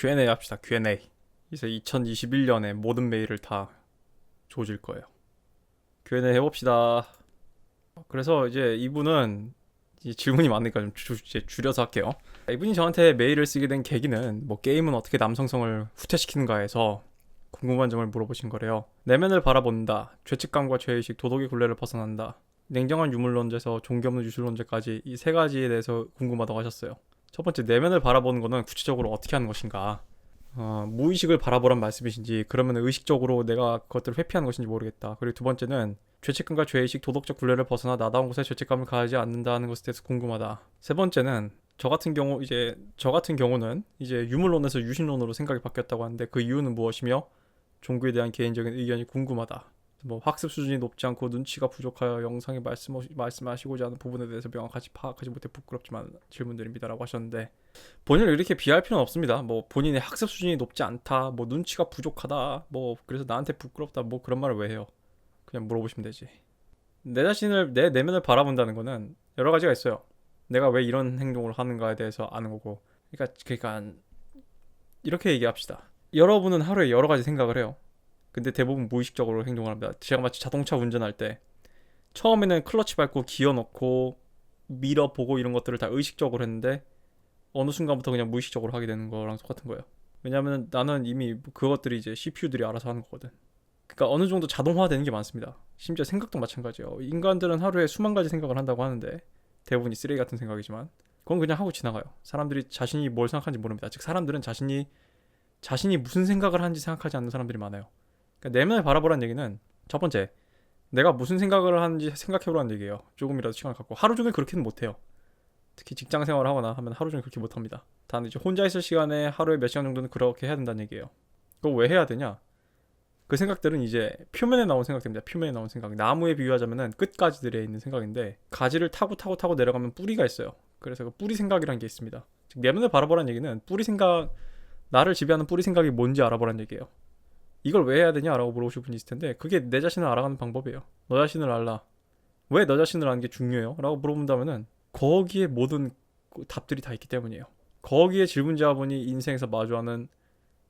Q&A 합시다. Q&A. 이제 2021년에 모든 메일을 다 조질 거예요. Q&A 해봅시다. 그래서 이제 이분은 질문이 많으니까 좀 이제 줄여서 할게요. 이분이 저한테 메일을 쓰게 된 계기는 뭐 게임은 어떻게 남성성을 후퇴시키는가 해서 궁금한 점을 물어보신 거래요. 내면을 바라본다. 죄책감과 죄의식, 도덕의 굴레를 벗어난다. 냉정한 유물론제에서 종교 없는 유술론제까지 이 세 가지에 대해서 궁금하다고 하셨어요. 첫 번째, 내면을 바라보는 거는 구체적으로 어떻게 하는 것인가? 무의식을 바라보란 말씀이신지, 그러면 의식적으로 내가 그것들을 회피하는 것인지 모르겠다. 그리고 두 번째는 죄책감과 죄의식, 도덕적 굴레를 벗어나 나다운 곳에 죄책감을 가하지 않는다는 것에 대해서 궁금하다. 세 번째는 저 같은 경우는 이제 유물론에서 유신론으로 생각이 바뀌었다고 하는데 그 이유는 무엇이며 종교에 대한 개인적인 의견이 궁금하다. 뭐 학습 수준이 높지 않고 눈치가 부족하여 영상에 말씀하시고자 하는 부분에 대해서 명확하지 파악하지 못해 부끄럽지만 질문드립니다라고 하셨는데, 본인을 이렇게 비하할 필요는 없습니다. 뭐 본인의 학습 수준이 높지 않다, 뭐 눈치가 부족하다, 뭐 그래서 나한테 부끄럽다, 뭐 그런 말을 왜 해요? 그냥 물어보시면 되지. 내 내면을 바라본다는 거는 여러 가지가 있어요. 내가 왜 이런 행동을 하는가에 대해서 아는 거고. 그러니까 이렇게 얘기합시다. 여러분은 하루에 여러 가지 생각을 해요. 근데 대부분 무의식적으로 행동을 합니다. 제가 마치 자동차 운전할 때 처음에는 클러치 밟고 기어 넣고 미러 보고 이런 것들을 다 의식적으로 했는데 어느 순간부터 그냥 무의식적으로 하게 되는 거랑 똑같은 거예요. 왜냐하면 나는 이미 그것들이 이제 CPU들이 알아서 하는 거거든. 그러니까 어느 정도 자동화되는 게 많습니다. 심지어 생각도 마찬가지예요. 인간들은 하루에 수만 가지 생각을 한다고 하는데 대부분이 쓰레기 같은 생각이지만 그건 그냥 하고 지나가요. 사람들이 자신이 뭘 생각하는지 모릅니다. 즉 사람들은 자신이 무슨 생각을 하는지 생각하지 않는 사람들이 많아요. 그러니까 내면을 바라보라는 얘기는 첫 번째, 내가 무슨 생각을 하는지 생각해보라는 얘기예요. 조금이라도 시간을 갖고. 하루 종일 그렇게는 못해요. 특히 직장 생활을 하거나 하면 하루 종일 그렇게 못합니다. 단 이제 혼자 있을 시간에 하루에 몇 시간 정도는 그렇게 해야 된다는 얘기예요. 그거 왜 해야 되냐? 그 생각들은 이제 표면에 나온 생각들입니다. 표면에 나온 생각. 나무에 비유하자면은 끝가지 들에 있는 생각인데 가지를 타고 내려가면 뿌리가 있어요. 그래서 그 뿌리 생각이라는 게 있습니다. 즉 내면을 바라보라는 얘기는 뿌리 생각, 나를 지배하는 뿌리 생각이 뭔지 알아보라는 얘기예요. 이걸 왜 해야 되냐라고 물어보실 분이 있을 텐데 그게 내 자신을 알아가는 방법이에요. 너 자신을 알라. 왜 너 자신을 아는 게 중요해요? 라고 물어본다면은 거기에 모든 답들이 다 있기 때문이에요. 거기에 질문자분이 인생에서 마주하는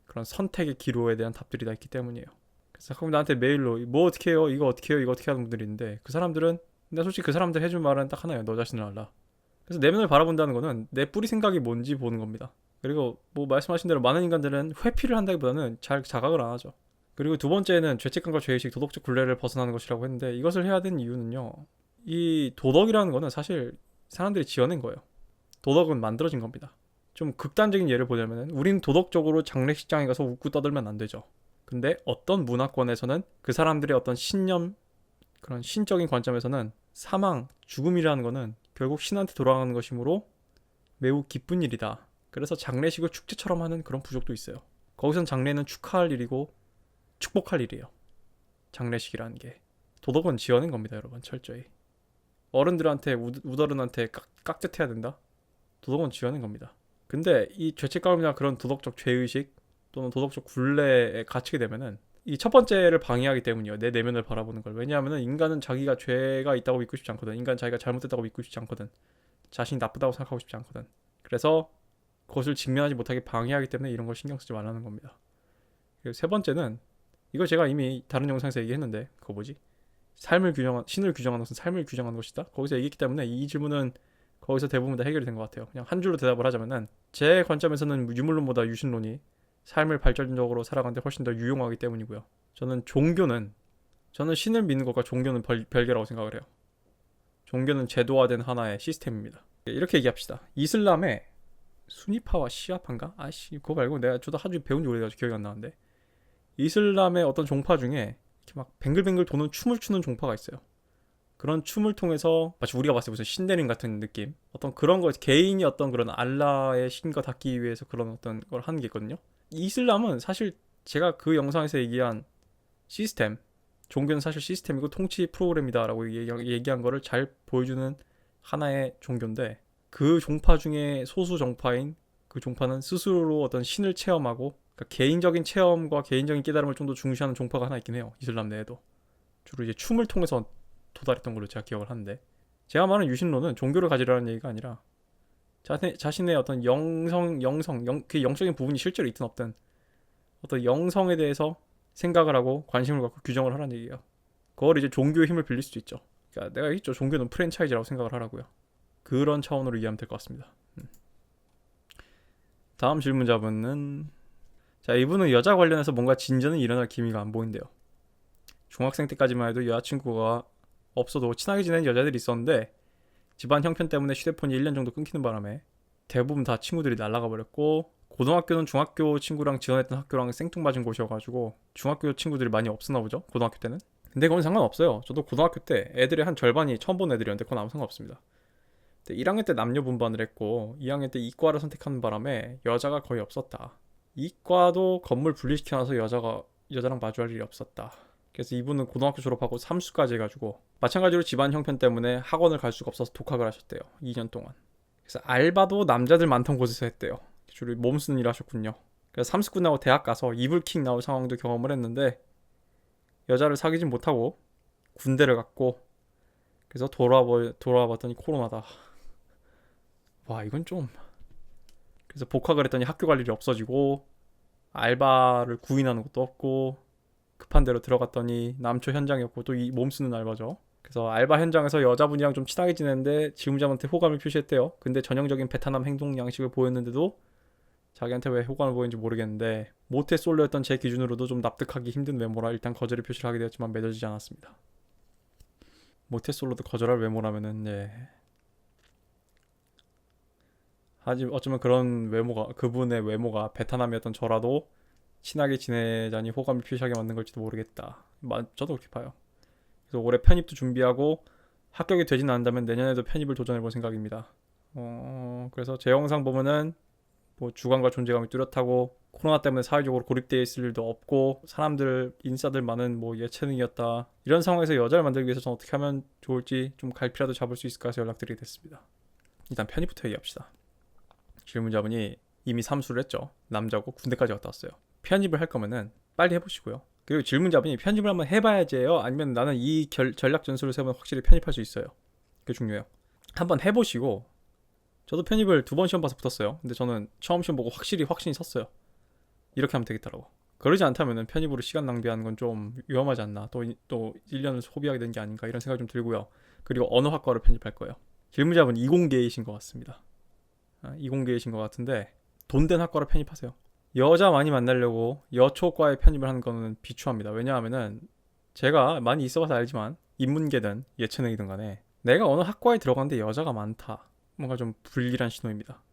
그런 선택의 기로에 대한 답들이 다 있기 때문이에요. 그래서 가끔 나한테 메일로 뭐 어떻게 해요? 이거 어떻게 해요? 이거 어떻게 하는 분들이 있는데 그 사람들은, 근데 솔직히 그 사람들 해줄 말은 딱 하나예요. 너 자신을 알라. 그래서 내면을 바라본다는 거는 내 뿌리 생각이 뭔지 보는 겁니다. 그리고 뭐 말씀하신 대로 많은 인간들은 회피를 한다기보다는 잘 자각을 안 하죠. 그리고 두 번째는 죄책감과 죄의식, 도덕적 굴레를 벗어나는 것이라고 했는데 이것을 해야 되는 이유는요. 이 도덕이라는 거는 사실 사람들이 지어낸 거예요. 도덕은 만들어진 겁니다. 좀 극단적인 예를 보자면 우린 도덕적으로 장례식장에 가서 웃고 떠들면 안 되죠. 근데 어떤 문화권에서는 그 사람들의 어떤 신념, 그런 신적인 관점에서는 사망, 죽음이라는 거는 결국 신한테 돌아가는 것이므로 매우 기쁜 일이다. 그래서 장례식을 축제처럼 하는 그런 부족도 있어요. 거기선 장례는 축하할 일이고 축복할 일이에요. 장례식이라는 게. 도덕은 지어낸 겁니다, 여러분. 철저히. 어른들한테 우더른한테 깍듯해야 된다? 도덕은 지어낸 겁니다. 근데 이 죄책감이나 그런 도덕적 죄의식 또는 도덕적 굴레에 갇히게 되면은 이 첫 번째를 방해하기 때문이에요. 내 내면을 바라보는 걸. 왜냐하면은 인간은 자기가 죄가 있다고 믿고 싶지 않거든. 인간 자기가 잘못했다고 믿고 싶지 않거든. 자신이 나쁘다고 생각하고 싶지 않거든. 그래서 그것을 직면하지 못하게 방해하기 때문에 이런 걸 신경 쓰지 말라는 겁니다. 그리고 세 번째는 이거 제가 이미 다른 영상에서 얘기했는데 그거 뭐지? 신을 규정하는 것은 삶을 규정하는 것이다. 거기서 얘기했기 때문에 이 질문은 거기서 대부분 다 해결이 된 것 같아요. 그냥 한 줄로 대답을 하자면은 제 관점에서는 유물론보다 유신론이 삶을 발전적으로 살아가는데 훨씬 더 유용하기 때문이고요. 저는 신을 믿는 것과 종교는 별개라고 생각을 해요. 종교는 제도화된 하나의 시스템입니다. 이렇게 얘기합시다. 이슬람의 수니파와 시아파인가? 아씨 그거 말고 저도 하도 배운 지 오래돼가지고 기억이 안 나는데 이슬람의 어떤 종파 중에 이렇게 막 뱅글뱅글 도는 춤을 추는 종파가 있어요. 그런 춤을 통해서 마치 우리가 봤을 때 무슨 신내림 같은 느낌, 어떤 그런 거, 개인이 어떤 그런 알라의 신과 닿기 위해서 그런 어떤 걸 하는 게 있거든요. 이슬람은 사실 제가 그 영상에서 얘기한 시스템, 종교는 사실 시스템이고 통치 프로그램이다라고 얘기한 거를 잘 보여주는 하나의 종교인데, 그 종파 중에 소수 종파인 그 종파는 스스로 어떤 신을 체험하고, 그러니까 개인적인 체험과 개인적인 깨달음을 좀 더 중시하는 종파가 하나 있긴 해요. 이슬람 내에도 주로 이제 춤을 통해서 도달했던 걸로 제가 기억을 하는데, 제가 말하는 유신론은 종교를 가지라는 얘기가 아니라 자신의 어떤 그 영적인 부분이 실제로 있든 없든 어떤 영성에 대해서 생각을 하고 관심을 갖고 규정을 하라는 얘기예요. 그걸 이제 종교의 힘을 빌릴 수도 있죠. 그러니까 내가 있죠. 종교는 프랜차이즈라고 생각을 하라고요. 그런 차원으로 이해하면 될 것 같습니다. 다음 질문자분은 자, 이분은 여자 관련해서 뭔가 진전은 일어날 기미가 안 보인대요. 중학생 때까지만 해도 여자친구가 없어도 친하게 지내는 여자들이 있었는데 집안 형편 때문에 휴대폰이 1년 정도 끊기는 바람에 대부분 다 친구들이 날아가 버렸고, 고등학교는 중학교 친구랑 지원했던 학교랑 생뚱맞은 곳이어가지고 중학교 친구들이 많이 없었나 보죠, 고등학교 때는. 근데 그건 상관없어요. 저도 고등학교 때 애들의 한 절반이 처음 본 애들이었는데 그건 아무 상관없습니다. 1학년 때 남녀 분반을 했고 2학년 때 이과를 선택하는 바람에 여자가 거의 없었다. 이과도 건물 분리시켜놔서 여자랑 마주할 일이 없었다. 그래서 이분은 고등학교 졸업하고 삼수까지 해가지고 마찬가지로 집안 형편 때문에 학원을 갈 수가 없어서 독학을 하셨대요. 2년 동안. 그래서 알바도 남자들 많던 곳에서 했대요. 주로 몸 쓰는 일 하셨군요. 그래서 삼수 끝나고 대학 가서 이불킥 나올 상황도 경험을 했는데 여자를 사귀진 못하고 군대를 갔고, 그래서 돌아와봤더니 코로나다. 와, 이건 좀. 그래서 복학을 했더니 학교 갈 일이 없어지고 알바를 구인하는 것도 없고 급한 대로 들어갔더니 남초 현장이었고, 또 이 몸 쓰는 알바죠. 그래서 알바 현장에서 여자분이랑 좀 친하게 지냈는데 지문자한테 호감을 표시했대요. 근데 전형적인 베트남 행동 양식을 보였는데도 자기한테 왜 호감을 보이는지 모르겠는데 모태솔로였던 제 기준으로도 좀 납득하기 힘든 외모라 일단 거절의 표시를 하게 되었지만 맺어지지 않았습니다. 모태솔로도 거절할 외모라면은 하지 어쩌면 그분의 외모가 베트남이었던 저라도 친하게 지내자니 호감을 표시하게 만든 걸지도 모르겠다. 저도 그렇게 봐요. 그래서 올해 편입도 준비하고 합격이 되진 않는다면 내년에도 편입을 도전해볼 생각입니다. 그래서 제 영상 보면은 뭐 주관과 존재감이 뚜렷하고 코로나 때문에 사회적으로 고립되어 있을 일도 없고 인싸들 많은 뭐 예체능이었다. 이런 상황에서 여자를 만들기 위해서 저는 어떻게 하면 좋을지 좀 갈피라도 잡을 수 있을까 해서 연락드리게 됐습니다. 일단 편입부터 얘기합시다. 질문자분이 이미 삼수를 했죠. 남자고 군대까지 갔다 왔어요. 편입을 할 거면은 빨리 해보시고요. 그리고 질문자분이 편입을 한번 해봐야지 해요? 아니면 나는 이 전략 전술을 세우면 확실히 편입할 수 있어요? 그게 중요해요. 한번 해보시고, 저도 편입을 2번 시험 봐서 붙었어요. 근데 저는 처음 시험 보고 확신이 섰어요. 이렇게 하면 되겠더라고. 그러지 않다면 편입으로 시간 낭비하는 건 좀 위험하지 않나, 또 1년을 소비하게 된 게 아닌가 이런 생각이 좀 들고요. 그리고 어느 학과를 편입할 거예요? 질문자분 이공계이신 것 같습니다. 이공계이신 것 같은데 돈 된 학과로 편입하세요. 여자 많이 만나려고 여초과에 편입을 하는 거는 비추합니다. 왜냐하면은 제가 많이 있어봐서 알지만 인문계든 예체능이든 간에 내가 어느 학과에 들어갔는데 여자가 많다, 뭔가 좀 불길한 신호입니다.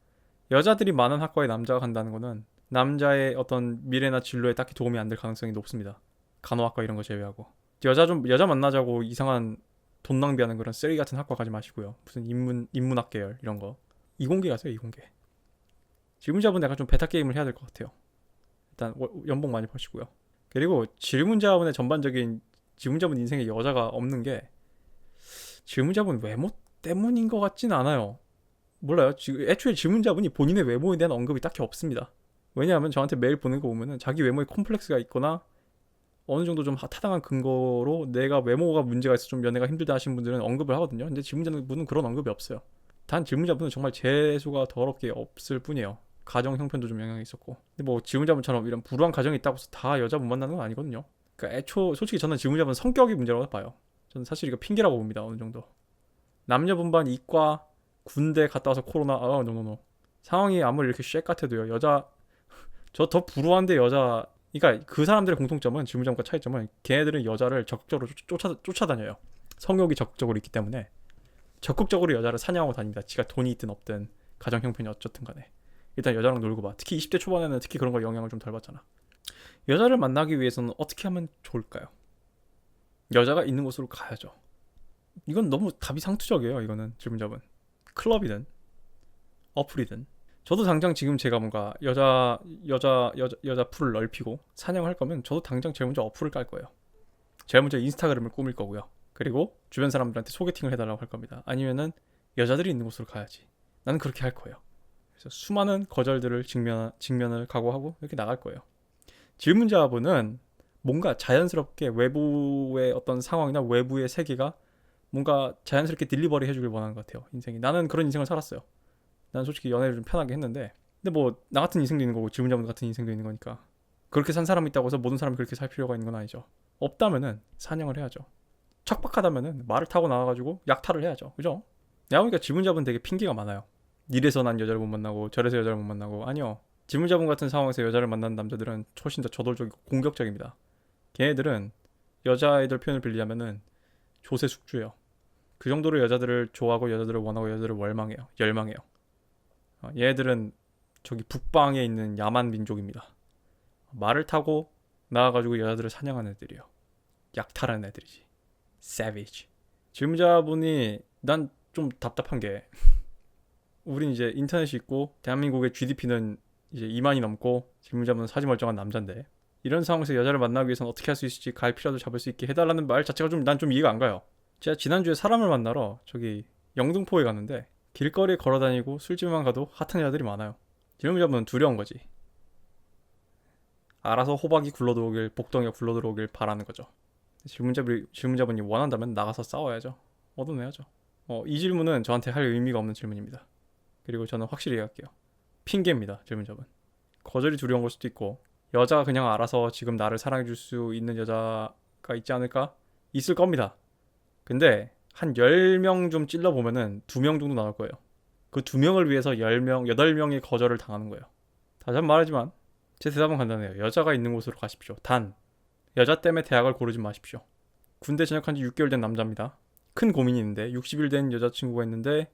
여자들이 많은 학과에 남자가 간다는 거는 남자의 어떤 미래나 진로에 딱히 도움이 안 될 가능성이 높습니다. 간호학과 이런 거 제외하고. 여자 만나자고 이상한 돈 낭비하는 그런 쓰레기 같은 학과 가지 마시고요. 무슨 인문학 계열 이런 거. 이공계 가세요, 이공계. 질문자분 약간 좀 베타 게임을 해야 될 것 같아요. 일단 연봉 많이 버시고요. 그리고 질문자분의 질문자분 인생에 여자가 없는 게 질문자분 외모 때문인 것 같진 않아요. 몰라요. 지금 애초에 질문자분이 본인의 외모에 대한 언급이 딱히 없습니다. 왜냐하면 저한테 메일 보낸 거 보면은 자기 외모에 콤플렉스가 있거나 어느 정도 좀 타당한 근거로 내가 외모가 문제가 있어 좀 연애가 힘들다 하시는 분들은 언급을 하거든요. 근데 질문자분은 그런 언급이 없어요. 단 질문자분은 정말 재수가 더럽게 없을 뿐이에요. 가정 형편도 좀 영향이 있었고. 근데 뭐 질문자분처럼 이런 불우한 가정이 있다고 해서 다 여자 못 만나는 건 아니거든요. 그러니까 솔직히 저는 질문자분 성격이 문제라고 봐요. 저는 사실 이거 핑계라고 봅니다. 어느 정도. 남녀 분반 이과 군대 갔다 와서 코로나, 노노노. 상황이 아무리 이렇게 쉐 같아도요. 저 더 불우한데 그러니까 그 사람들의 공통점은, 질문자분과 차이점은 걔네들은 여자를 적극적으로 쫓아다녀요. 성욕이 적극적으로 있기 때문에 적극적으로 여자를 사냥하고 다닙니다. 지가 돈이 있든 없든 가정 형편이 어쨌든 간에 일단 여자랑 놀고 봐. 특히 20대 초반에는 특히 그런 거 영향을 좀 덜 받잖아. 여자를 만나기 위해서는 어떻게 하면 좋을까요? 여자가 있는 곳으로 가야죠. 이건 너무 답이 상투적이에요. 이거는 질문자분. 클럽이든 어플이든. 저도 당장 지금 제가 뭔가 여자 풀을 넓히고 사냥할 거면 저도 당장 제일 먼저 어플을 깔 거예요. 제일 먼저 인스타그램을 꾸밀 거고요. 그리고 주변 사람들한테 소개팅을 해달라고 할 겁니다. 아니면은 여자들이 있는 곳으로 가야지. 나는 그렇게 할 거예요. 그래서 수많은 거절들을 직면을 각오하고 이렇게 나갈 거예요. 질문자분은 뭔가 자연스럽게 외부의 어떤 상황이나 외부의 세계가 뭔가 자연스럽게 딜리버리 해주길 원하는 것 같아요. 인생이. 나는 그런 인생을 살았어요. 난 솔직히 연애를 좀 편하게 했는데, 근데 뭐 나 같은 인생도 있는 거고 질문자분 같은 인생도 있는 거니까 그렇게 산 사람이 있다고 해서 모든 사람이 그렇게 살 필요가 있는 건 아니죠. 없다면은 사냥을 해야죠. 척박하다면은 말을 타고 나와가지고 약탈을 해야죠. 그죠? 내가 보니까 질문자분 되게 핑계가 많아요. 이래서 난 여자를 못 만나고 저래서 여자를 못 만나고. 아니요. 질문자분 같은 상황에서 여자를 만나는 남자들은 훨씬 더 저돌적이고 공격적입니다. 걔네들은 여자애들 표현을 빌리자면은 조세숙주예요. 그 정도로 여자들을 좋아하고 여자들을 원하고 여자들을 열망해요. 얘네들은 저기 북방에 있는 야만 민족입니다. 말을 타고 나와가지고 여자들을 사냥하는 애들이에요. 약탈하는 애들이지. savage. 질문자분이 난 좀 답답한 게 우린 이제 인터넷이 있고 대한민국의 GDP는 이제 2만이 넘고 질문자분은 사지 멀쩡한 남잔데 이런 상황에서 여자를 만나기 위해서는 어떻게 할 수 있을지 갈피라도 잡을 수 있게 해달라는 말 자체가 좀 난 좀 이해가 안 가요. 제가 지난주에 사람을 만나러 저기 영등포에 갔는데 길거리에 걸어다니고 술집만 가도 핫한 여자들이 많아요. 질문자분은 두려운 거지. 알아서 호박이 굴러들어오길 복덩이가 굴러들어오길 바라는 거죠. 질문자분이 원한다면 나가서 싸워야죠. 얻어내야죠. 이 질문은 저한테 할 의미가 없는 질문입니다. 그리고 저는 확실히 얘기할게요. 핑계입니다. 질문자분. 거절이 두려운 걸 수도 있고 여자가 그냥 알아서 지금 나를 사랑해줄 수 있는 여자가 있지 않을까? 있을 겁니다. 근데 한 10명 좀 찔러보면은 2명 정도 나올 거예요. 그 2명을 위해서 10명, 8명의 거절을 당하는 거예요. 다시 한번 말하지만 제 대답은 간단해요. 여자가 있는 곳으로 가십시오. 단 여자 때문에 대학을 고르지 마십시오. 군대 전역한 지 6개월 된 남자입니다. 큰 고민이 있는데 60일 된 여자친구가 있는데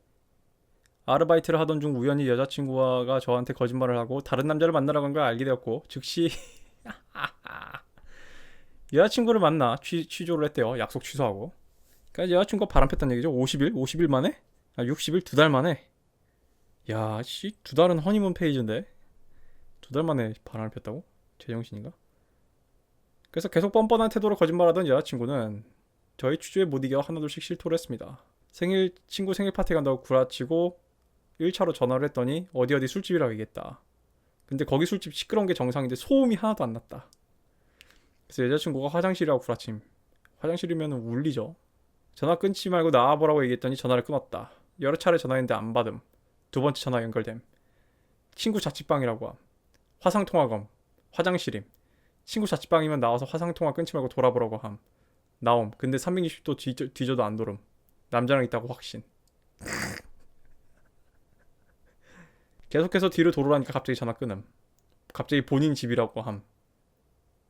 아르바이트를 하던 중 우연히 여자친구가 저한테 거짓말을 하고 다른 남자를 만나러 간 걸 알게 되었고 즉시 여자친구를 만나 취조를 했대요. 약속 취소하고. 그러니까 여자친구가 바람 폈다는 얘기죠. 50일 만에? 60일 2달 만에? 야, 씨, 2달은 허니문 페이지인데 2달 만에 바람을 폈다고? 제정신인가? 그래서 계속 뻔뻔한 태도로 거짓말하던 여자친구는 저희 취조에 못 이겨 하나둘씩 실토를 했습니다. 친구 생일 파티 간다고 구라치고 1차로 전화를 했더니 어디 술집이라고 얘기했다. 근데 거기 술집 시끄러운 게 정상인데 소음이 하나도 안 났다. 그래서 여자친구가 화장실이라고 구라침. 화장실이면 울리죠. 전화 끊지 말고 나와보라고 얘기했더니 전화를 끊었다. 여러 차례 전화했는데 안 받음. 2번째 전화 연결됨. 친구 자취방이라고 함. 화상통화검. 화장실임. 친구 자취방이면 나와서 화상통화 끊지 말고 돌아보라고 함. 나옴. 근데 360도 뒤져도 안 돌음. 남자랑 있다고 확신. 계속해서 뒤로 돌아라니까 갑자기 전화 끊음. 갑자기 본인 집이라고 함.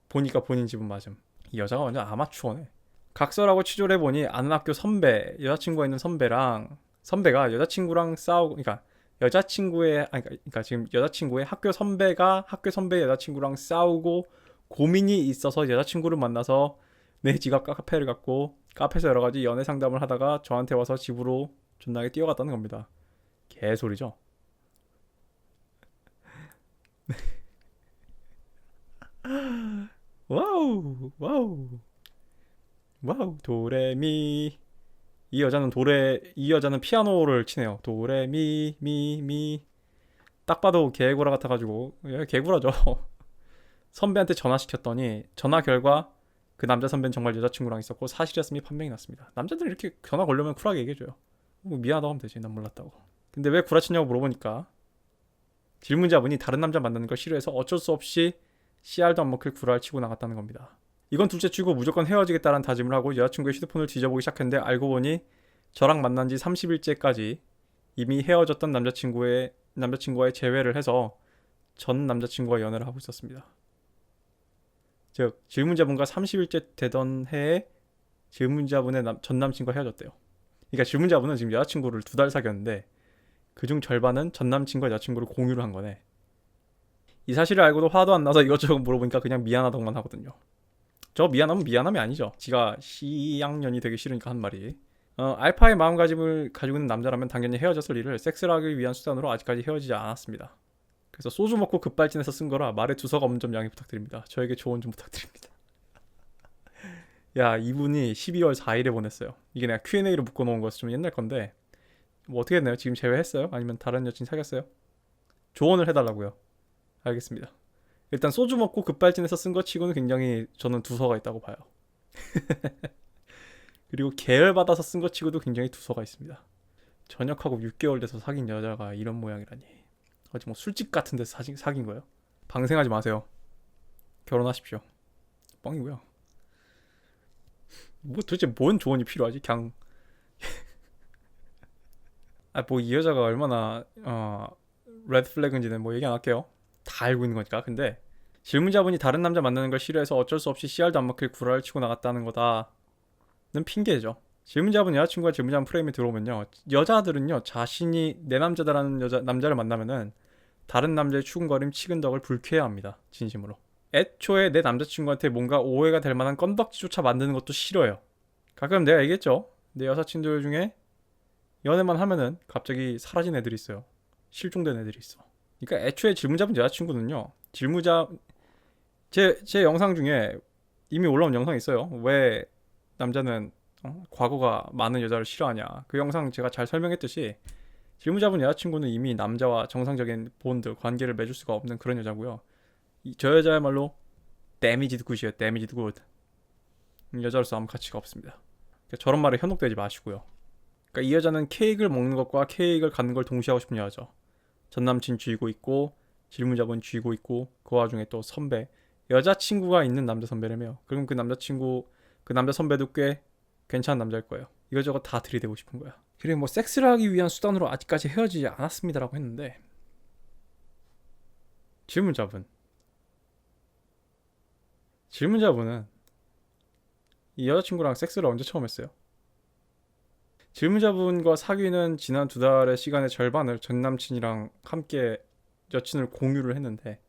보니까 본인 집은 맞음. 이 여자가 완전 아마추어네. 각서라고 취조를 해보니 아는 학교 선배, 여자친구가 있는 선배가 여자친구랑 싸우고, 그러니까 그러니까 지금 여자친구의 학교 선배가 학교 선배 여자친구랑 싸우고 고민이 있어서 여자친구를 만나서 내 집 앞 카페를 갔고 카페에서 여러 가지 연애 상담을 하다가 저한테 와서 집으로 존나게 뛰어갔다는 겁니다. 개소리죠. 와우, 와우, 와우. 도레미. 이 여자는 피아노를 치네요. 도레미 미. 딱 봐도 개구라 같아가지고 개구라죠. 선배한테 전화시켰더니 전화 결과 그 남자 선배는 정말 여자친구랑 있었고 사실이었음이 판명이 났습니다. 남자들은 이렇게 전화 걸려면 쿨하게 얘기해줘요. 뭐 미안하다고 하면 되지. 난 몰랐다고. 근데 왜 구라치냐고 물어보니까 질문자분이 다른 남자 만나는 걸 싫어해서 어쩔 수 없이 씨알도 안 먹힐 구라를 치고 나갔다는 겁니다. 이건 둘째 치고 무조건 헤어지겠다는 다짐을 하고 여자친구의 휴대폰을 뒤져보기 시작했는데 알고 보니 저랑 만난 지 30일째까지 이미 헤어졌던 남자친구와의 재회를 해서 전 남자친구와 연애를 하고 있었습니다. 즉 질문자분과 30일째 되던 해에 질문자분의 전 남친과 헤어졌대요. 그러니까 질문자분은 지금 여자친구를 2달 사귀었는데 그중 절반은 전 남친과 여자친구를 공유를 한 거네. 이 사실을 알고도 화도 안 나서 이것저것 물어보니까 그냥 미안하다고만 하거든요. 저 미안하면 미안함이 아니죠. 지가 C양년이 되기 싫으니까 한 말이. 알파의 마음가짐을 가지고 있는 남자라면 당연히 헤어졌을 일을 섹스를 하기 위한 수단으로 아직까지 헤어지지 않았습니다. 그래서 소주 먹고 급발진해서 쓴 거라 말에 두서가 없는 점 양해 부탁드립니다. 저에게 조언 좀 부탁드립니다. 야, 이분이 12월 4일에 보냈어요. 이게 내가 Q&A로 묶어놓은 거여서 좀 옛날 건데 뭐 어떻게 했나요? 지금 제외했어요? 아니면 다른 여친 사귀었어요? 조언을 해달라고요. 알겠습니다. 일단 소주 먹고 급발진해서 쓴 거 치고는 굉장히 저는 두서가 있다고 봐요. 그리고 계열받아서 쓴 거 치고도 굉장히 두서가 있습니다. 전역하고 6개월 돼서 사귄 여자가 이런 모양이라니. 어디 뭐 술집 같은 데서 사귄 거예요? 방생하지 마세요. 결혼하십시오. 뻥이고요. 뭐 도대체 뭔 조언이 필요하지? 그냥 뭐 이 여자가 얼마나 레드 플래그인지는 뭐 얘기 안 할게요. 다 알고 있는 거니까. 근데 질문자분이 다른 남자 만나는 걸 싫어해서 어쩔 수 없이 씨알도 안 먹힐 구라를 치고 나갔다는 거다는 핑계죠. 질문자분 여자친구가 질문자분 프레임에 들어오면요, 여자들은요 자신이 내 남자다라는 남자를 만나면은 다른 남자의 추근거림 치근덕을 불쾌해합니다. 진심으로. 애초에 내 남자친구한테 뭔가 오해가 될 만한 건덕지조차 만드는 것도 싫어요. 가끔 내가 얘기했죠. 내 여사친들 중에 연애만 하면은 갑자기 사라진 애들이 있어요. 실종된 애들이 있어. 그러니까 애초에 질문자분 여자친구는요, 제 영상 중에 이미 올라온 영상이 있어요. 왜 남자는 과거가 많은 여자를 싫어하냐. 그 영상 제가 잘 설명했듯이 질문자분 여자친구는 이미 남자와 정상적인 본드 관계를 맺을 수가 없는 그런 여자고요. 저 여자야말로 데미지드 굿이에요. 데미지드 굿. 여자로서 아무 가치가 없습니다. 그러니까 저런 말에 현혹되지 마시고요. 그러니까 이 여자는 케이크를 먹는 것과 케이크를 갖는 걸 동시에 하고 싶은 여자죠. 전남친 쥐고 있고 질문자분 쥐고 있고 그 와중에 또 선배, 여자친구가 있는 남자 선배라며. 그럼 그 남자 선배도 꽤 괜찮은 남자일 거예요. 이거저거 다 들이대고 싶은 거야. 그리고 뭐 섹스를 하기 위한 수단으로 아직까지 헤어지지 않았습니다라고 했는데, 질문자분은 이 여자친구랑 섹스를 언제 처음 했어요? 질문자분과 사귀는 지난 2달의 시간의 절반을 전 남친이랑 함께 여친을 공유를 했는데,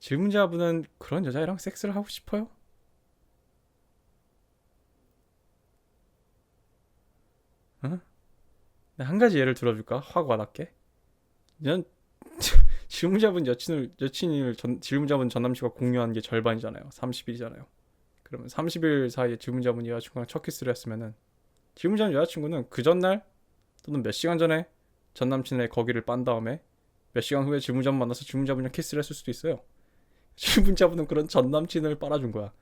질문자분은 그런 여자애랑 섹스를 하고 싶어요? 응? 한 가지 예를 들어줄까? 확 와닿게. 전 질문자분 전 남친과 공유한 게 절반이잖아요. 30일이잖아요. 그러면 30일 사이에 질문자분 여자친구랑 첫 키스를 했으면은 질문자분 여자친구는 그 전날 또는 몇 시간 전에 전 남친의 거기를 빤 다음에 몇 시간 후에 질문자분 만나서 질문자분이랑 키스를 했을 수도 있어요. 질문자분은 그런 전 남친을 빨아준 거야.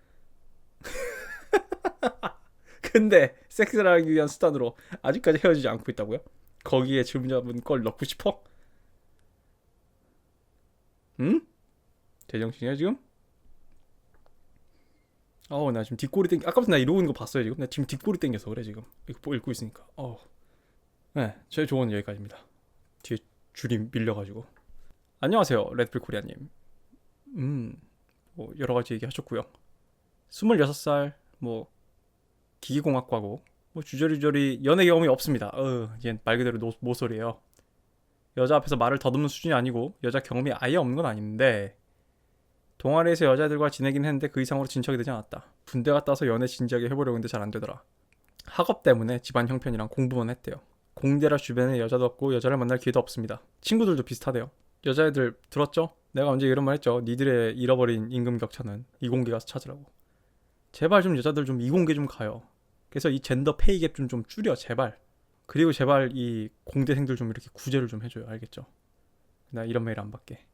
근데 섹스를 하기 위한 수단으로 아직까지 헤어지지 않고 있다고요? 거기에 질문자분 걸 넣고 싶어? 응? 제정신이야 지금? 나 지금 뒷골이 아까부터 나 이러고 있는 거 봤어요 지금? 나 지금 뒷골이 땡겨서 그래 지금. 이거 읽고 있으니까. 네, 제 조언은 여기까지입니다. 뒤에 줄이 밀려가지고. 안녕하세요, 레드필 코리아님. 뭐 여러 가지 얘기하셨고요. 26살, 뭐 기계공학과고, 뭐 주저리저리 연애 경험이 없습니다. 이제 말 그대로 모쏠이에요. 여자 앞에서 말을 더듬는 수준이 아니고 여자 경험이 아예 없는 건 아닌데, 동아리에서 여자들과 지내긴 했는데 그 이상으로 진척이 되지 않았다. 군대 갔다 와서 연애 진지하게 해보려고 했는데 잘 안 되더라. 학업 때문에 집안 형편이랑 공부만 했대요. 공대라 주변에 여자도 없고 여자를 만날 기회도 없습니다. 친구들도 비슷하대요. 여자애들 들었죠? 내가 언제 이런 말 했죠? 니들의 잃어버린 임금 격차는 이공계 가서 찾으라고. 제발 좀 여자들 좀 이공계 좀 가요. 그래서 이 젠더 페이 갭 좀 줄여 제발. 그리고 제발 이 공대생들 좀 이렇게 구제를 좀 해줘요. 알겠죠? 나 이런 메일 안 받게.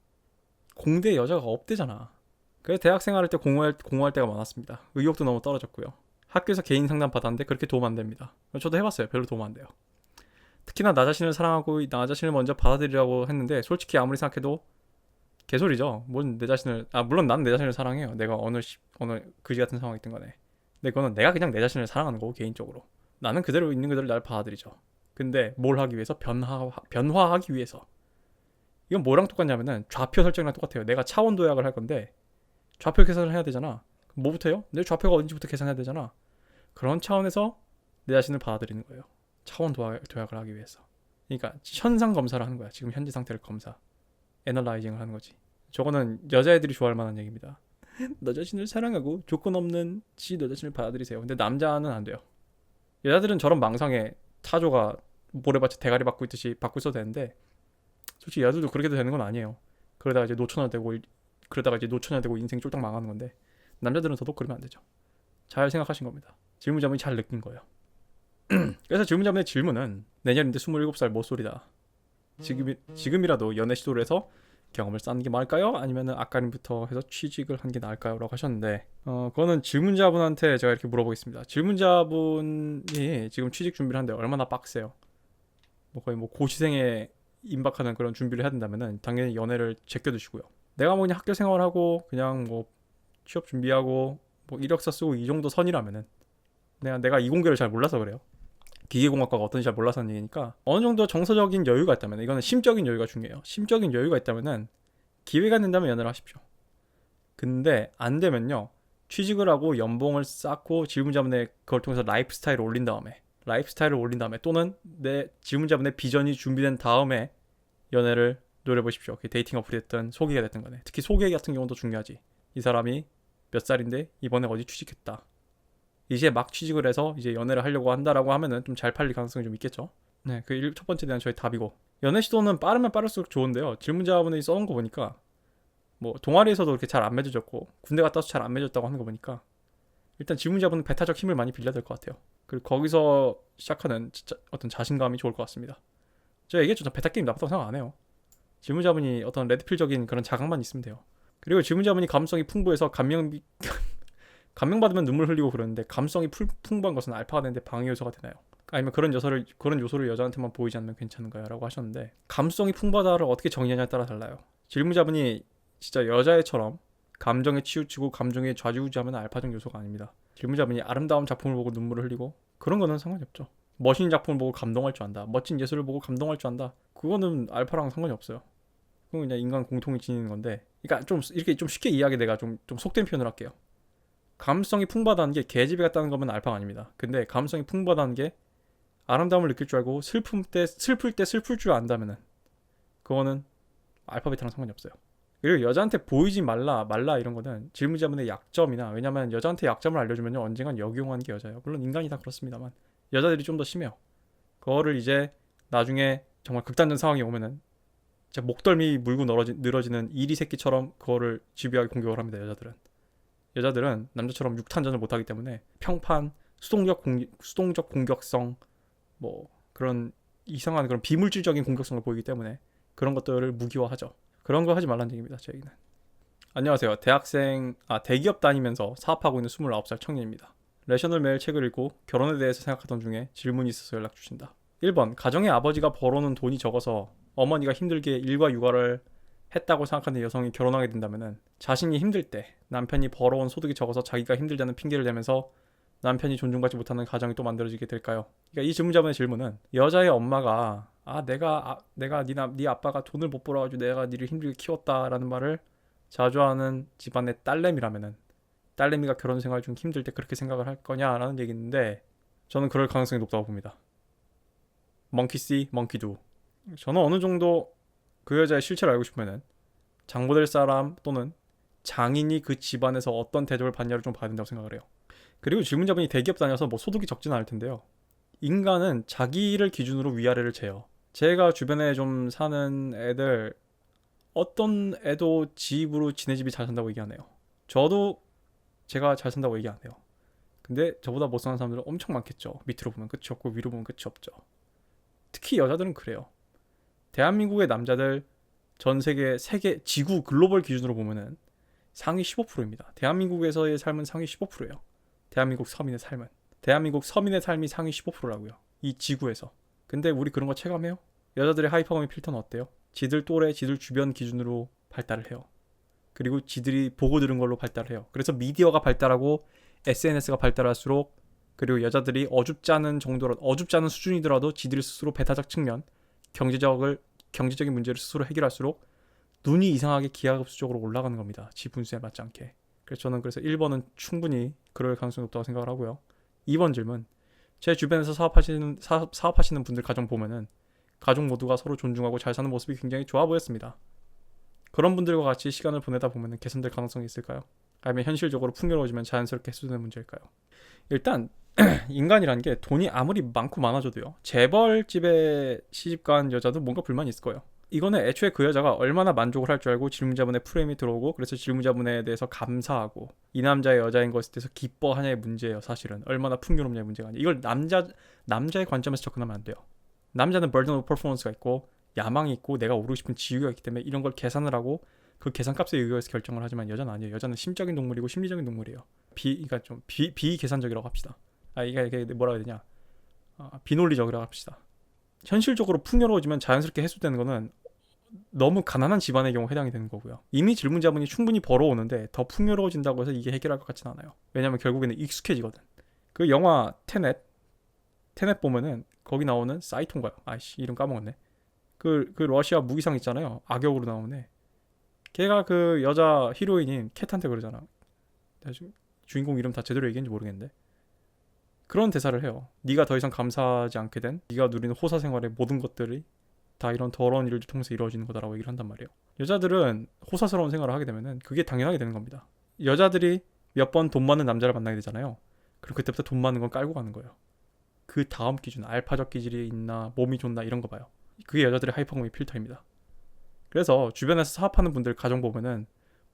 공대 여자가 없대잖아. 그래서 대학 생활할 때 공부할 때가 많았습니다. 의욕도 너무 떨어졌고요. 학교에서 개인 상담 받았는데 그렇게 도움 안 됩니다. 저도 해봤어요. 별로 도움 안 돼요. 특히나 나 자신을 사랑하고 나 자신을 먼저 받아들이라고 했는데 솔직히 아무리 생각해도 개소리죠. 뭔 내 자신을, 물론 나는 내 자신을 사랑해요. 내가 어느 그지 같은 상황이 있든 간에. 근데 그거는 내가 그냥 내 자신을 사랑하는 거고, 개인적으로. 나는 그대로 있는 그대로 날 받아들이죠. 근데 뭘 하기 위해서? 변화하기 위해서. 이건 뭐랑 똑같냐면은 좌표 설정이랑 똑같아요. 내가 차원 도약을 할 건데 좌표 계산을 해야 되잖아. 뭐부터 해요? 내 좌표가 어딘지부터 계산해야 되잖아. 그런 차원에서 내 자신을 받아들이는 거예요. 차원 도약을 하기 위해서. 그러니까 현상 검사를 하는 거야. 지금 현재 상태를 검사. 애널라이징을 하는 거지. 저거는 여자애들이 좋아할 만한 얘기입니다. 너 자신을 사랑하고 조건 없는 너 자신을 받아들이세요. 근데 남자는 안 돼요. 여자들은 저런 망상에 타조가 모래밭에 대가리 받고 있듯이 받고 있어도 되는데, 솔직히 여자들도 그렇게 되는 건 아니에요. 그러다가 이제 노처녀 되고 인생 쫄딱 망하는 건데, 남자들은 더더욱 그러면 안 되죠. 잘 생각하신 겁니다. 질문자분이 잘 느낀 거예요. 그래서 질문자분의 질문은 내년인데 27살 못소리다. 지금이라도 연애 시도를 해서 경험을 쌓는 게 나을까요? 아니면 아까님부터 해서 취직을 한 게 나을까요? 라고 하셨는데, 그거는 질문자분한테 제가 이렇게 물어보겠습니다. 질문자분이 지금 취직 준비를 하는데 얼마나 빡세요? 뭐 거의 뭐 고시생에 임박하는 그런 준비를 해야 된다면은 당연히 연애를 제껴두시고요. 내가 뭐 그냥 학교 생활하고 그냥 뭐 취업 준비하고 뭐 이력서 쓰고 이 정도 선이라면은 내가 이공계를 잘 몰라서 그래요. 기계공학과가 어떤지 잘 몰라서 하는 얘기니까 어느 정도 정서적인 여유가 있다면 이거는 심적인 여유가 중요해요. 심적인 여유가 있다면은 기회가 된다면 연애를 하십시오. 근데 안 되면요. 취직을 하고 연봉을 쌓고 질문자분의 그걸 통해서 라이프스타일을 올린 다음에 또는 내 질문자분의 비전이 준비된 다음에 연애를 노려보십시오. 데이팅 어플이 됐든 소개가 됐든 간에. 특히 소개 같은 경우도 중요하지. 이 사람이 몇 살인데 이번에 어디 취직했다. 이제 막 취직을 해서 이제 연애를 하려고 한다라고 하면은 좀 잘 팔릴 가능성이 좀 있겠죠. 네, 그 첫 번째 대한 저희 답이고. 연애 시도는 빠르면 빠를수록 좋은데요. 질문자분이 써놓은 거 보니까 뭐 동아리에서도 그렇게 잘 안 맺어졌고 군대 갔다 와서 잘 안 맺었다고 하는 거 보니까 일단 질문자분은 배타적 힘을 많이 빌려야 될 것 같아요. 그리고 거기서 시작하는 진짜 어떤 자신감이 좋을 것 같습니다. 제가 얘기했죠. 저 베타 게임 나쁘다고 생각 안 해요. 질문자분이 어떤 레드필적인 그런 자각만 있으면 돼요. 그리고 질문자분이 감성이 풍부해서 감명받으면 눈물 흘리고 그러는데 감성이 풍부한 것은 알파가 되는데 방해 요소가 되나요? 아니면 그런 요소를 여자한테만 보이지 않으면 괜찮은가요? 라고 하셨는데 감성이 풍부하다를 어떻게 정의하냐에 따라 달라요. 질문자분이 진짜 여자애처럼 감정에 치우치고 감정에 좌지우지하면 알파적 요소가 아닙니다. 질문자분이 아름다운 작품을 보고 눈물을 흘리고 그런 거는 상관이 없죠. 멋있는 작품을 보고 감동할 줄 안다. 멋진 예술을 보고 감동할 줄 안다. 그거는 알파랑 상관이 없어요. 그건 그냥 인간 공통이 지니는 건데 그러니까 좀 이렇게 좀 쉽게 이해하게 내가 좀 속된 표현을 할게요. 감성이 풍부하다는 게 개집에 갔다는 거면 알파가 아닙니다. 근데 감성이 풍부하다는 게 아름다움을 느낄 줄 알고 슬플 때 슬플 줄 안다면은 그거는 알파 베타랑 상관이 없어요. 그리고 여자한테 보이지 말라 이런 거는 질문자분의 약점이나 왜냐면 여자한테 약점을 알려주면 언젠간 역이용하는 게 여자예요. 물론 인간이 다 그렇습니다만 여자들이 좀 더 심해요. 그거를 이제 나중에 정말 극단적 상황이 오면은 진짜 목덜미 물고 늘어지는 이리 새끼처럼 그거를 집요하게 공격을 합니다. 여자들은 남자처럼 육탄전을 못하기 때문에 평판, 수동적 공격성, 뭐 그런 이상한 그런 비물질적인 공격성을 보이기 때문에 그런 것들을 무기화하죠. 그런 거 하지 말라는 얘기입니다. 제 얘기는. 안녕하세요. 대기업 다니면서 사업하고 있는 29살 청년입니다. 레셔널 매일 책을 읽고 결혼에 대해서 생각하던 중에 질문이 있어서 연락 주신다. 1번. 가정의 아버지가 벌어놓은 돈이 적어서 어머니가 힘들게 일과 육아를 했다고 생각하는 여성이 결혼하게 된다면 자신이 힘들 때 남편이 벌어온 소득이 적어서 자기가 힘들다는 핑계를 대면서 남편이 존중받지 못하는 가정이 또 만들어지게 될까요? 그러니까 이 질문자분의 질문은 여자의 엄마가 내가 네 아빠가 돈을 못 벌어가지고 내가 니를 힘들게 키웠다라는 말을 자주 하는 집안의 딸내미라면은 딸내미가 결혼 생활 중 힘들 때 그렇게 생각을 할 거냐라는 얘기인데 저는 그럴 가능성이 높다고 봅니다. Monkey see, monkey do. 저는 어느 정도 그 여자의 실체를 알고 싶으면은 장보될 사람 또는 장인이 그 집안에서 어떤 대접을 받냐를 좀 봐야 된다고 생각을 해요. 그리고 질문자분이 대기업 다녀서 뭐 소득이 적지는 않을 텐데요. 인간은 자기를 기준으로 위아래를 재요. 제가 주변에 좀 사는 애들 어떤 애도 집으로 지네 집이 잘 산다고 얘기 안 해요. 저도 제가 잘 산다고 얘기 안 해요. 근데 저보다 못 사는 사람들은 엄청 많겠죠. 밑으로 보면 끝이 없고 위로 보면 끝이 없죠. 특히 여자들은 그래요. 대한민국의 남자들 전 세계 지구 글로벌 기준으로 보면은 상위 15%입니다. 대한민국에서의 삶은 상위 15%예요. 대한민국 서민의 삶이 상위 15%라고요. 이 지구에서. 근데 우리 그런 거 체감해요? 여자들의 하이퍼머미 필터는 어때요? 지들 또래, 지들 주변 기준으로 발달을 해요. 그리고 지들이 보고 들은 걸로 발달을 해요. 그래서 미디어가 발달하고 SNS가 발달할수록 그리고 여자들이 어줍지 않은 수준이더라도 지들 스스로 배타적 측면, 경제적인 문제를 스스로 해결할수록 눈이 이상하게 기하급수적으로 올라가는 겁니다. 지 분수에 맞지 않게. 그래서 저는 1번은 충분히 그럴 가능성이 높다고 생각을 하고요. 2번 질문. 제 주변에서 사업하시는 분들 가정 보면은 가족 모두가 서로 존중하고 잘 사는 모습이 굉장히 좋아 보였습니다. 그런 분들과 같이 시간을 보내다 보면 개선될 가능성이 있을까요? 아니면 현실적으로 풍요로워지면 자연스럽게 해소되는 문제일까요? 일단 인간이라는 게 돈이 아무리 많고 많아져도요. 재벌집에 시집간 여자도 뭔가 불만이 있을 거예요. 이거는 애초에 그 여자가 얼마나 만족을 할 줄 알고 질문자분의 프레임이 들어오고 그래서 질문자분에 대해서 감사하고 이 남자의 여자인 것에 대해서 기뻐하냐의 문제예요. 사실은 얼마나 풍요롭냐의 문제가 아니에요. 이걸 남자의 관점에서 접근하면 안 돼요. 남자는 burden of performance가 있고 야망이 있고 내가 오르고 싶은 지위가 있기 때문에 이런 걸 계산을 하고 그 계산값에 의해서 결정을 하지만 여자는 아니에요. 여자는 심적인 동물이고 심리적인 동물이에요. 그러니까 좀 비계산적이라고 합시다. 이게 뭐라고 해야 되냐? 비논리적이라고 합시다. 현실적으로 풍요로워지면 자연스럽게 해소되는 거는 너무 가난한 집안의 경우 해당이 되는 거고요. 이미 질문자분이 충분히 벌어오는데 더 풍요로워진다고 해서 이게 해결할 것 같진 않아요. 왜냐면 결국에는 익숙해지거든. 그 영화 테넷 보면은 거기 나오는 사이토인가요? 아이씨 이름 까먹었네. 그 러시아 무기상 있잖아요. 악역으로 나오네. 걔가 그 여자 히로인인 캣한테 그러잖아. 내가 지금 주인공 이름 다 제대로 얘기했는지 모르겠는데 그런 대사를 해요. 네가 더 이상 감사하지 않게 된 네가 누리는 호사 생활의 모든 것들이 다 이런 더러운 일을 통해서 이루어지는 거다라고 얘기를 한단 말이에요. 여자들은 호사스러운 생활을 하게 되면은 그게 당연하게 되는 겁니다. 여자들이 몇 번 돈 많은 남자를 만나게 되잖아요. 그럼 그때부터 돈 많은 건 깔고 가는 거예요. 그 다음 기준, 알파적 기질이 있나, 몸이 좋나 이런 거 봐요. 그게 여자들의 하이퍼고미 필터입니다. 그래서 주변에서 사업하는 분들 가정 보면은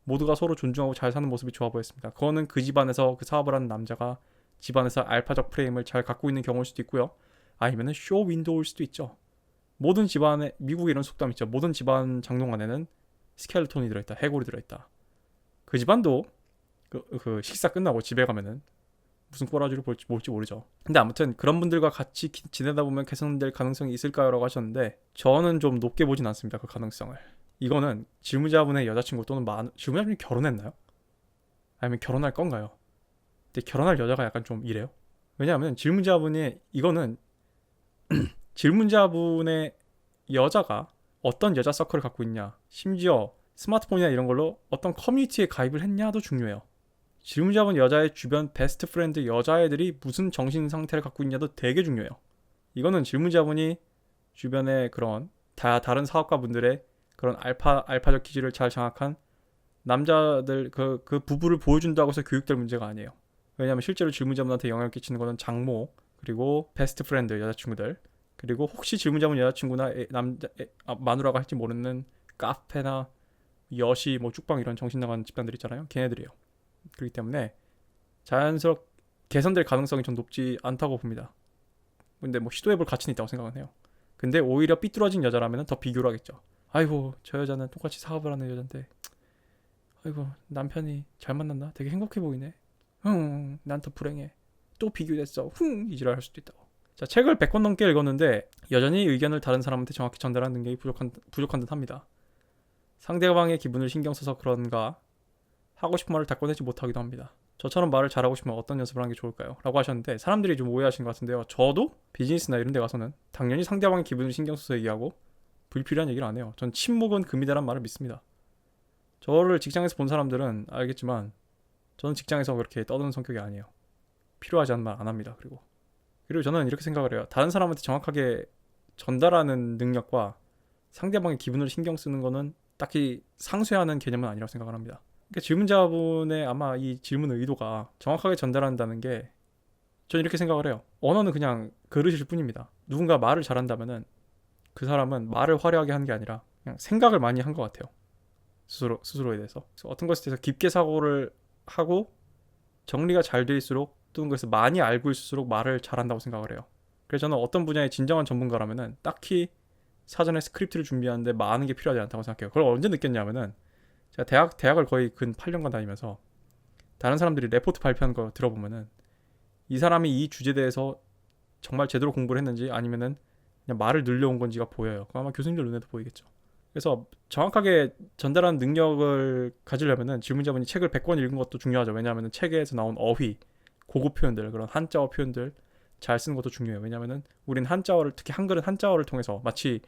모두가 서로 존중하고 잘 사는 모습이 좋아 보였습니다. 그거는 그 집안에서 그 사업을 하는 남자가 집안에서 알파적 프레임을 잘 갖고 있는 경우일 수도 있고요. 아니면은 쇼 윈도우일 수도 있죠. 모든 집안에 미국에 이런 속담 있죠. 모든 집안 장롱 안에는 스켈레톤이 들어있다. 해골이 들어있다. 그 집안도 그 식사 끝나고 집에 가면은 무슨 꼬라지를 볼지 모르죠. 근데 아무튼 그런 분들과 같이 지내다 보면 개선될 가능성이 있을까요? 라고 하셨는데 저는 좀 높게 보진 않습니다. 그 가능성을. 이거는 질문자분의 여자친구 또는 질문자분이 결혼했나요? 아니면 결혼할 건가요? 근데 결혼할 여자가 약간 좀 이래요. 왜냐하면 질문자분이 이거는 질문자분의 여자가 어떤 여자 서클을 갖고 있냐, 심지어 스마트폰이나 이런 걸로 어떤 커뮤니티에 가입을 했냐도 중요해요. 질문자분 여자의 주변 베스트 프렌드 여자애들이 무슨 정신 상태를 갖고 있냐도 되게 중요해요. 이거는 질문자분이 주변에 그런 다른 사업가 분들의 그런 알파적 기질을 잘 장악한 남자들 그 부부를 보여준다고 해서 교육될 문제가 아니에요. 왜냐하면 실제로 질문자분한테 영향을 끼치는 거는 장모 그리고 베스트 프렌드 여자친구들 그리고 혹시 질문자분 여자친구나 마누라가 할지 모르는 카페나 여시 뭐 쭉방 이런 정신 나간 집단들 있잖아요. 걔네들이에요. 그렇기 때문에 자연스럽게 개선될 가능성이 좀 높지 않다고 봅니다. 근데 뭐 시도해볼 가치는 있다고 생각은 해요. 근데 오히려 삐뚤어진 여자라면 더 비교를 하겠죠. 아이고 저 여자는 똑같이 사업을 하는 여잔데 아이고 남편이 잘 만났나? 되게 행복해 보이네. 난 더 불행해. 또 비교됐어. 이지랄 할 수도 있다고. 자, 책을 100권 넘게 읽었는데 여전히 의견을 다른 사람한테 정확히 전달하는 능력이 부족한 듯 합니다. 상대방의 기분을 신경 써서 그런가 하고 싶은 말을 다 꺼내지 못하기도 합니다. 저처럼 말을 잘하고 싶으면 어떤 연습을 하는 게 좋을까요? 라고 하셨는데 사람들이 좀 오해하신 것 같은데요. 저도 비즈니스나 이런 데 가서는 당연히 상대방의 기분을 신경 써서 얘기하고 불필요한 얘기를 안 해요. 전 침묵은 금이다란 말을 믿습니다. 저를 직장에서 본 사람들은 알겠지만 저는 직장에서 그렇게 떠드는 성격이 아니에요. 필요하지 않은 말 안 합니다. 그리고 저는 이렇게 생각을 해요. 다른 사람한테 정확하게 전달하는 능력과 상대방의 기분을 신경 쓰는 거는 딱히 상쇄하는 개념은 아니라고 생각을 합니다. 그러니까 질문자분의 아마 이 질문의 의도가 정확하게 전달한다는 게 저는 이렇게 생각을 해요. 언어는 그냥 그릇일 뿐입니다. 누군가 말을 잘한다면은 그 사람은 말을 화려하게 한 게 아니라 그냥 생각을 많이 한 것 같아요. 스스로에 대해서. 그래서 어떤 것에 대해서 깊게 사고를 하고 정리가 잘 돼있을수록 또는 그래서 많이 알고 있을수록 말을 잘한다고 생각을 해요. 그래서 저는 어떤 분야의 진정한 전문가라면은 딱히 사전에 스크립트를 준비하는데 많은 게 필요하지 않다고 생각해요. 그걸 언제 느꼈냐면은 제가 대학을 거의 근 8년간 다니면서 다른 사람들이 레포트 발표하는 거 들어보면은 이 사람이 이 주제에 대해서 정말 제대로 공부를 했는지 아니면은 그냥 말을 늘려온 건지가 보여요. 아마 교수님들 눈에도 보이겠죠. 그래서 정확하게 전달하는 능력을 가지려면은 질문자분이 책을 100권 읽은 것도 중요하죠. 왜냐하면 책에서 나온 어휘, 고급 표현들, 그런 한자어 표현들 잘 쓰는 것도 중요해요. 왜냐하면 우린 한자어를 특히 한글은 한자어를 통해서 마치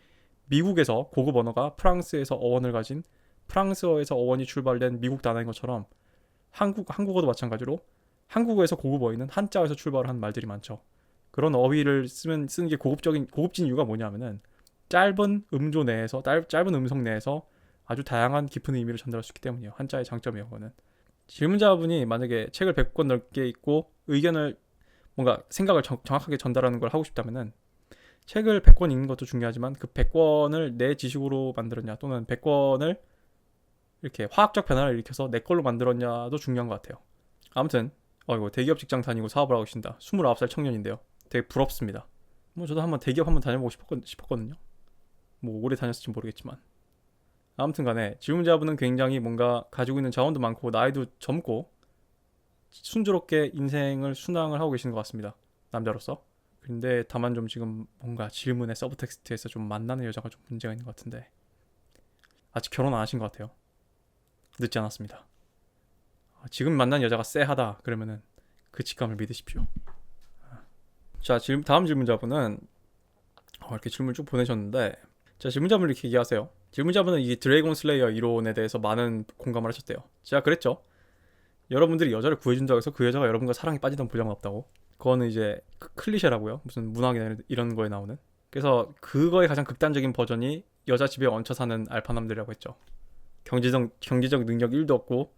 미국에서 고급 언어가 프랑스에서 어원을 가진 프랑스어에서 어원이 출발된 미국 단어인 것처럼 한국어도 마찬가지로 한국어에서 고급 어휘는 한자어에서 출발한 말들이 많죠. 그런 어휘를 쓰는 게 고급진 이유가 뭐냐면은 짧은 음조 내에서 짧은 음성 내에서 아주 다양한 깊은 의미를 전달할 수 있기 때문이에요. 한자의 장점이에요. 그거는 질문자분이 만약에 책을 100권 넘게 읽고 의견을 뭔가 생각을 정확하게 전달하는 걸 하고 싶다면은 책을 100권 읽는 것도 중요하지만 그 100권을 내 지식으로 만들었냐 또는 100권을 이렇게 화학적 변화를 일으켜서 내 걸로 만들었냐도 중요한 것 같아요. 아무튼 이거 대기업 직장 다니고 사업을 하고 계신다. 29살 청년인데요. 되게 부럽습니다. 뭐 저도 한번 대기업 한번 다녀보고 싶었거든요. 뭐 오래 다녔을지 모르겠지만 아무튼 간에 질문자분은 굉장히 뭔가 가지고 있는 자원도 많고 나이도 젊고 순조롭게 인생을 순항을 하고 계시는 것 같습니다. 남자로서. 근데 다만 좀 지금 뭔가 질문의 서브텍스트에서 좀 만나는 여자가 좀 문제가 있는 것 같은데 아직 결혼 안 하신 것 같아요. 늦지 않았습니다. 지금 만난 여자가 쎄하다 그러면은 그 직감을 믿으십시오. 자, 다음 질문자분은 이렇게 질문 쭉 보내셨는데, 자, 질문자분 이렇게 얘기하세요. 질문자분은 이 드래곤 슬레이어 이론에 대해서 많은 공감을 하셨대요. 제가 그랬죠. 여러분들이 여자를 구해준다고 해서 그 여자가 여러분과 사랑에 빠지던 보장은 없다고. 그거는 이제 클리셰라고요. 무슨 문학이나 이런 거에 나오는. 그래서 그거의 가장 극단적인 버전이 여자 집에 얹혀 사는 알파남들이라고 했죠. 경제적 능력 1도 없고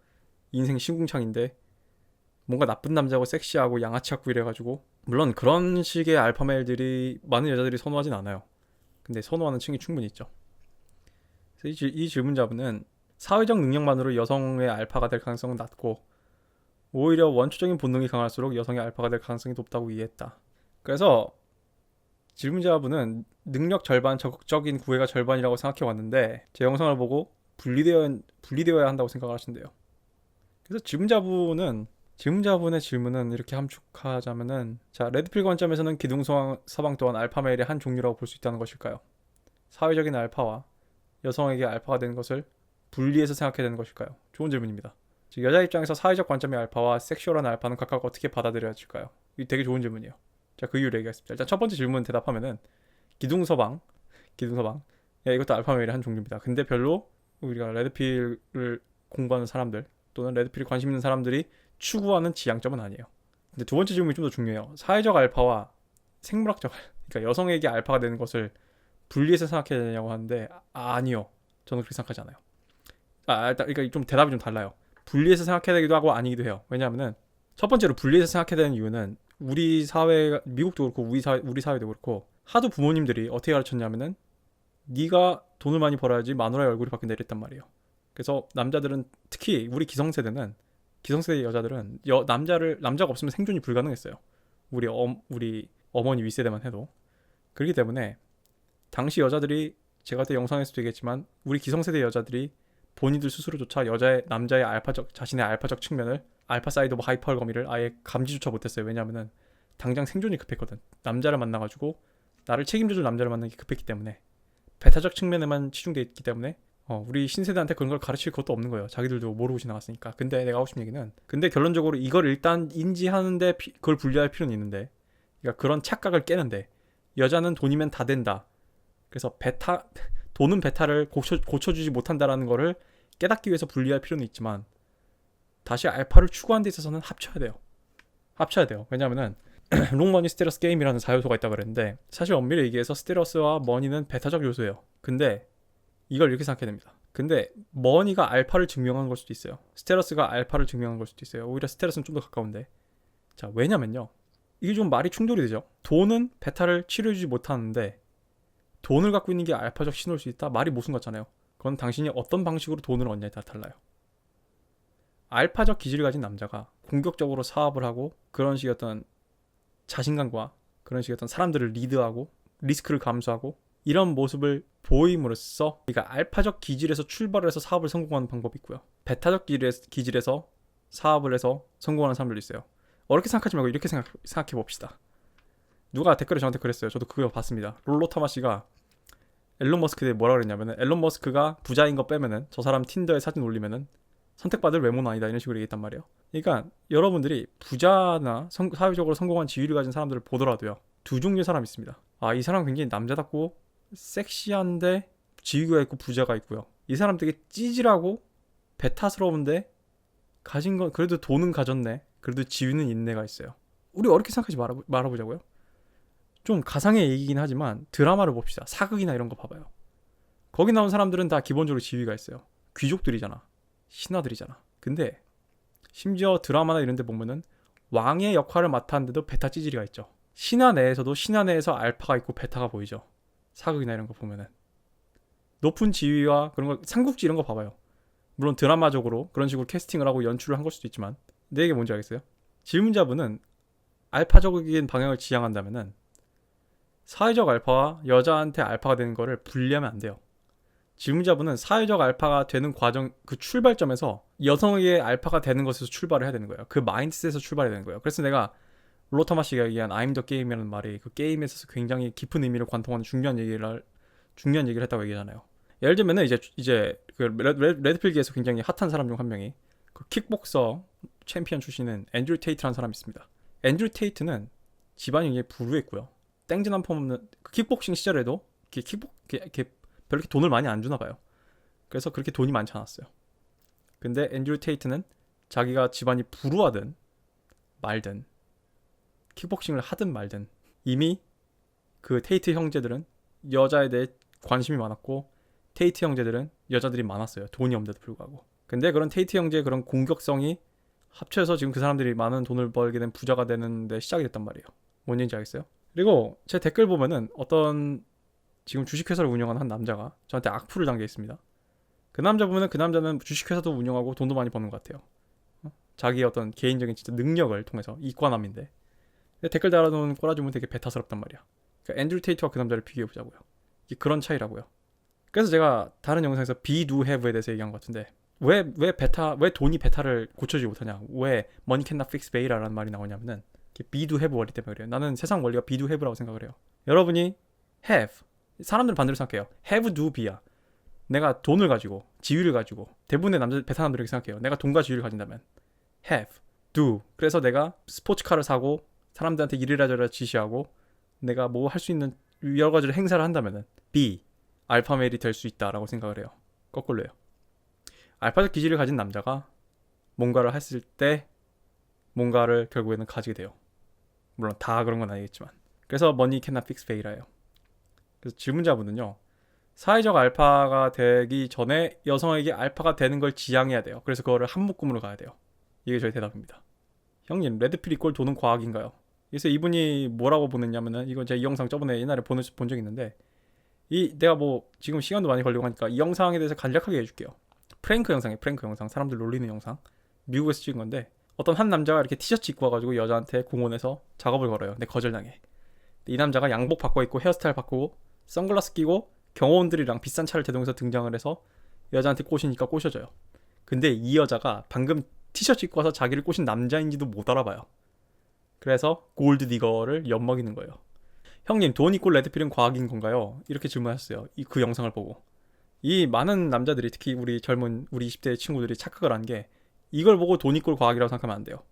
인생 신궁창인데 뭔가 나쁜 남자고 섹시하고 양아치 같고 이래가지고, 물론 그런 식의 알파메일들이 많은 여자들이 선호하진 않아요. 근데 선호하는 층이 충분히 있죠. 그래서 이 질문자분은 사회적 능력만으로 여성의 알파가 될 가능성은 낮고 오히려 원초적인 본능이 강할수록 여성의 알파가 될 가능성이 높다고 이해했다. 그래서 질문자분은 능력 절반, 적극적인 구애가 절반이라고 생각해 왔는데 제 영상을 보고 분리되어야 한다고 생각을 하신대요. 그래서 질문자분의 질문은 이렇게 함축하자면은, 자, 레드필 관점에서는 기둥서방 또한 알파메일의 한 종류라고 볼 수 있다는 것일까요? 사회적인 알파와 여성에게 알파가 되는 것을 분리해서 생각해야 되는 것일까요? 좋은 질문입니다. 즉, 여자 입장에서 사회적 관점의 알파와 섹슈얼한 알파는 각각 어떻게 받아들여야 할까요? 이게 되게 좋은 질문이에요. 자, 그 이유를 얘기하겠습니다. 일단 첫 번째 질문 대답하면은 기둥서방 야, 이것도 알파메일의 한 종류입니다. 근데 별로 우리가 레드필을 공부하는 사람들 또는 레드필에 관심 있는 사람들이 추구하는 지향점은 아니에요. 근데 두 번째 질문이 좀 더 중요해요. 사회적 알파와 생물학적, 그러니까 여성에게 알파가 되는 것을 분리해서 생각해야 되냐고 하는데, 아니요. 저는 그렇게 생각하지 않아요. 그러니까 좀 대답이 좀 달라요. 분리해서 생각해야 되기도 하고 아니기도 해요. 왜냐하면은 첫 번째로 분리해서 생각해야 되는 이유는 우리 사회, 미국도 그렇고 우리 사회도 그렇고 하도 부모님들이 어떻게 가르쳤냐면은 네가 돈을 많이 벌어야지 마누라의 얼굴이 밖에 내렸단 말이에요. 그래서 남자들은, 특히 우리 기성세대 여자들은 남자가 없으면 생존이 불가능했어요. 우리 어머니 윗세대만 해도. 그렇기 때문에 당시 여자들이, 제가 그때 영상에서도 얘기했지만 우리 기성세대 여자들이 본인들 스스로조차 남자의 자신의 알파적 측면을, 알파 사이드 오브 하이퍼거미를 아예 감지조차 못했어요. 왜냐하면은 당장 생존이 급했거든. 남자를 만나가지고 나를 책임져줄 남자를 만나는 게 급했기 때문에, 베타적 측면에만 치중돼 있기 때문에 우리 신세대한테 그런 걸 가르칠 것도 없는 거예요. 자기들도 모르고 지나갔으니까. 근데 내가 하고 싶은 얘기는, 근데 결론적으로 이걸 일단 인지하는데 그걸 분리할 필요는 있는데, 그러니까 그런 착각을 깨는데, 여자는 돈이면 다 된다. 그래서 돈은 베타를 고쳐주지 못한다라는 거를 깨닫기 위해서 분리할 필요는 있지만, 다시 알파를 추구하는 데 있어서는 합쳐야 돼요. 왜냐면은 롱머니 스테러스 게임이라는 4요소가 있다고 그랬는데, 사실 엄밀히 얘기해서 스테러스와 머니는 베타적 요소예요. 근데 이걸 이렇게 생각해야 됩니다. 근데 머니가 알파를 증명한 걸 수도 있어요. 스테러스가 알파를 증명한 걸 수도 있어요. 오히려 스테러스는 좀 더 가까운데, 자, 왜냐면요, 이게 좀 말이 충돌이 되죠. 돈은 베타를 치료해주지 못하는데 돈을 갖고 있는 게 알파적 신호일 수 있다? 말이 모순 같잖아요. 그건 당신이 어떤 방식으로 돈을 얻냐에 따라 달라요. 알파적 기질을 가진 남자가 공격적으로 사업을 하고 그런 식의 어떤 자신감과 그런 식의 어떤 사람들을 리드하고 리스크를 감수하고 이런 모습을 보임으로써, 그러니까 알파적 기질에서 출발을 해서 사업을 성공하는 방법이 있고요, 베타적 기질에서 사업을 해서 성공하는 사람들도 있어요. 어렵게 생각하지 말고 이렇게 생각해 봅시다. 누가 댓글에 저한테 그랬어요. 저도 그거 봤습니다. 롤로 타마씨가 앨런 머스크에 뭐라 그랬냐면은, 앨런 머스크가 부자인 거 빼면은 저 사람 틴더에 사진 올리면은 선택받을 외모는 아니다, 이런 식으로 얘기했단 말이에요. 그러니까 여러분들이 부자나 사회적으로 성공한 지위를 가진 사람들을 보더라도요, 두 종류의 사람이 있습니다. 이 사람 굉장히 남자답고 섹시한데 지위가 있고 부자가 있고요, 이 사람 되게 찌질하고 베타스러운데 가진 건, 그래도 돈은 가졌네, 그래도 지위는 있네가 있어요. 우리 어렵게 생각하지 말아보자고요. 좀 가상의 얘기긴 하지만 드라마를 봅시다. 사극이나 이런 거 봐봐요. 거기 나온 사람들은 다 기본적으로 지위가 있어요. 귀족들이잖아, 신하들이잖아. 근데 심지어 드라마나 이런 데 보면은 왕의 역할을 맡았는데도 베타 찌질이가 있죠. 신하 내에서 알파가 있고 베타가 보이죠. 사극이나 이런 거 보면은 높은 지위와 그런 거, 삼국지 이런 거 봐봐요. 물론 드라마적으로 그런 식으로 캐스팅을 하고 연출을 한 걸 수도 있지만, 내 얘기 뭔지 알겠어요? 질문자분은 알파적인 방향을 지향한다면은 사회적 알파와 여자한테 알파가 되는 거를 분리하면 안 돼요. 질문자분은 사회적 알파가 되는 과정, 그 출발점에서 여성에게 알파가 되는 것에서 출발을 해야 되는 거예요. 그 마인드셋에서 출발해야 되는 거예요. 그래서 내가 롤로 토마스가 얘기한 I'm the game이라는 말이 그 게임에 있어서 굉장히 깊은 의미를 관통하는 중요한 얘기를 했다고 얘기하잖아요. 예를 들면은 이제 그 레드필드에서 굉장히 핫한 사람 중 한 명이 그 킥복서 챔피언 출신은 앤드류 테이트라는 사람이 있습니다. 앤드류 테이트는 집안이 굉장히 부유했고요. 땡전 한 푼 없는 그 킥복싱 시절에도 이렇게 별로 이렇게 돈을 많이 안 주나 봐요. 그래서 그렇게 돈이 많지 않았어요. 근데 앤드류 테이트는 자기가 집안이 불우하든 말든 킥복싱을 하든 말든 이미 그 테이트 형제들은 여자에 대해 관심이 많았고 테이트 형제들은 여자들이 많았어요. 돈이 없는데도 불구하고. 근데 그런 테이트 형제의 그런 공격성이 합쳐서 지금 그 사람들이 많은 돈을 벌게 된 부자가 되는데 시작이 됐단 말이에요. 뭔 얘기인지 알겠어요? 그리고 제 댓글 보면은 어떤 지금 주식회사를 운영하는 한 남자가 저한테 악플을 담겨 있습니다. 그 남자 보면은 그 남자는 주식회사도 운영하고 돈도 많이 버는 것 같아요. 자기의 어떤 개인적인 진짜 능력을 통해서 이과남인데 댓글 달아놓은 꼬라지 보면 되게 배타스럽단 말이야. 그러니까 앤드류 테이트와 그 남자를 비교해보자고요. 이게 그런 차이라고요. 그래서 제가 다른 영상에서 be do have에 대해서 얘기한 것 같은데 왜 돈이 베타를 고쳐주지 못하냐, 왜 money cannot fix beta라는 말이 나오냐면은 be do have 원리 때문에 그래요. 나는 세상 원리가 be do have라고 생각을 해요. 여러분이 have, 사람들은 반대로 생각해요. have do be야. 내가 돈을 가지고 지위를 가지고 대부분의 베타 사람들이 이렇게 생각해요. 내가 돈과 지위를 가진다면 have, do. 그래서 내가 스포츠카를 사고 사람들한테 이래라 저래라 지시하고 내가 뭐 할 수 있는 여러 가지를 행사를 한다면은 be, 알파메일이 될 수 있다라고 생각을 해요. 거꾸로요. 알파적 기질을 가진 남자가 뭔가를 했을 때 뭔가를 결국에는 가지게 돼요. 물론 다 그런 건 아니겠지만. 그래서 money cannot fix beta예요. 그래서 질문자분은요, 사회적 알파가 되기 전에 여성에게 알파가 되는 걸 지향해야 돼요. 그래서 그거를 한 묶음으로 가야 돼요. 이게 저의 대답입니다. 형님, 레드필 이꼴 돈은 과학인가요? 그래서 이분이 뭐라고 보냈냐면은, 이거 제가 이 영상 저번에 옛날에 본 적 있는데, 내가 뭐 지금 시간도 많이 걸리고 하니까 이 영상에 대해서 간략하게 해줄게요. 프랭크 영상, 사람들 놀리는 영상, 미국에서 찍은 건데, 어떤 한 남자가 이렇게 티셔츠 입고 와가지고 여자한테 공원에서 작업을 걸어요. 근데 거절당해. 이 남자가 양복 바꿔 입고 헤어스타일 바꾸고 선글라스 끼고 경호원들이랑 비싼 차를 대동해서 등장을 해서 여자한테 꼬시니까 꼬셔져요. 근데 이 여자가 방금 티셔츠 입고 와서 자기를 꼬신 남자인지도 못 알아봐요. 그래서 골드 디거를 엿먹이는 거예요. 형님, 돈 이꼴 레드필은 과학인 건가요? 이렇게 질문하셨어요. 그 영상을 보고. 이 많은 남자들이, 특히 우리 젊은 우리 20대 친구들이 착각을 한 게, 이걸 보고 돈 이꼴 과학이라고 생각하면 안 돼요.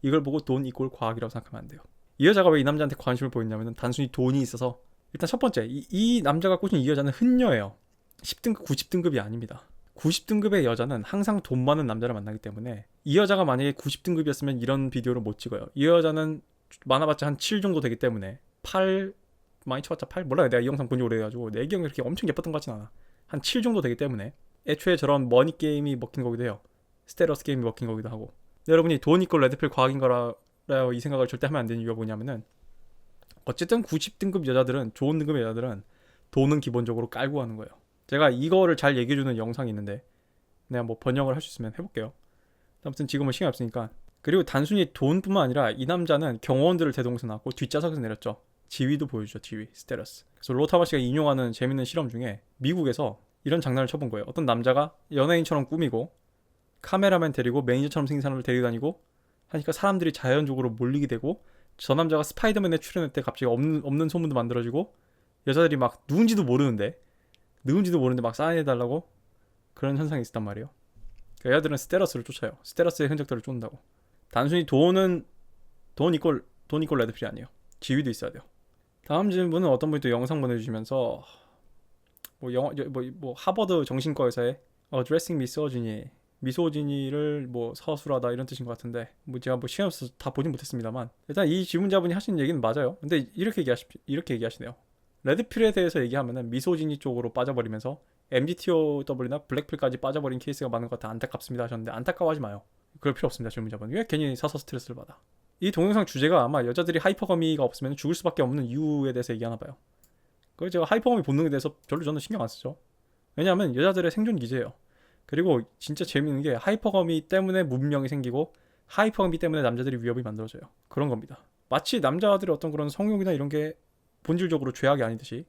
이걸 보고 돈 이꼴 과학이라고 생각하면 안 돼요. 이 여자가 왜 이 남자한테 관심을 보였냐면 단순히 돈이 있어서. 일단 첫 번째, 이 남자가 꼬신 이 여자는 흔녀예요. 10등급, 90등급이 아닙니다. 90등급의 여자는 항상 돈 많은 남자를 만나기 때문에 이 여자가 만약에 90등급이었으면 이런 비디오를 못 찍어요. 이 여자는 많아봤자 한 7 정도 되기 때문에 8, 많이 쳐봤자 8? 몰라요. 내가 이 영상 본지 오래돼가지고 내 기억에 그렇게 엄청 예뻤던 것 같진 않아. 한 7 정도 되기 때문에 애초에 저런 머니 게임이 먹힌 거기도 해요. 스테러스 게임이 먹힌 거기도 하고. 여러분이 돈 이꼴 레드필 과학인 거라고 이 생각을 절대 하면 안 되는 이유가 뭐냐면은, 어쨌든 90등급 여자들은, 좋은 등급의 여자들은 돈은 기본적으로 깔고 하는 거예요. 제가 이거를 잘 얘기해주는 영상이 있는데 내가 뭐 번역을 할 수 있으면 해볼게요. 아무튼 지금은 시간이 없으니까. 그리고 단순히 돈뿐만 아니라 이 남자는 경호원들을 대동해서 나왔고 뒷좌석에서 내렸죠. 지위도 보여주죠. 지위, 스테러스. 그래서 로타마시가 인용하는 재밌는 실험 중에 미국에서 이런 장난을 쳐본 거예요. 어떤 남자가 연예인처럼 꾸미고 카메라맨 데리고 매니저처럼 생긴 사람을 데리고 다니고 하니까 사람들이 자연적으로 몰리게 되고, 저 남자가 스파이더맨에 출연할 때 갑자기 없는 소문도 만들어지고 여자들이 막 누군지도 모르는데 막 사인해달라고 그런 현상이 있었단 말이에요. 그러니까 여자들은 스테러스를 쫓아요. 스테러스의 흔적들을 쫓는다고. 단순히 돈 이꼴 레드필이 아니에요. 지위도 있어야 돼요. 다음 질문은 어떤 분이 또 영상 보내주시면서 뭐 하버드 정신과 의사의 addressing 미소진이를 뭐 서술하다 이런 뜻인 것 같은데, 뭐 제가 뭐 시간 없어서 다 보진 못했습니다만, 일단 이 질문자분이 하신 얘기는 맞아요. 근데 이렇게 얘기하시네요. 레드필에 대해서 얘기하면은 미소진이 쪽으로 빠져버리면서 MGTOW나 블랙필까지 빠져버린 케이스가 많은 것 같아 안타깝습니다 하셨는데, 안타까워하지 마요. 그럴 필요 없습니다. 질문자분. 왜 괜히 사서 스트레스를 받아. 이 동영상 주제가 아마 여자들이 하이퍼거미가 없으면 죽을 수밖에 없는 이유에 대해서 얘기하나 봐요. 그래서 제가 하이퍼거미 본능에 대해서 별로 저는 신경 안 쓰죠. 왜냐하면 여자들의 생존 기제예요. 그리고 진짜 재밌는 게 하이퍼거미 때문에 문명이 생기고 하이퍼거미 때문에 남자들이 위협이 만들어져요. 그런 겁니다. 마치 남자들의 어떤 그런 성욕이나 이런 게 본질적으로 죄악이 아니듯이,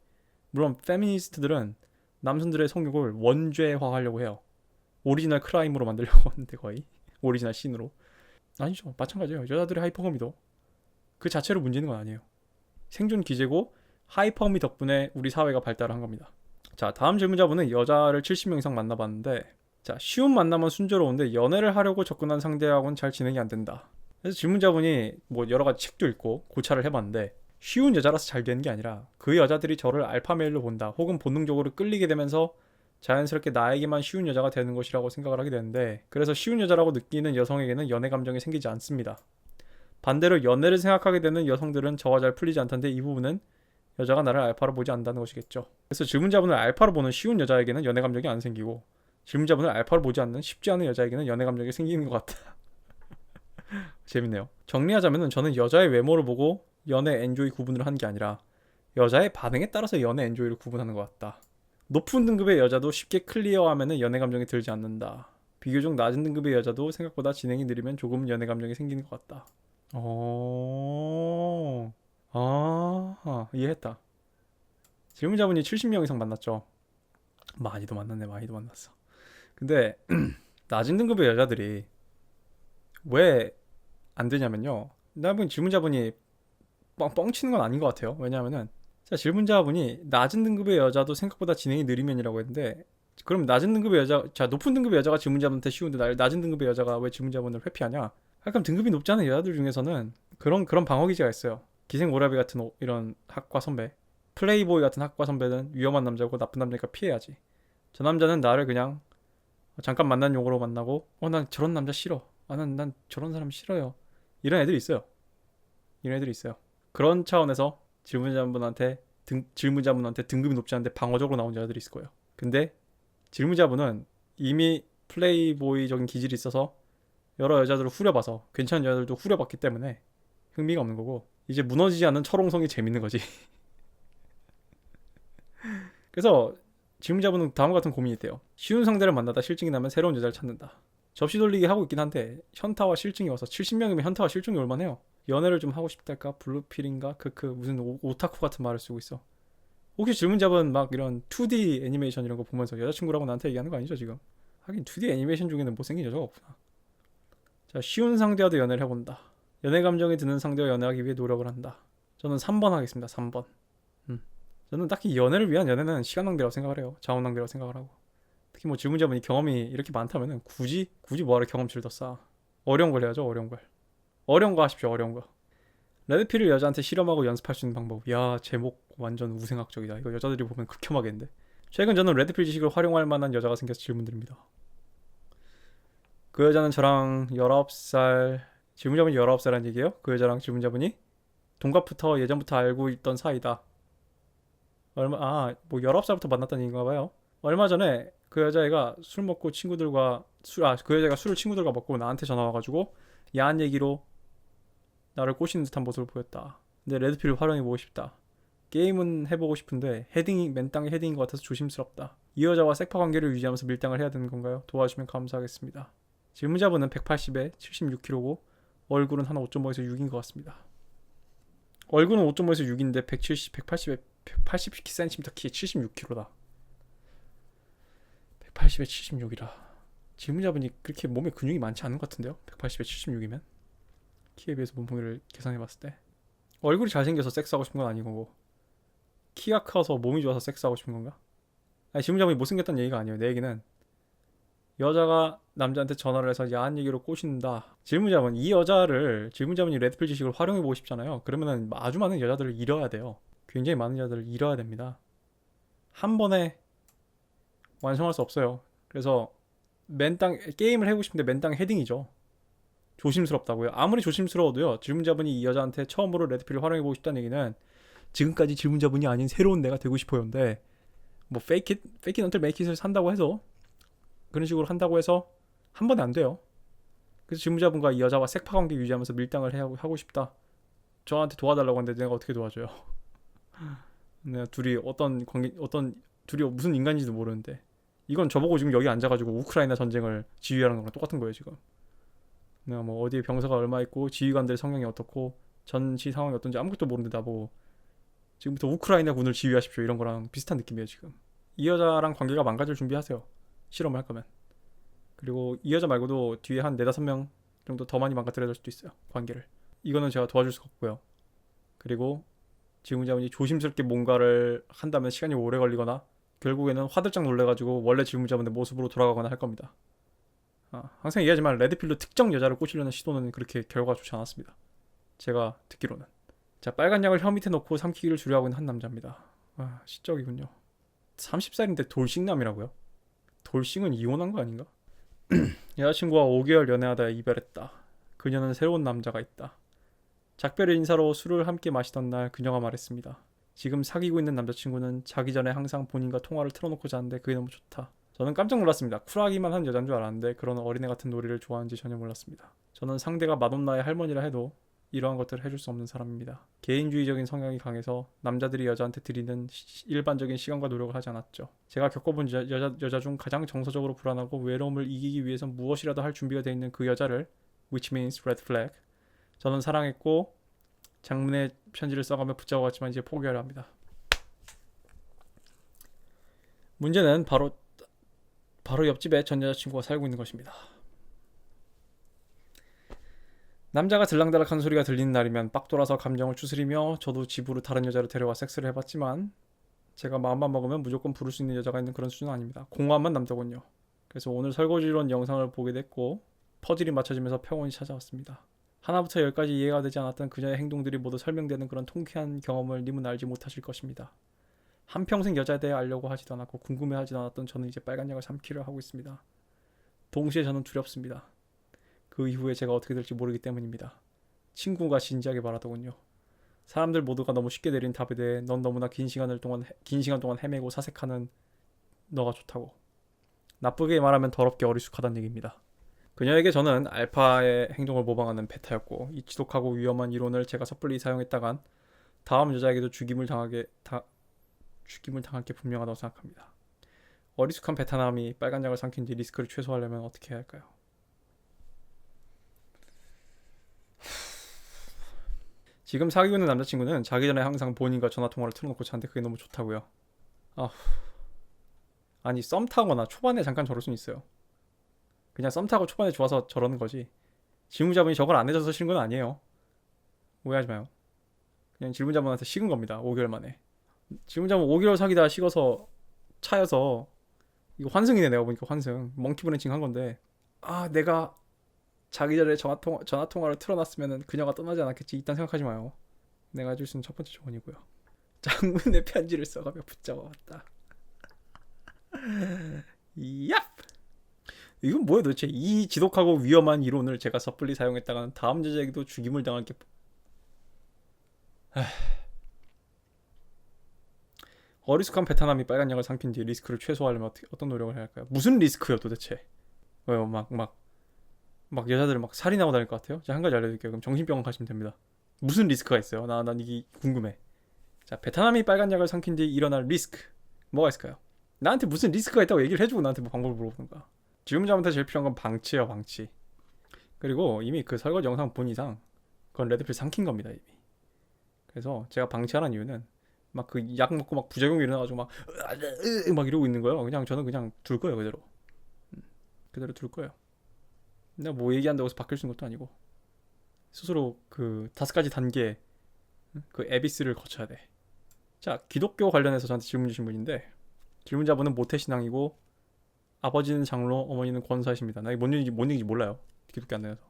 물론 페미니스트들은 남성들의 성욕을 원죄화하려고 해요. 오리지널 크라임으로 만들려고 하는데, 거의 오리지널 신으로. 아니죠. 마찬가지예요. 여자들의 하이퍼거미도 그 자체로 문제 있는 건 아니에요. 생존 기제고 하이퍼미 덕분에 우리 사회가 발달을 한 겁니다. 자, 다음 질문자분은 여자를 70명 이상 만나봤는데, 자, 쉬운 만남은 순조로운데 연애를 하려고 접근한 상대하고는 잘 진행이 안 된다. 그래서 질문자분이 뭐 여러 가지 책도 읽고 고찰을 해봤는데, 쉬운 여자라서 잘 되는 게 아니라 그 여자들이 저를 알파메일로 본다, 혹은 본능적으로 끌리게 되면서 자연스럽게 나에게만 쉬운 여자가 되는 것이라고 생각을 하게 되는데, 그래서 쉬운 여자라고 느끼는 여성에게는 연애 감정이 생기지 않습니다. 반대로 연애를 생각하게 되는 여성들은 저와 잘 풀리지 않던데, 이 부분은 여자가 나를 알파로 보지 않는다는 것이겠죠. 그래서 질문자분을 알파로 보는 쉬운 여자에게는 연애 감정이 안 생기고, 질문자분을 알파로 보지 않는 쉽지 않은 여자에게는 연애 감정이 생기는 것 같다. 재밌네요. 정리하자면 저는 여자의 외모를 보고 연애 엔조이 구분을 한 게 아니라 여자의 반응에 따라서 연애 엔조이를 구분하는 것 같다. 높은 등급의 여자도 쉽게 클리어하면 연애 감정이 들지 않는다. 비교적 낮은 등급의 여자도 생각보다 진행이 느리면 조금 연애 감정이 생기는 것 같다. 이해했다. 질문자분이 70명 이상 만났죠. 많이도 만났네, 많이도 만났어. 근데 낮은 등급의 여자들이 왜 안 되냐면요. 나 보니 질문자분이 뻥치는 건 아닌 것 같아요. 왜냐하면은, 자, 질문자분이 낮은 등급의 여자도 생각보다 진행이 느리면이라고 했는데, 그럼 낮은 등급의 여자, 자, 높은 등급의 여자가 질문자분한테 쉬운데 낮은 등급의 여자가 왜 질문자분을 회피하냐? 그럼 등급이 높지 않은 여자들 중에서는 그런 방어 기제가 있어요. 기생오라비 같은 이런 학과 선배, 플레이보이 같은 학과 선배는 위험한 남자고 나쁜 남자니까 피해야지. 저 남자는 나를 그냥 잠깐 만난 용어로 만나고, 난 저런 남자 싫어. 난 저런 사람 싫어요. 이런 애들이 있어요. 이런 애들이 있어요. 그런 차원에서 질문자분한테 등급이 높지 않은데 방어적으로 나온 여자들이 있을 거예요. 근데 질문자분은 이미 플레이보이적인 기질이 있어서 여러 여자들을 후려봐서 괜찮은 여자들도 후려봤기 때문에 흥미가 없는 거고, 이제 무너지지 않는 철옹성이 재밌는 거지. 그래서 질문자분은 다음과 같은 고민이 있대요. 쉬운 상대를 만나다 실증이 나면 새로운 여자를 찾는다. 접시 돌리기 하고 있긴 한데 현타와 실증이 와서 70명이면 현타와 실증이 얼마네요. 연애를 좀 하고 싶달까? 블루필인가? 무슨 오타쿠 같은 말을 쓰고 있어. 혹시 질문자분 막 이런 2D 애니메이션 이런 거 보면서 여자친구라고 나한테 얘기하는 거 아니죠 지금? 하긴 2D 애니메이션 중에는 못생긴 여자가 없구나. 자, 쉬운 상대와도 연애를 해본다. 연애 감정이 드는 상대와 연애하기 위해 노력을 한다. 저는 3번 하겠습니다. 3번. 저는 딱히 연애를 위한 연애는 시간 낭비라고 생각을 해요. 자원 낭비라고 생각을 하고. 특히 뭐 질문자분이 경험이 이렇게 많다면은 굳이 뭐하러 경험치를 더 쌓아. 어려운 걸 해야죠. 어려운 걸. 어려운 거 하십시오. 어려운 거. 레드필을 여자한테 실험하고 연습할 수 있는 방법. 야, 제목 완전 우생학적이다. 이거 여자들이 보면 극혐하겠는데. 최근 저는 레드필 지식을 활용할 만한 여자가 생겨서 질문드립니다. 그 여자는 저랑 19살, 질문자분이 19살이라는 얘기예요. 그 여자랑 질문자분이 동갑부터 예전부터 알고 있던 사이다. 뭐 19살부터 만났다는 얘기인가 봐요. 얼마 전에 그 여자애가 술 먹고 그 여자가 술을 친구들과 먹고 나한테 전화 와가지고 야한 얘기로 나를 꼬시는 듯한 모습을 보였다. 근데 레드필을 활용해보고 싶다. 게임은 해보고 싶은데 맨땅에 헤딩인 것 같아서 조심스럽다. 이 여자와 섹파 관계를 유지하면서 밀당을 해야 되는 건가요? 도와주면 감사하겠습니다. 질문자분은 180에 76kg고 얼굴은 한 5.5에서 6인 것 같습니다. 얼굴은 5.5에서 6인데 180cm 키에 76kg다. 180에 76이라. 질문자분이 그렇게 몸에 근육이 많지 않은 것 같은데요? 180에 76이면? 키에 비해서 몸무게를 계산해봤을 때 얼굴이 잘생겨서 섹스하고 싶은 건 아니고 키가 커서 몸이 좋아서 섹스하고 싶은 건가? 아니, 질문자분이 못생겼다는 얘기가 아니에요. 내 얘기는 여자가 남자한테 전화를 해서 야한 얘기로 꼬신다. 질문자분이 레드필 지식을 활용해보고 싶잖아요. 그러면은 아주 많은 여자들을 잃어야 돼요. 굉장히 많은 여자들을 잃어야 됩니다. 한 번에 완성할 수 없어요. 그래서 게임을 해보고 싶은데 맨땅 헤딩이죠. 조심스럽다고요. 아무리 조심스러워도요, 질문자분이 이 여자한테 처음으로 레드필을 활용해보고 싶다는 얘기는 지금까지 질문자분이 아닌 새로운 내가 되고 싶어요인데, 뭐 fake it until make it을 산다고 해서 그런 식으로 한다고 해서 한 번에 안 돼요. 그래서 질문자분과 이 여자와 섹파 관계 유지하면서 밀당을 하고 싶다. 저한테 도와달라고 하는데 내가 어떻게 도와줘요? 내가 둘이 둘이 무슨 인간인지도 모르는데, 이건 저보고 지금 여기 앉아가지고 우크라이나 전쟁을 지휘하는 거랑 똑같은 거예요 지금. 내가 뭐 어디에 병사가 얼마 있고 지휘관들의 성향이 어떻고 전시 상황이 어떤지 아무것도 모르는데 나보고 지금부터 우크라이나 군을 지휘하십시오 이런 거랑 비슷한 느낌이에요 지금. 이 여자랑 관계가 망가질 준비하세요. 실험을 할 거면. 그리고 이 여자 말고도 뒤에 한 4-5명 정도 더 많이 망가뜨려질 수도 있어요 관계를. 이거는 제가 도와줄 수가 없고요. 그리고 질문자분이 조심스럽게 뭔가를 한다면 시간이 오래 걸리거나 결국에는 화들짝 놀래가지고 원래 질문자분의 모습으로 돌아가거나 할 겁니다. 항상 얘기하지만 레드필로 특정 여자를 꼬시려는 시도는 그렇게 결과가 좋지 않았습니다. 제가 듣기로는. 자, 빨간 약을 혀 밑에 넣고 삼키기를 주려하고 있는 한 남자입니다. 시적이군요. 30살인데 돌싱남이라고요? 돌싱은 이혼한 거 아닌가? 여자친구와 5개월 연애하다 이별했다. 그녀는 새로운 남자가 있다. 작별 인사로 술을 함께 마시던 날 그녀가 말했습니다. 지금 사귀고 있는 남자친구는 자기 전에 항상 본인과 통화를 틀어놓고 자는데 그게 너무 좋다. 저는 깜짝 놀랐습니다. 쿨하기만 한 여잔 줄 알았는데 그런 어린애 같은 놀이를 좋아하는지 전혀 몰랐습니다. 저는 상대가 마돈나의 할머니라 해도 이러한 것들을 해줄 수 없는 사람입니다. 개인주의적인 성향이 강해서 남자들이 여자한테 드리는 일반적인 시간과 노력을 하지 않았죠. 제가 겪어본 여자 중 가장 정서적으로 불안하고 외로움을 이기기 위해서 무엇이라도 할 준비가 되어 있는 그 여자를 which means red flag 저는 사랑했고 장문의 편지를 써가며 붙잡아왔지만 이제 포기하려 합니다. 문제는 바로 옆집에 전 여자친구가 살고 있는 것입니다. 남자가 들락달락하는 소리가 들리는 날이면 빡 돌아서 감정을 추스리며 저도 집으로 다른 여자를 데려와 섹스를 해봤지만 제가 마음만 먹으면 무조건 부를 수 있는 여자가 있는 그런 수준은 아닙니다. 공허함만 남더군요. 그래서 오늘 설거지론 영상을 보게 됐고 퍼즐이 맞춰지면서 평온이 찾아왔습니다. 하나부터 열까지 이해가 되지 않았던 그녀의 행동들이 모두 설명되는 그런 통쾌한 경험을 님은 알지 못하실 것입니다. 한평생 여자에 대해 알려고 하지도 않았고 궁금해하지도 않았던 저는 이제 빨간 약을 삼키려 하고 있습니다. 동시에 저는 두렵습니다. 그 이후에 제가 어떻게 될지 모르기 때문입니다. 친구가 진지하게 말하더군요. 사람들 모두가 너무 쉽게 내린 답에 대해 넌 너무나 긴 시간 동안 헤매고 사색하는 너가 좋다고. 나쁘게 말하면 더럽게 어리숙하다는 얘기입니다. 그녀에게 저는 알파의 행동을 모방하는 베타였고 이 지독하고 위험한 이론을 제가 섣불리 사용했다간 다음 여자에게도 죽임을 당할 게 분명하다고 생각합니다. 어리숙한 베타남이 빨간 약을 삼킨 뒤 리스크를 최소화하려면 어떻게 해야 할까요? 지금 사귀고 있는 남자친구는 자기 전에 항상 본인과 전화통화를 틀어놓고 자는데 그게 너무 좋다고요. 아니 썸 타거나 초반에 잠깐 저럴 수는 있어요. 그냥 썸 타고 초반에 좋아서 저러는 거지. 질문자분이 저걸 안 해줘서 싫은 건 아니에요. 오해하지 마요. 그냥 질문자분한테 식은 겁니다. 5개월 만에. 질문자분 5개월 사귀다가 식어서 차여서 이거 환승이네. 내가 보니까 환승. 멍키 브랜칭 한 건데 내가 자기 전에 전화통화를 틀어놨으면 그녀가 떠나지 않았겠지. 이딴 생각하지 마요. 내가 해줄 수 있는 첫 번째 조언이고요. 장문의 편지를 써가며 붙잡아왔다. 얍! 이건 뭐야 도대체. 이 지독하고 위험한 이론을 제가 섣불리 사용했다가는 다음 여자에게도 죽임을 당할 게... 어리숙한 베트남이 빨간 약을 삼킨 뒤 리스크를 최소화하려면 어떤 노력을 해야 할까요? 무슨 리스크요 도대체? 왜요? 막 여자들 막 살인하고 다닐 것 같아요? 제가 한 가지 알려드릴게요. 그럼 정신병원 가시면 됩니다. 무슨 리스크가 있어요? 난 이게 궁금해. 자, 베트남이 빨간 약을 삼킨 뒤 일어날 리스크 뭐가 있을까요? 나한테 무슨 리스크가 있다고 얘기를 해주고 나한테 뭐 방법을 물어보는 거야. 질문자한테 제일 필요한 건 방치예요. 방치. 그리고 이미 그 설거지 영상 본 이상 그건 레드필 삼킨 겁니다. 이미. 그래서 제가 방치하라는 이유는 막 그 약 먹고 막 부작용이 일어나가지고 막 이러고 있는 거예요. 저는 그냥 둘 거예요. 그대로 둘 거예요. 내가 뭐 얘기한다고 해서 바뀔 수 있는 것도 아니고 스스로 그 5가지 단계 그 에비스를 거쳐야 돼. 자, 기독교 관련해서 저한테 질문 주신 분인데 질문자분은 모태신앙이고 아버지는 장로, 어머니는 권사이십니다. 나 이게 뭔 얘기인지 몰라요. 기독교 안 다녀서.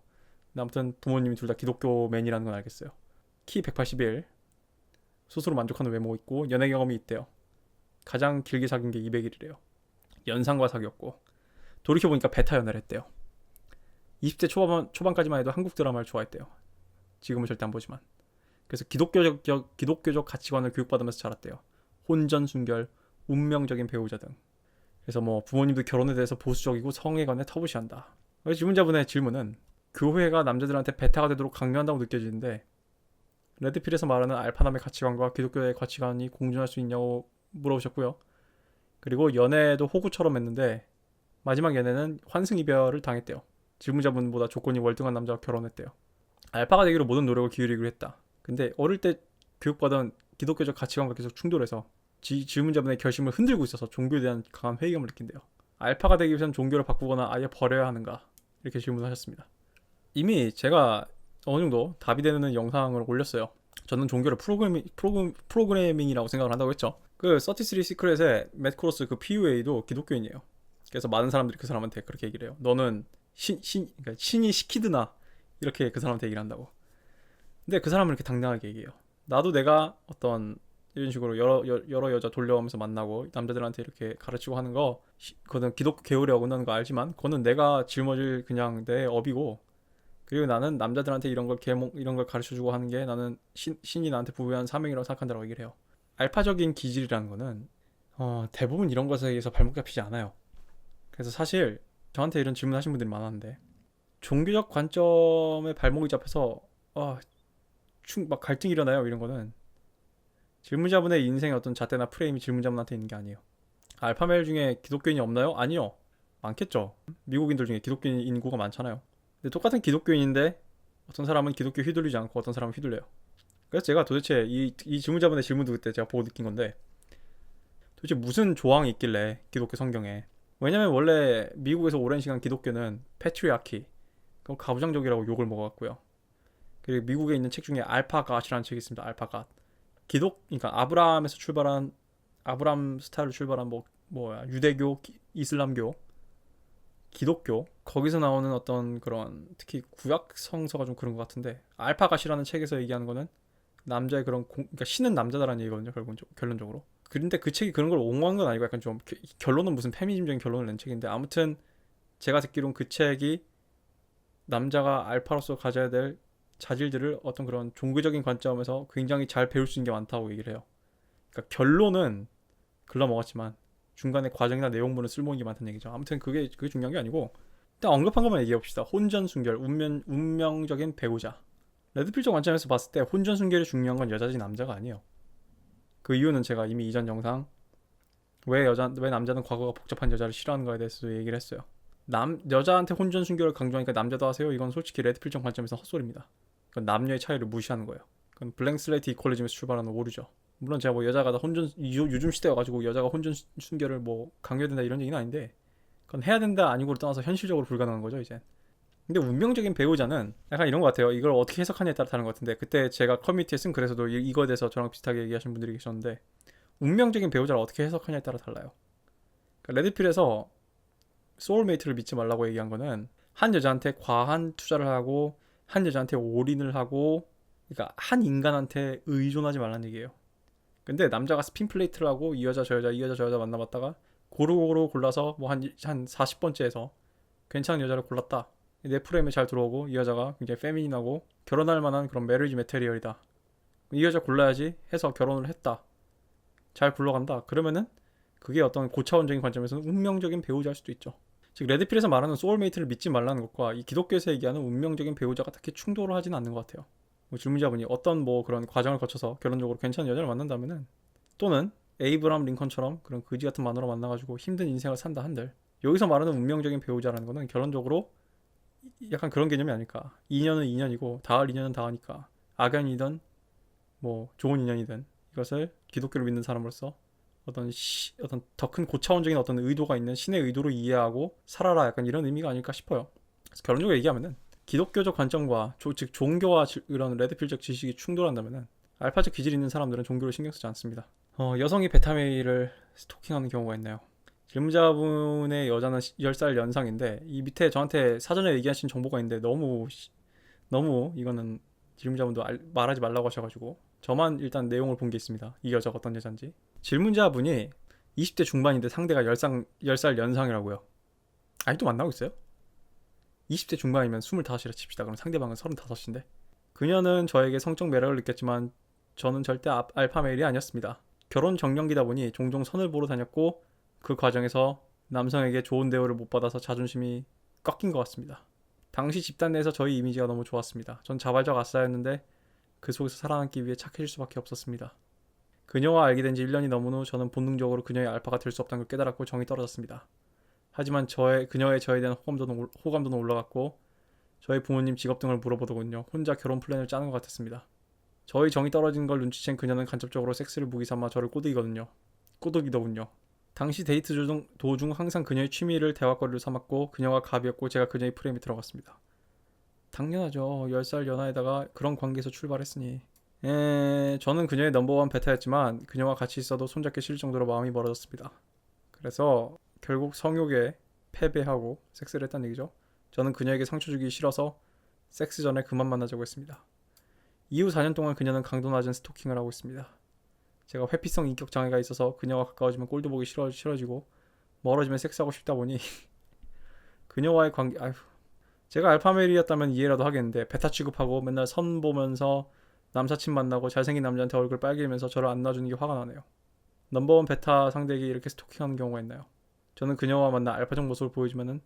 아무튼 부모님이 둘 다 기독교맨이라는 건 알겠어요. 키 181, 스스로 만족하는 외모 있고 연애 경험이 있대요. 가장 길게 사귄 게 200일이래요. 연상과 사귀었고 돌이켜보니까 베타 연애를 했대요. 20대 초반까지만 해도 한국 드라마를 좋아했대요. 지금은 절대 안 보지만. 그래서 기독교적 가치관을 교육받으면서 자랐대요. 혼전 순결, 운명적인 배우자 등. 그래서 뭐 부모님도 결혼에 대해서 보수적이고 성에 관해 터부시한다. 질문자분의 질문은 교회가 남자들한테 베타가 되도록 강요한다고 느껴지는데 레드필에서 말하는 알파남의 가치관과 기독교의 가치관이 공존할 수 있냐고 물어보셨고요. 그리고 연애도 호구처럼 했는데 마지막 연애는 환승이별을 당했대요. 질문자분보다 조건이 월등한 남자와 결혼했대요. 알파가 되기로 모든 노력을 기울이기로 했다. 근데 어릴 때 교육받은 기독교적 가치관과 계속 충돌해서 질문자분의 결심을 흔들고 있어서 종교에 대한 강한 회의감을 느낀대요. 알파가 되기 위해서는 종교를 바꾸거나 아예 버려야 하는가? 이렇게 질문하셨습니다. 이미 제가 어느 정도 답이 되는 영상을 올렸어요. 저는 종교를 프로그래밍이라고 생각을 한다고 했죠. 그 33 시크릿의 맷 크로스 그 PUA도 기독교인이에요. 그래서 많은 사람들이 그 사람한테 그렇게 얘기를 해요. 너는 그러니까 신이 시키드나 이렇게 그 사람한테 얘기를 한다고. 근데 그 사람은 이렇게 당당하게 얘기해요. 나도 내가 어떤 이런 식으로 여러 여자 돌려오면서 만나고 남자들한테 이렇게 가르치고 하는 거 그거는 기독교 계율에 어긋나는 거 알지만 그거는 내가 짊어질 그냥 내 업이고, 그리고 나는 남자들한테 이런 걸 가르쳐주고 하는 게 나는 신이 나한테 부여한 사명이라고 생각한다고 얘기를 해요. 알파적인 기질이라는 거는 대부분 이런 것에 의해서 발목 잡히지 않아요. 그래서 사실 저한테 이런 질문하신 분들이 많았는데, 종교적 관점에 발목이 잡혀서 막 갈등이 일어나요 이런 거는 질문자분의 인생의 어떤 잣대나 프레임이 질문자분한테 있는 게 아니에요. 알파메일 중에 기독교인이 없나요? 아니요. 많겠죠. 미국인들 중에 기독교인 인구가 많잖아요. 근데 똑같은 기독교인인데 어떤 사람은 기독교 휘둘리지 않고 어떤 사람은 휘둘려요. 그래서 제가 도대체 이 질문자분의 질문도 그때 제가 보고 느낀 건데, 도대체 무슨 조항이 있길래 기독교 성경에, 왜냐면 원래 미국에서 오랜 시간 기독교는 패트리아키, 그럼 가부장적이라고 욕을 먹어왔고요. 그리고 미국에 있는 책 중에 알파갓이라는 책이 있습니다. 알파갓. 그러니까 아브람 스타일로 출발한 유대교, 이슬람교, 기독교, 거기서 나오는 어떤 그런 특히 구약 성서가 좀 그런 것 같은데, 알파갓이라는 책에서 얘기하는 거는 남자의 그러니까 신은 남자다라는 얘기거든요. 결론적으로. 그런데 그 책이 그런 걸 옹호한 건 아니고 약간 좀 결론은 무슨 페미니즘적인 결론을 낸 책인데, 아무튼 제가 듣기로는 그 책이 남자가 알파로서 가져야 될 자질들을 어떤 그런 종교적인 관점에서 굉장히 잘 배울 수 있는 게 많다고 얘기를 해요. 그러니까 결론은 글러먹었지만 중간에 과정이나 내용물은 쓸모있는 게 많다는 얘기죠. 아무튼 그게 중요한 게 아니고, 일단 언급한 것만 얘기해봅시다. 혼전순결, 운명적인 배우자. 레드필적 관점에서 봤을 때 혼전순결이 중요한 건 여자지 남자가 아니에요. 그 이유는 제가 이미 이전 영상 왜 남자는 과거가 복잡한 여자를 싫어하는 거에 대해서도 얘기를 했어요. 여자한테 혼전순결을 강조하니까 남자도 하세요? 이건 솔직히 레드필적 관점에서 헛소리입니다. 그건 남녀의 차이를 무시하는 거예요. 그건 블랭 슬레이트 이퀄리즘에서 출발하는 오류죠. 물론 제가 여자가 다 요즘 시대여 가지고 여자가 혼전 순결을 강요해야 된다 이런 얘기는 아닌데, 그건 해야 된다 아니고를 떠나서 현실적으로 불가능한 거죠 이제. 근데 운명적인 배우자는 약간 이런 것 같아요. 이걸 어떻게 해석하냐에 따라 다른 것 같은데, 그때 제가 커뮤니티에 쓴 글에서도 이거에 대해서 저랑 비슷하게 얘기하신 분들이 계셨는데, 운명적인 배우자를 어떻게 해석하냐에 따라 달라요. 그러니까 레드필에서 소울메이트를 믿지 말라고 얘기한 거는 한 여자한테 과한 투자를 하고 한 여자한테 올인을 하고, 그러니까 한 인간한테 의존하지 말라는 얘기예요. 근데 남자가 스핀 플레이트를 하고 이 여자 저 여자 이 여자 저 여자 만나봤다가 고루고루 골라서 한 40번째에서 괜찮은 여자를 골랐다. 내 프레임에 잘 들어오고 이 여자가 굉장히 페미닌하고 결혼할 만한 그런 메리지 메테리얼이다. 이 여자 골라야지 해서 결혼을 했다. 잘 굴러간다. 그러면은 그게 어떤 고차원적인 관점에서는 운명적인 배우자일 수도 있죠. 즉 레드필에서 말하는 소울메이트를 믿지 말라는 것과 이 기독교에서 얘기하는 운명적인 배우자가 딱히 충돌을 하지는 않는 것 같아요. 질문자분이 어떤 그런 과정을 거쳐서 결론적으로 괜찮은 여자를 만난다면은, 또는 에이브람 링컨처럼 그런 거지 같은 마누라 만나가지고 힘든 인생을 산다 한들, 여기서 말하는 운명적인 배우자라는 거는 결론적으로 약간 그런 개념이 아닐까. 인연은 인연이고 닿을 인연은 닿으니까 악연이든 좋은 인연이든 이것을 기독교를 믿는 사람으로서 어떤 더 큰 고차원적인 어떤 의도가 있는 신의 의도로 이해하고 살아라, 약간 이런 의미가 아닐까 싶어요. 그래서 결론적으로 얘기하면은 기독교적 관점과 즉 종교와 이런 레드필적 지식이 충돌한다면은 알파적 기질이 있는 사람들은 종교를 신경 쓰지 않습니다. 여성이 베타메이를 스토킹하는 경우가 있나요? 질문자분의 여자는 10살 연상인데, 이 밑에 저한테 사전에 얘기하신 정보가 있는데 너무 이거는 질문자분도 말하지 말라고 하셔가지고 저만 일단 내용을 본 게 있습니다. 이 여자가 어떤 여잔지. 질문자분이 20대 중반인데 상대가 10살 연상이라고요. 아직도 만나고 있어요? 20대 중반이면 25이라 칩시다. 그럼 상대방은 35인데. 그녀는 저에게 성적 매력을 느꼈지만 저는 절대 알파메일이 아니었습니다. 결혼 정년기다 보니 종종 선을 보러 다녔고 그 과정에서 남성에게 좋은 대우를 못 받아서 자존심이 꺾인 것 같습니다. 당시 집단 내에서 저희 이미지가 너무 좋았습니다. 전 자발적 아싸였는데 그 속에서 살아남기 위해 착해질 수밖에 없었습니다. 그녀와 알게 된 지 1년이 넘은 후 저는 본능적으로 그녀의 알파가 될 수 없다는 걸 깨달았고 정이 떨어졌습니다. 하지만 그녀의 저에 대한 호감도는 올라갔고 저희 부모님 직업 등을 물어보더군요. 혼자 결혼 플랜을 짜는 것 같았습니다. 저희 정이 떨어진 걸 눈치챈 그녀는 간접적으로 섹스를 무기 삼아 저를 꼬드기더군요. 당시 데이트 도중 항상 그녀의 취미를 대화거리로 삼았고 그녀가 갑이었고 제가 그녀의 프레임에 들어갔습니다. 당연하죠. 10살 연하에다가 그런 관계에서 출발했으니. 저는 그녀의 넘버원 베타였지만 그녀와 같이 있어도 손잡기 싫을 정도로 마음이 멀어졌습니다. 그래서 결국 성욕에 패배하고 섹스를 했다는 얘기죠. 저는 그녀에게 상처 주기 싫어서 섹스 전에 그만 만나자고 했습니다. 이후 4년 동안 그녀는 강도 낮은 스토킹을 하고 있습니다. 제가 회피성 인격 장애가 있어서 그녀와 가까워지면 꼴도 보기 싫어지고 멀어지면 섹스하고 싶다 보니 그녀와의 관계 제가 알파메일이었다면 이해라도 하겠는데 베타 취급하고 맨날 선 보면서 남사친 만나고 잘생긴 남자한테 얼굴 빨개면서 저를 안 놔주는 게 화가 나네요. 넘버원 베타 상대에게 이렇게 스토킹하는 경우가 있나요? 저는 그녀와 만나 알파적 모습을 보여주면은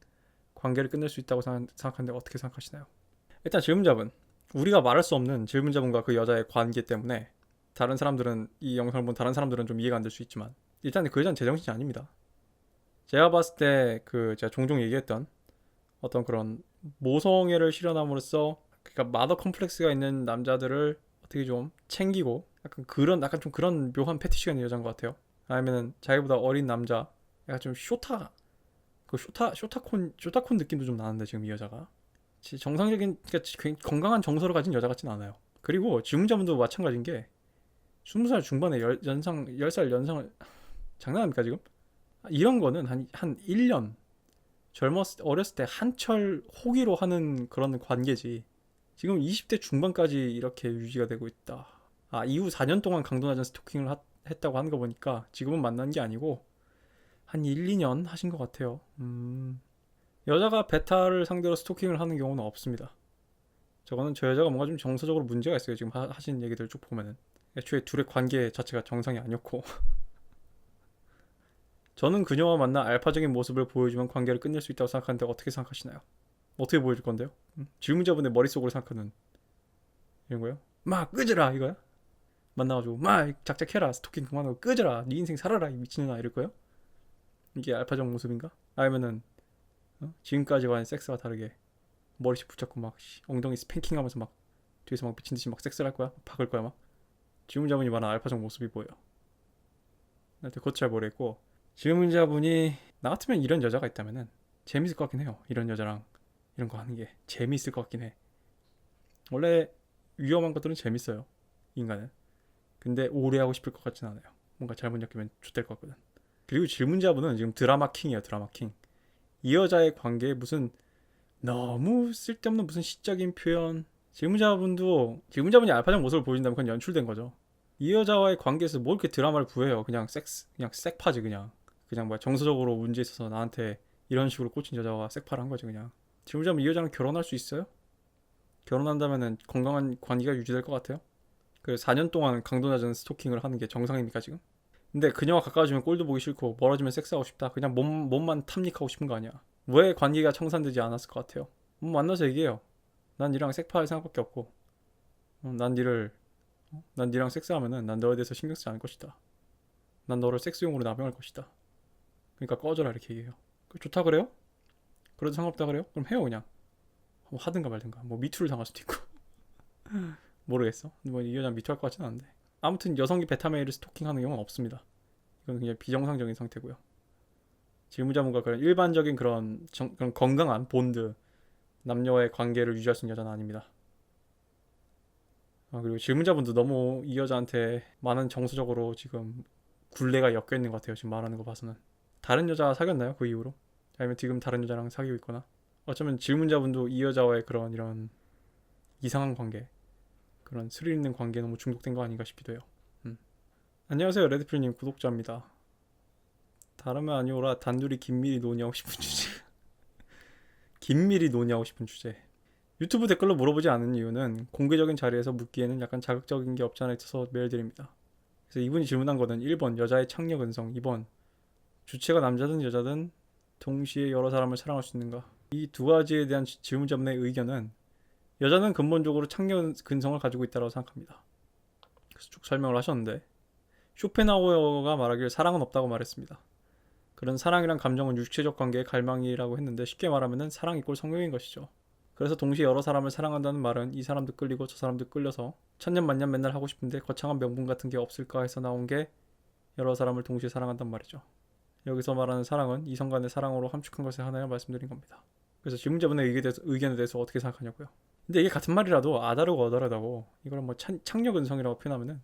관계를 끝낼 수 있다고 생각하는데 어떻게 생각하시나요? 일단 질문자분, 우리가 말할 수 없는 질문자분과 그 여자의 관계 때문에 다른 사람들은 이 영상을 본 다른 사람들은 좀 이해가 안 될 수 있지만 일단 그 여자는 제정신이 아닙니다. 제가 봤을 때 그 제가 종종 얘기했던 어떤 그런 모성애를 실현함으로써 그러니까 마더 컴플렉스가 있는 남자들을 어떻게 좀 챙기고 약간 좀 그런 묘한 패티시가 있는 여자인 것 같아요. 아니면은 자기보다 어린 남자 약간 좀 쇼타콘 느낌도 좀 나는데 지금 이 여자가 정상적인 그러니까 건강한 정서를 가진 여자 같진 않아요. 그리고 질문자분도 마찬가지인 게 20살 중반에 연상 10살 연상을 장난합니까 지금? 이런 거는 한 1년 어렸을 때 한철 호기로 하는 그런 관계지. 지금 20대 중반까지 이렇게 유지가 되고 있다. 이후 4년 동안 강도 낮은 스토킹을 했다고 하는 거 보니까 지금은 만난 게 아니고 한 1, 2년 하신 것 같아요. 여자가 베타를 상대로 스토킹을 하는 경우는 없습니다. 저거는 저 여자가 뭔가 좀 정서적으로 문제가 있어요. 지금 하신 얘기들 쭉 보면은. 애초에 둘의 관계 자체가 정상이 아니었고 저는 그녀와 만나 알파적인 모습을 보여주면 관계를 끝낼 수 있다고 생각하는데 어떻게 생각하시나요? 어떻게 보여줄 건데요? 질문자분의 머릿속으로 생각하는 이런 거요? 막 끄져라 이거야? 만나가지고 막 작작해라 스토킹 그만하고 끄져라 네 인생 살아라 이 미친년아 이럴 거요? 이게 알파적 모습인가? 아니면은 지금까지와의 섹스와 다르게 머리씩 붙잡고 막 엉덩이 스팽킹하면서 막 뒤에서 막 미친듯이 막 섹스를 할 거야? 박을 거야 막? 질문자분이 말한 알파적 모습이 보여. 나한테 그것도 잘 모르겠고 질문자분이 나 같으면 이런 여자가 있다면은 재밌을 것 같긴 해요. 이런 여자랑 이런 거 하는 게 재밌을 것 같긴 해. 원래 위험한 것들은 재밌어요. 인간은. 근데 오래 하고 싶을 것 같진 않아요. 뭔가 잘못 엮이면 X될 것 같거든. 그리고 질문자분은 지금 드라마 킹이에요. 드라마 킹. 이 여자의 관계에 무슨 너무 쓸데없는 무슨 시적인 표현. 질문자분이 알파적 모습을 보여준다면 그건 연출된 거죠. 이 여자와의 관계에서 뭘 이렇게 드라마를 구해요. 그냥 섹파지 그냥 뭐야 정서적으로 문제 있어서 나한테 이런 식으로 꽂힌 여자와 섹파를 한 거지 그냥. 질문자분 이 여자랑 결혼할 수 있어요? 결혼한다면은 건강한 관계가 유지될 것 같아요? 그 4년 동안 강도 낮은 스토킹을 하는 게 정상입니까 지금? 근데 그녀와 가까워지면 꼴도 보기 싫고 멀어지면 섹스하고 싶다. 그냥 몸만 탐닉하고 싶은 거 아니야? 왜 관계가 청산되지 않았을 것 같아요? 만나서 얘기해요. 난 니랑 섹파할 생각밖에 없고, 난 니랑 섹스하면은 난 너에 대해서 신경 쓰지 않을 것이다. 난 너를 섹스용으로 남용할 것이다. 그러니까 꺼져라 이렇게 얘기해요. 좋다 그래요? 그래도 상관없다 그래요? 그럼 해요 그냥. 뭐 하든가 말든가. 뭐 미투를 당할 수도 있고. 모르겠어. 뭐 이 여자 미투할 것 같진 않은데. 아무튼 여성이 베타메일을 스토킹하는 경우는 없습니다. 이건 그냥 비정상적인 상태고요. 질문자분과 그런 일반적인 그런 건강한 본드 남녀의 관계를 유지할 수 있는 여자는 아닙니다. 그리고 질문자분도 너무 이 여자한테 많은 정서적으로 지금 굴레가 엮여 있는 것 같아요. 지금 말하는 거 봐서는. 다른 여자 사귀었나요? 그 이후로? 아니면 지금 다른 여자랑 사귀고 있거나? 어쩌면 질문자분도 이 여자와의 그런 이런 이상한 관계, 그런 스릴 있는 관계에 너무 중독된 거 아닌가 싶기도 해요. 안녕하세요. 레드필님 구독자입니다. 다름은 아니오라 단둘이 긴밀히 논의하고 싶은 주제. 긴밀히 논의하고 싶은 주제. 유튜브 댓글로 물어보지 않은 이유는 공개적인 자리에서 묻기에는 약간 자극적인 게 없지 않아 있어서 메일 드립니다. 그래서 이분이 질문한 거는 1번 여자의 창력 근성, 2번 주체가 남자든 여자든 동시에 여러 사람을 사랑할 수 있는가. 이 두 가지에 대한 질문자분의 의견은 여자는 근본적으로 창력 근성을 가지고 있다고 생각합니다. 그래서 쭉 설명을 하셨는데 쇼펜하우어가 말하길 사랑은 없다고 말했습니다. 그런 사랑이란 감정은 육체적 관계의 갈망이라고 했는데 쉽게 말하면 사랑 이꼴 성욕인 것이죠. 그래서 동시에 여러 사람을 사랑한다는 말은 이 사람도 끌리고 저 사람도 끌려서 천년만년 맨날 하고 싶은데 거창한 명분 같은 게 없을까 해서 나온 게 여러 사람을 동시에 사랑한단 말이죠. 여기서 말하는 사랑은 이성 간의 사랑으로 함축한 것의 하나를 말씀드린 겁니다. 그래서 질문자분의 의견에 대해서 어떻게 생각하냐고요? 근데 이게 같은 말이라도 아다르고 어다르다고 이걸 뭐 창녀근성이라고 표현하면은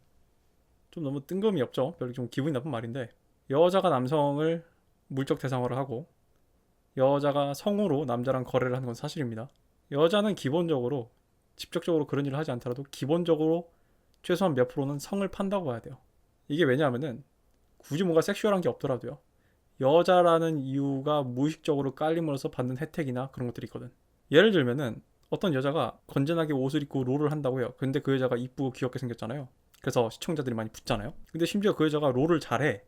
좀 너무 뜬금이 없죠. 별로 좀 기분이 나쁜 말인데, 여자가 남성을 물적 대상화를 하고 여자가 성으로 남자랑 거래를 하는 건 사실입니다. 여자는 기본적으로 직접적으로 그런 일을 하지 않더라도 기본적으로 최소한 몇 프로는 성을 판다고 봐야 돼요. 이게 왜냐하면은 굳이 뭔가 섹슈얼한 게 없더라도요, 여자라는 이유가 무의식적으로 깔림으로써 받는 혜택이나 그런 것들이 있거든. 예를 들면은 어떤 여자가 건전하게 옷을 입고 롤을 한다고 해요. 근데 그 여자가 이쁘고 귀엽게 생겼잖아요. 그래서 시청자들이 많이 붙잖아요. 근데 심지어 그 여자가 롤을 잘해,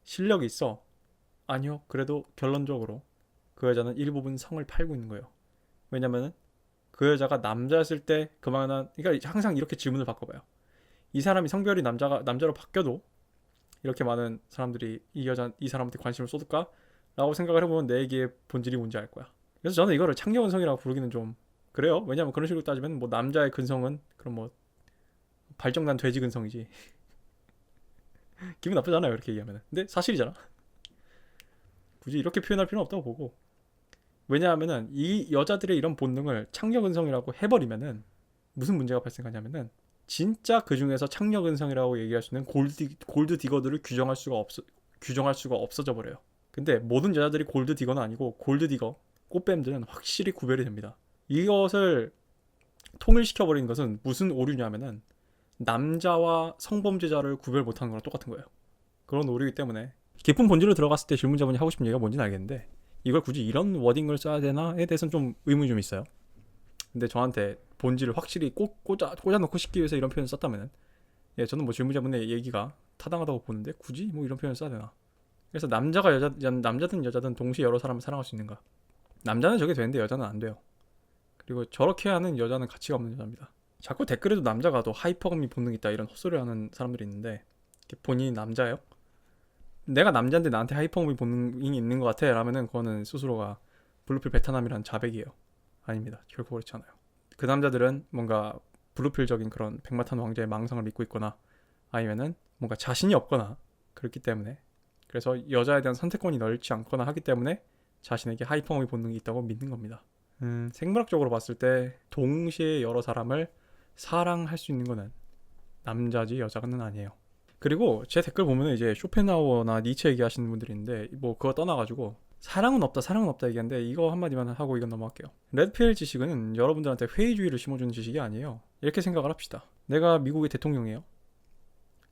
실력이 있어. 아니요. 그래도 결론적으로 그 여자는 일부분 성을 팔고 있는 거예요. 왜냐면은 그 여자가 남자였을 때 그만한, 그러니까 항상 이렇게 질문을 바꿔봐요. 이 사람이 성별이 남자로 바뀌어도 이렇게 많은 사람들이 이 사람한테 관심을 쏟을까? 라고 생각을 해보면 내 얘기의 본질이 뭔지 알 거야. 그래서 저는 이거를 창녀근성이라고 부르기는 좀 그래요. 왜냐면 그런 식으로 따지면 뭐 남자의 근성은 그럼 뭐 발정난 돼지 근성이지. 기분 나쁘잖아요, 이렇게 얘기하면. 근데 사실이잖아. 굳이 이렇게 표현할 필요는 없다고 보고. 왜냐하면은 이 여자들의 이런 본능을 창녀근성이라고 해버리면은 무슨 문제가 발생하냐면은, 진짜 그 중에서 창녀근성이라고 얘기할 수 있는 골드 디거들을 규정할 수가 없어져 버려요. 근데 모든 여자들이 골드 디거는 아니고, 골드 디거 꽃뱀들은 확실히 구별이 됩니다. 이것을 통일시켜 버리는 것은 무슨 오류냐면은 남자와 성범죄자를 구별 못하는 거랑 똑같은 거예요. 그런 오류이기 때문에 깊은 본질로 들어갔을 때 질문자분이 하고 싶은 얘기가 뭔지는 알겠는데, 이걸 굳이 이런 워딩을 써야 되나에 대해서는 좀 의문이 좀 있어요. 근데 저한테 본질을 확실히 꽂아놓고 싶기 위해서 이런 표현을 썼다면은, 예, 저는 뭐 질문자분의 얘기가 타당하다고 보는데 굳이 뭐 이런 표현을 써야 되나. 그래서 남자든 여자든 동시에 여러 사람을 사랑할 수 있는가. 남자는 저게 되는데 여자는 안 돼요. 그리고 저렇게 하는 여자는 가치가 없는 여자입니다. 자꾸 댓글에도 남자가 더 하이퍼감이 본능이 있다 이런 헛소리를 하는 사람들이 있는데, 본인이 남자예요? 내가 남자인데 나한테 하이퍼감이 본능이 있는 것 같아 라면은 그거는 스스로가 블루필 베트남이라는 자백이에요. 아닙니다. 결코 그렇지 않아요. 그 남자들은 뭔가 블루필적인 그런 백마탄 왕자의 망상을 믿고 있거나, 아니면은 뭔가 자신이 없거나 그렇기 때문에, 그래서 여자에 대한 선택권이 넓지 않거나 하기 때문에 자신에게 하이퍼감이 본능이 있다고 믿는 겁니다. 생물학적으로 봤을 때 동시에 여러 사람을 사랑할 수 있는 거는 남자지 여자는 아니에요. 그리고 제 댓글 보면 이제 쇼펜하우어나 니체 얘기하시는 분들이 있는데, 뭐 그거 떠나가지고 사랑은 없다 얘기하는데, 이거 한마디만 하고 이건 넘어갈게요. 레드필 지식은 여러분들한테 회의주의를 심어주는 지식이 아니에요. 이렇게 생각을 합시다. 내가 미국의 대통령이에요.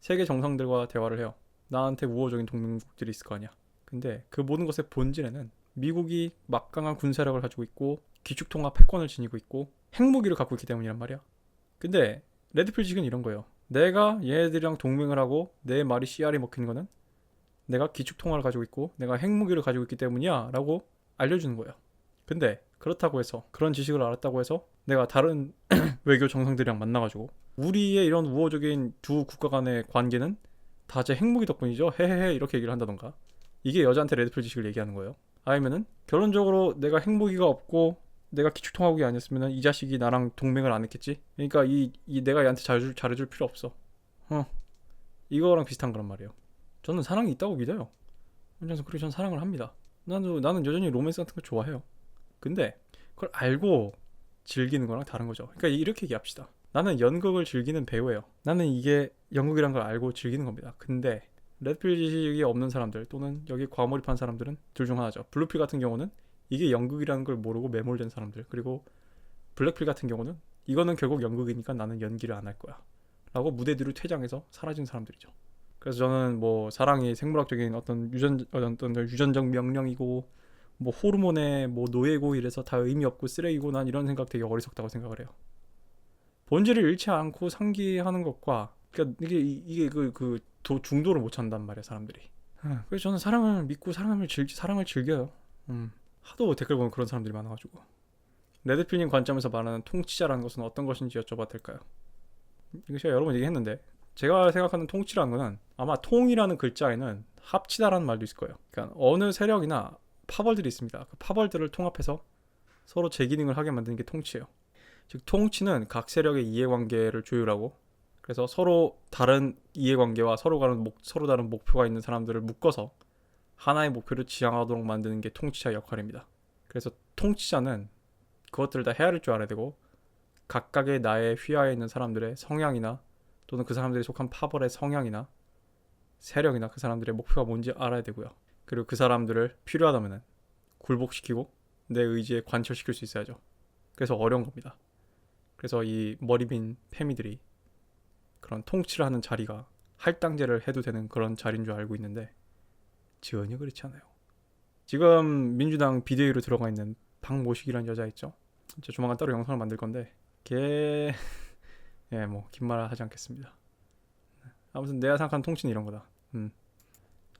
세계 정상들과 대화를 해요. 나한테 우호적인 동맹국들이 있을 거 아니야. 근데 그 모든 것의 본질에는 미국이 막강한 군사력을 가지고 있고 기축통합 패권을 지니고 있고 핵무기를 갖고 있기 때문이란 말이야. 근데 레드필 지식은 이런 거예요. 내가 얘네들이랑 동맹을 하고 내 말이 씨알이 먹히는 거는 내가 기축통화를 가지고 있고 내가 핵무기를 가지고 있기 때문이야 라고 알려주는 거예요. 근데 그렇다고 해서, 그런 지식을 알았다고 해서 내가 다른 외교 정상들이랑 만나가지고 우리의 이런 우호적인 두 국가 간의 관계는 다 제 핵무기 덕분이죠 헤헤헤 이렇게 얘기를 한다던가, 이게 여자한테 레드필 지식을 얘기하는 거예요. 아니면은 결론적으로 내가 핵무기가 없고 내가 기축통화국이 아니었으면 이 자식이 나랑 동맹을 안 했겠지. 그러니까 내가 얘한테 잘해줄 필요 없어. 이거랑 비슷한 거란 말이에요. 저는 사랑이 있다고 믿어요. 그래서 그렇게 전 사랑을 합니다. 나는 여전히 로맨스 같은 거 좋아해요. 근데 그걸 알고 즐기는 거랑 다른 거죠. 그러니까 이렇게 얘기합시다. 나는 연극을 즐기는 배우예요. 나는 이게 연극이란 걸 알고 즐기는 겁니다. 근데 레드필 지식이 없는 사람들 또는 여기 과몰입한 사람들은 둘 중 하나죠. 블루필 같은 경우는 이게 연극이라는 걸 모르고 매몰된 사람들, 그리고 블랙필 같은 경우는 이거는 결국 연극이니까 나는 연기를 안 할 거야 라고 무대 뒤로 퇴장해서 사라진 사람들이죠. 그래서 저는 뭐 사랑이 생물학적인 어떤 유전적 명령이고 뭐 호르몬의 뭐 노예고 이래서 다 의미 없고 쓰레기고, 난 이런 생각 되게 어리석다고 생각을 해요. 본질을 잃지 않고 상기하는 것과, 그러니까 이게 중도를 못 찾는단 말이야 사람들이. 그래서 저는 사랑을 믿고 사랑을 즐겨요. 하도 댓글 보면 그런 사람들이 많아가지고. 레드필님 관점에서 말하는 통치자라는 것은 어떤 것인지 여쭤봐도 될까요? 이거 제가 여러 번 얘기했는데, 제가 생각하는 통치라는 거는 아마 통이라는 글자에는 합치다라는 말도 있을 거예요. 그러니까 어느 세력이나 파벌들이 있습니다. 그 파벌들을 통합해서 서로 제 기능을 하게 만드는 게 통치예요. 즉 통치는 각 세력의 이해관계를 조율하고, 그래서 서로 다른 이해관계와 서로 다른 목표가 있는 사람들을 묶어서 하나의 목표를 지향하도록 만드는 게 통치자의 역할입니다. 그래서 통치자는 그것들을 다 헤아릴 줄 알아야 되고, 각각의 나의 휘하에 있는 사람들의 성향이나 또는 그 사람들이 속한 파벌의 성향이나 세력이나 그 사람들의 목표가 뭔지 알아야 되고요. 그리고 그 사람들을 필요하다면 굴복시키고 내 의지에 관철시킬 수 있어야죠. 그래서 어려운 겁니다. 그래서 이 머리빈 패미들이 그런 통치를 하는 자리가 할당제를 해도 되는 그런 자리인 줄 알고 있는데 전혀 그렇지 않아요. 지금 민주당 비대위로 들어가 있는 박모식이라는 여자 있죠. 진짜 조만간 따로 영상을 만들 건데 걔 예, 뭐 긴 말 하지 않겠습니다. 아무튼 내가 생각하는 통치는 이런 거다.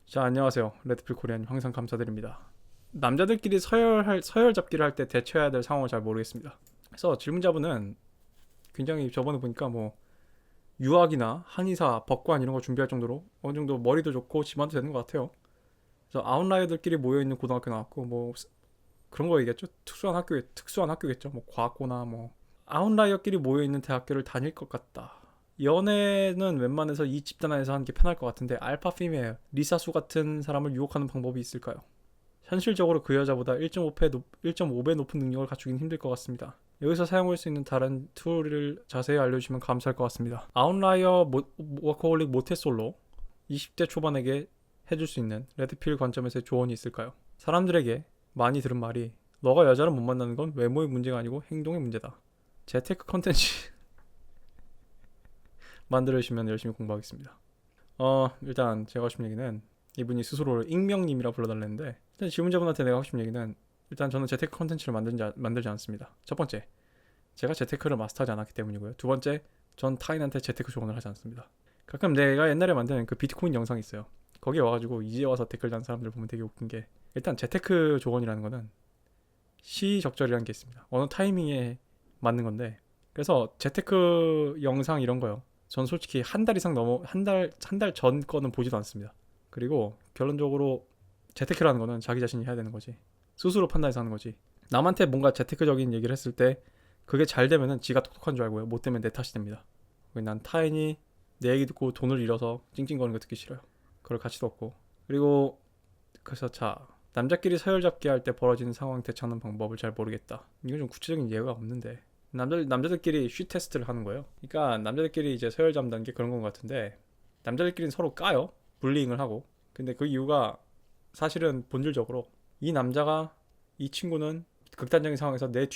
자, 안녕하세요. 레드필 코리아님 항상 감사드립니다. 남자들끼리 서열 잡기를 할 때 대처해야 될 상황을 잘 모르겠습니다. 그래서 질문자분은 굉장히 저번에 보니까 뭐 유학이나 한의사, 법관 이런 거 준비할 정도로 어느 정도 머리도 좋고 집안도 되는 것 같아요. 그래서 아웃라이어들끼리 모여 있는 고등학교 나왔고 뭐 그런 거얘기했죠. 특수한 학교겠죠. 뭐 과학고나 뭐 아웃라이어끼리 모여 있는 대학교를 다닐 것 같다. 연애는 웬만해서 이 집단 안에서 하는 게 편할 것 같은데 알파 피메일, 리사수 같은 사람을 유혹하는 방법이 있을까요? 현실적으로 그 여자보다 1.5배 높은 능력을 갖추긴 힘들 것 같습니다. 여기서 사용할 수 있는 다른 툴을 자세히 알려주시면 감사할 것 같습니다. 아웃라이어 워커홀릭 모태솔로 20대 초반에게 해줄 수 있는 레드필 관점에서의 조언이 있을까요? 사람들에게 많이 들은 말이 너가 여자를 못 만나는 건 외모의 문제가 아니고 행동의 문제다. 재테크 컨텐츠 만들어주시면 열심히 공부하겠습니다. 일단 제가 하고 싶은 얘기는 이분이 스스로를 익명님이라 불러달랬는데 일단 질문자분한테 내가 하고 싶은 얘기는 일단 저는 재테크 컨텐츠를 만들지 않습니다. 첫 번째, 제가 재테크를 마스터하지 않았기 때문이고요. 두 번째, 전 타인한테 재테크 조언을 하지 않습니다. 가끔 내가 옛날에 만든 그 비트코인 영상이 있어요. 거기에 와가지고 이제 와서 댓글 단 사람들 보면 되게 웃긴 게 일단 재테크 조언이라는 거는 시적절이라는 게 있습니다. 어느 타이밍에 맞는 건데 그래서 재테크 영상 이런 거요. 전 솔직히 한 달 이상 한 달 전 거는 보지도 않습니다. 그리고 결론적으로 재테크라는 거는 자기 자신이 해야 되는 거지. 스스로 판단해서 하는 거지. 남한테 뭔가 재테크적인 얘기를 했을 때 그게 잘 되면은 지가 똑똑한 줄 알고요. 못 되면 내 탓이 됩니다. 난 타인이 내 얘기 듣고 돈을 잃어서 찡찡거리는 거 듣기 싫어요. 그럴 가치도 없고. 그리고 그래서 자, 남자끼리 서열잡기 할 때 벌어지는 상황 대처하는 방법을 잘 모르겠다. 이건 좀 구체적인 예가 없는데 남자들끼리 쉬 테스트를 하는 거예요. 그러니까 남자들끼리 이제 서열 잡는 게 그런 건 같은데 남자들끼리는 서로 까요. 불리잉을 하고. 근데 그 이유가 사실은 본질적으로 이 친구는 극단적인 상황에서 내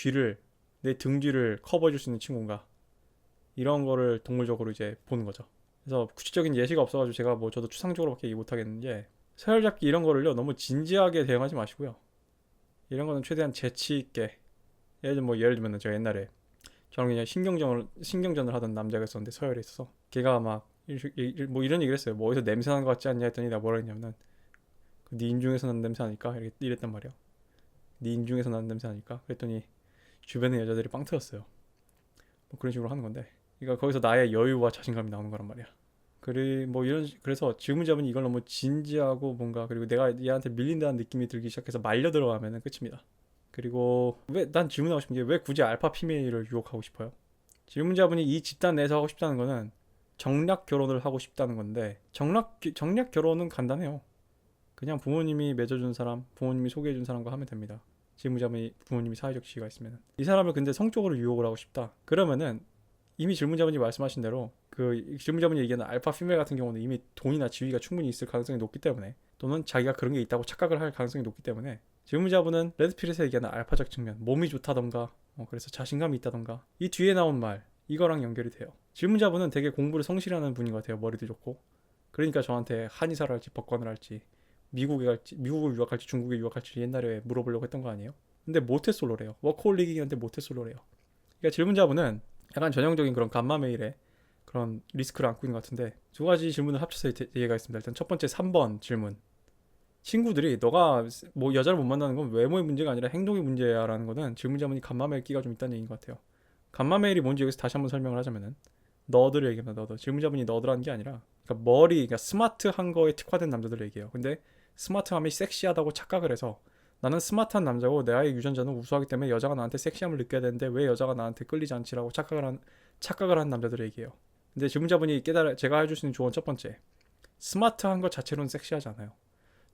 등 뒤를 커버해줄 수 있는 친구인가 이런 거를 동물적으로 이제 보는 거죠. 그래서 구체적인 예시가 없어가지고 제가 뭐 저도 추상적으로밖에 얘기 못하겠는데 서열잡기 이런 거를요 너무 진지하게 대응하지 마시고요. 이런 거는 최대한 재치 있게 예를 들면 저 옛날에 저는 그냥 신경전을 하던 남자가 있었는데 서열에 있어서 걔가 막 뭐 이런 얘기를 했어요. 뭐 어디서 냄새 나는 것 같지 않냐 했더니 내가 뭐라 했냐면은 네 인중에서 나는 냄새 아닐까 이랬단 말이야. 네 인중에서 나는 냄새 아닐까 그랬더니 주변의 여자들이 빵 터졌어요. 뭐 그런 식으로 하는 건데 그러니까 거기서 나의 여유와 자신감이 나오는 거란 말이야. 그래서 질문자분이 이걸 너무 진지하고 뭔가 그리고 내가 얘한테 밀린다는 느낌이 들기 시작해서 말려 들어가면은 끝입니다. 그리고 난 질문하고 싶은 게 왜 굳이 알파 피메일을 유혹하고 싶어요? 질문자분이 이 집단 내에서 하고 싶다는 거는 정략 결혼을 하고 싶다는 건데 정략 결혼은 간단해요. 그냥 부모님이 맺어준 사람, 부모님이 소개해준 사람과 하면 됩니다. 질문자분이 부모님이 사회적 지위가 있으면 이 사람을 근데 성적으로 유혹을 하고 싶다. 그러면은 이미 질문자분이 말씀하신 대로 그 질문자분이 얘기하는 알파 피메일 같은 경우는 이미 돈이나 지위가 충분히 있을 가능성이 높기 때문에 또는 자기가 그런 게 있다고 착각을 할 가능성이 높기 때문에 질문자분은 레드필에서 얘기하는 알파적 측면, 몸이 좋다던가 그래서 자신감이 있다던가 이 뒤에 나온 말 이거랑 연결이 돼요. 질문자분은 되게 공부를 성실히 하는 분인 것 같아요. 머리도 좋고. 그러니까 저한테 한의사를 할지 법관을 할지 미국을 유학할지 중국에 유학할지 옛날에 물어보려고 했던 거 아니에요? 근데 모태솔로래요. 워커홀릭이었는데 모태솔로래요. 그러니까 질문자분은 약간 전형적인 그런 감마 메일에 그런 리스크를 안고 있는 것 같은데 두 가지 질문을 합쳐서 얘기가 있습니다. 일단 첫 번째 3번 질문. 친구들이 너가 뭐 여자를 못 만나는 건 외모의 문제가 아니라 행동의 문제야 라는 거는 질문자분이 감마메일 끼가 좀 있다는 얘기인 것 같아요. 감마메일이 뭔지 여기서 다시 한번 설명을 하자면은 너드를 얘기합니다. 너드. 질문자분이 너드라는 게 아니라 그러니까 그러니까 스마트한 거에 특화된 남자들을 얘기해요. 근데 스마트함이 섹시하다고 착각을 해서 나는 스마트한 남자고 나의 유전자는 우수하기 때문에 여자가 나한테 섹시함을 느껴야 되는데 왜 여자가 나한테 끌리지 않지라고 착각을 한 남자들을 얘기해요. 근데 질문자분이 제가 해줄 수 있는 조언 첫 번째, 스마트한 것 자체로는 섹시하지 않아요.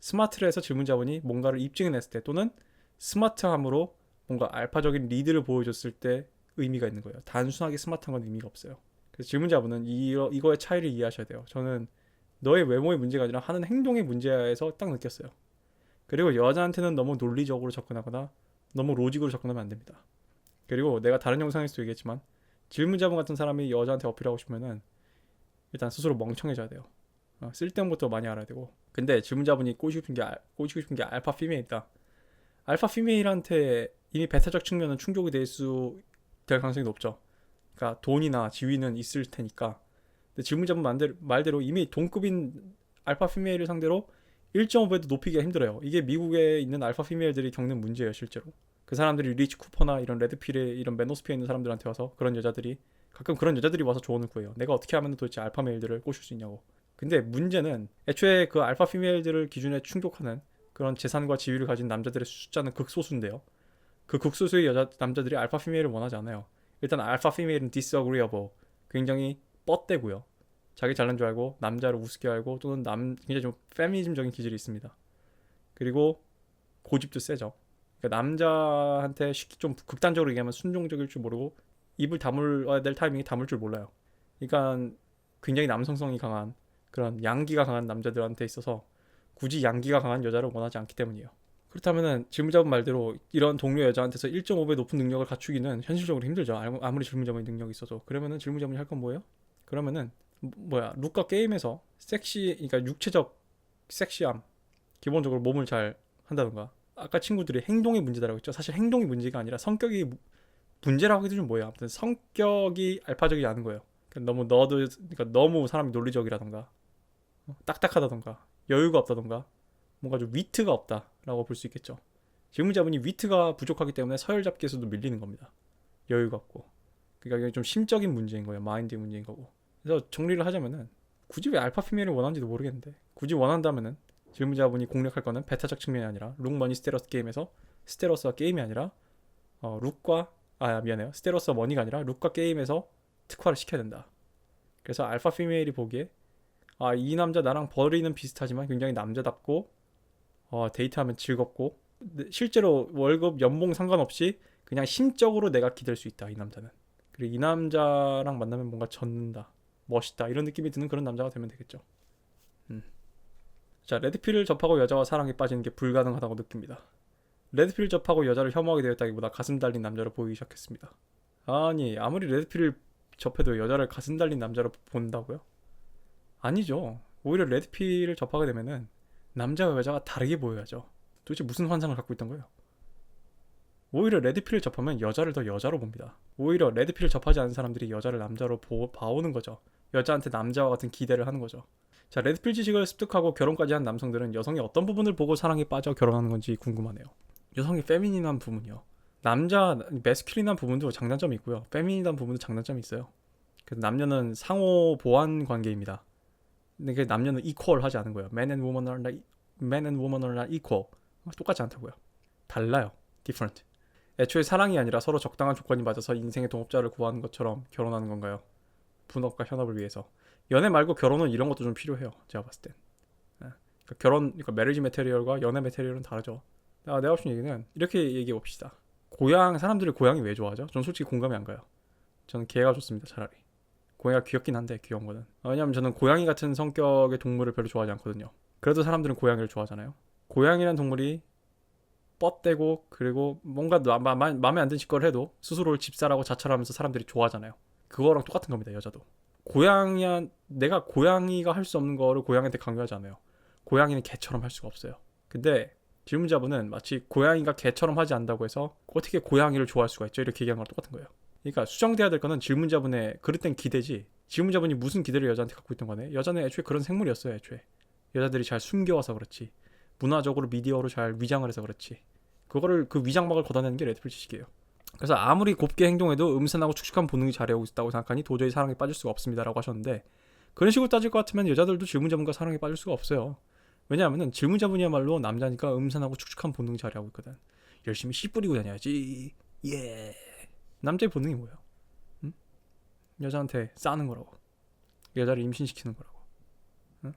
스마트를 해서 질문자분이 뭔가를 입증해냈을 때 또는 스마트함으로 뭔가 알파적인 리드를 보여줬을 때 의미가 있는 거예요. 단순하게 스마트한 건 의미가 없어요. 그래서 질문자분은 이거의 차이를 이해하셔야 돼요. 저는 너의 외모의 문제가 아니라 하는 행동의 문제에서 딱 느꼈어요. 그리고 여자한테는 너무 논리적으로 접근하거나 너무 로직으로 접근하면 안 됩니다. 그리고 내가 다른 영상에서도 얘기했지만 질문자분 같은 사람이 여자한테 어필하고 싶으면은 일단 스스로 멍청해져야 돼요. 쓸데없는 것도 많이 알아야 되고. 근데 질문자분이 꼬시고 싶은 게 알파 피메일이다. 알파 피메일한테 이미 베타적 측면은 충족이 될 가능성이 높죠. 그러니까 돈이나 지위는 있을 테니까. 근데 질문자분 말대로 이미 동급인 알파 피메일을 상대로 1.5배도 높이기가 힘들어요. 이게 미국에 있는 알파 피메일들이 겪는 문제예요, 실제로. 그 사람들이 리치 쿠퍼나 이런 레드필에 이런 매노스피어에 있는 사람들한테 와서 가끔 그런 여자들이 와서 조언을 구해요. 내가 어떻게 하면 도대체 알파 메일들을 꼬실 수 있냐고. 근데 문제는 애초에 그 알파 피메일들을 기준에 충족하는 그런 재산과 지위를 가진 남자들의 숫자는 극소수인데요. 그 극소수의 남자들이 알파 피메일을 원하지 않아요. 일단 알파 피메일은 disagreeable, 굉장히 뻗대고요. 자기 잘난 줄 알고 남자를 우습게 알고 또는 굉장히 좀 페미니즘적인 기질이 있습니다. 그리고 고집도 세죠. 그러니까 남자한테 쉽게 좀 극단적으로 얘기하면 순종적일 줄 모르고 입을 다물어야 될 타이밍에 다물 줄 몰라요. 그러니까 굉장히 남성성이 강한 그런 양기가 강한 남자들한테 있어서 굳이 양기가 강한 여자를 원하지 않기 때문이에요. 그렇다면은 질문자분 말대로 이런 동료 여자한테서 1.5배 높은 능력을 갖추기는 현실적으로 힘들죠. 아무리 질문자분이 능력이 있어도. 그러면은 질문자분이 할 건 뭐예요? 그러면은 룩과 게임에서 그러니까 육체적 섹시함, 기본적으로 몸을 잘 한다던가. 아까 친구들이 행동의 문제다라고 했죠. 사실 행동이 문제가 아니라 성격이 문제라고 해도 좀 뭐예요. 아무튼 성격이 알파적이지 않은 거예요. 그러니까 너무 사람이 논리적이라던가 딱딱하다던가 여유가 없다던가 뭔가 좀 위트가 없다라고 볼 수 있겠죠. 질문자분이 위트가 부족하기 때문에 서열잡기에서도 밀리는 겁니다. 여유가 없고. 그러니까 이게 좀 심적인 문제인 거예요. 마인드의 문제인 거고. 그래서 정리를 하자면은 굳이 왜 알파 피메일을 원하는지도 모르겠는데 굳이 원한다면은 질문자분이 공략할 거는 베타적 측면이 아니라 룩머니 스테러스 게임에서 스테러스와 게임이 아니라 스테러스와 머니가 아니라 룩과 게임에서 특화를 시켜야 된다. 그래서 알파 피메일이 보기에 이 남자 나랑 벌이는 비슷하지만 굉장히 남자답고 데이트하면 즐겁고 실제로 월급 연봉 상관없이 그냥 심적으로 내가 기댈 수 있다. 이 남자는. 그리고 이 남자랑 만나면 뭔가 젖는다, 멋있다 이런 느낌이 드는 그런 남자가 되면 되겠죠. 자, 레드필을 접하고 여자와 사랑에 빠지는 게 불가능하다고 느낍니다. 레드필을 접하고 여자를 혐오하게 되었다기보다 가슴 달린 남자로 보이기 시작했습니다. 아니, 아무리 레드필을 접해도 여자를 가슴 달린 남자로 본다고요? 아니죠. 오히려 레드필을 접하게 되면은 남자와 여자가 다르게 보여야죠. 도대체 무슨 환상을 갖고 있던 거예요? 오히려 레드필을 접하면 여자를 더 여자로 봅니다. 오히려 레드필을 접하지 않은 사람들이 여자를 남자로 봐오는 거죠. 여자한테 남자와 같은 기대를 하는 거죠. 자, 레드필 지식을 습득하고 결혼까지 한 남성들은 여성의 어떤 부분을 보고 사랑에 빠져 결혼하는 건지 궁금하네요. 여성의 페미닌한 부분이요. 남자 매스큘린한 부분도 장단점이 있고요. 페미닌한 부분도 장단점이 있어요. 그래서 남녀는 상호 보완 관계입니다. 근데 남녀는 이퀄하지 않은 거예요. Men and women are not equal. 똑같지 않다고요. 달라요. different. 애초에 사랑이 아니라 서로 적당한 조건이 맞아서 인생의 동업자를 구하는 것처럼 결혼하는 건가요? 분업과 현업을 위해서. 연애 말고 결혼은 이런 것도 좀 필요해요. 제가 봤을 땐. 그러니까 메리지 메테리얼과 연애 메테리얼은 다르죠. 내가 하고 싶은 얘기는 이렇게 얘기해 봅시다. 사람들이 고양이 왜 좋아하죠? 전 솔직히 공감이 안 가요. 저는 개가 좋습니다. 차라리. 고양이가 귀엽긴 한데 귀여운 거는. 왜냐면 저는 고양이 같은 성격의 동물을 별로 좋아하지 않거든요. 그래도 사람들은 고양이를 좋아하잖아요. 고양이란 동물이 뻗대고 그리고 뭔가 마음에 안 드는 짓거리를 해도 스스로를 집사라고 자처하면서 사람들이 좋아하잖아요. 그거랑 똑같은 겁니다. 여자도. 내가 고양이가 할 수 없는 거를 고양이한테 강요하지 않아요. 고양이는 개처럼 할 수가 없어요. 근데 질문자분은 마치 고양이가 개처럼 하지 않는다고 해서 어떻게 고양이를 좋아할 수가 있죠? 이렇게 얘기하는 거랑 똑같은 거예요. 그러니까 수정돼야 될 거는 질문자분의 그릇된 기대지, 질문자분이 무슨 기대를 여자한테 갖고 있던 거네. 여자는 애초에 그런 생물이었어요. 애초에 여자들이 잘 숨겨와서 그렇지, 문화적으로 미디어로 잘 위장을 해서 그렇지, 그 위장막을 걷어내는 게 레드필 지식이에요. 그래서 아무리 곱게 행동해도 음산하고 축축한 본능이 자리하고 있다고 생각하니 도저히 사랑에 빠질 수가 없습니다라고 하셨는데, 그런 식으로 따질 것 같으면 여자들도 질문자분과 사랑에 빠질 수가 없어요. 왜냐하면 질문자분이야말로 남자니까 음산하고 축축한 본능이 자리하고 있거든. 열심히 씨 뿌리고 다녀야지. 예. 남자의 본능이 뭐예요? 응? 여자한테 싸는 거라고. 여자를 임신시키는 거라고. 응?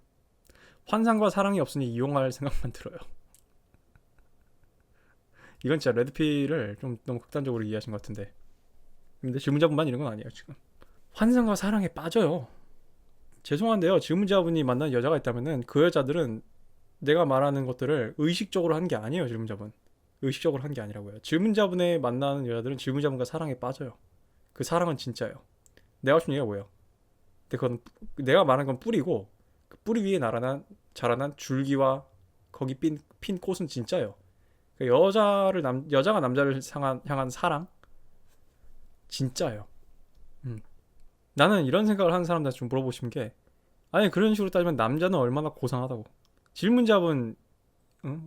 환상과 사랑이 없으니 이용할 생각만 들어요. 이건 진짜 레드필을 좀 너무 극단적으로 이해하신 것 같은데. 근데 질문자분만 이런 건 아니에요 지금. 환상과 사랑에 빠져요. 죄송한데요. 질문자분이 만난 여자가 있다면은 그 여자들은 내가 말하는 것들을 의식적으로 한 게 아니에요. 질문자분. 의식적으로 한 게 아니라고요. 질문자분의 만나는 여자들은 질문자분과 사랑에 빠져요. 그 사랑은 진짜예요. 내가 준 얘기가 뭐예요? 근데 그건 내가 말한 건 뿌리고 그 뿌리 위에 자라난 줄기와 거기 핀 꽃은 진짜예요. 그 여자가 남자를 향한 사랑 진짜예요. 음. 나는 이런 생각을 하는 사람들한테 좀 물어보시는 게 아니 그런 식으로 따지면 남자는 얼마나 고상하다고. 질문자분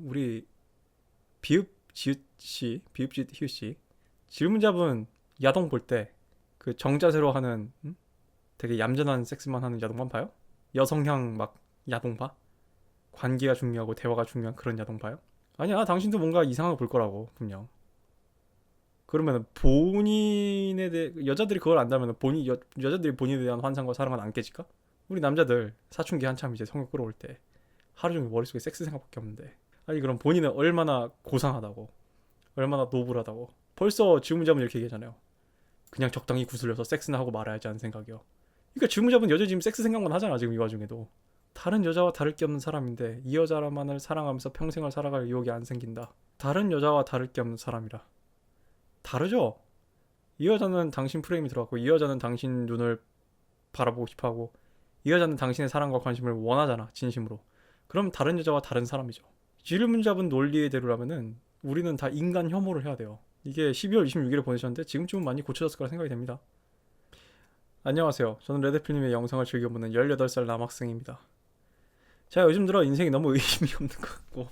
우리 비읍짓 희읒씨 질문자분 야동 볼 때 그 정자세로 하는 되게 얌전한 섹스만 하는 야동만 봐요? 여성향 막 야동 봐? 관계가 중요하고 대화가 중요한 그런 야동 봐요? 아니야 당신도 뭔가 이상한 거 볼 거라고 분명. 그러면 본인에 대해 여자들이 그걸 안다면 여자들이 본인에 대한 환상과 사랑은 안 깨질까? 우리 남자들 사춘기 한참 이제 성욕 끌어올 때 하루 종일 머릿속에 섹스 생각밖에 없는데 아니 그럼 본인은 얼마나 고상하다고 얼마나 노블하다고 벌써 질문자분 이렇게 얘기하잖아요. 그냥 적당히 구슬려서 섹스나 하고 말아야지 하는 생각이요. 그러니까 질문자분 여자 지금 섹스 생각만 하잖아 지금 이 와중에도. 다른 여자와 다를 게 없는 사람인데 이 여자만을 사랑하면서 평생을 살아갈 의욕이 안 생긴다. 다른 여자와 다를 게 없는 사람이라. 다르죠? 이 여자는 당신 프레임이 들어갔고 이 여자는 당신 눈을 바라보고 싶어하고 이 여자는 당신의 사랑과 관심을 원하잖아 진심으로. 그럼 다른 여자와 다른 사람이죠. 질문자분 논리대로라면은 우리는 다 인간 혐오를 해야 돼요. 이게 12월 26일에 보내셨는데 지금쯤은 많이 고쳐졌을 거라 생각이 됩니다. 안녕하세요. 저는 레드필님의 영상을 즐겨보는 18살 남학생입니다. 제가 요즘 들어 인생이 너무 의미 없는 것 같고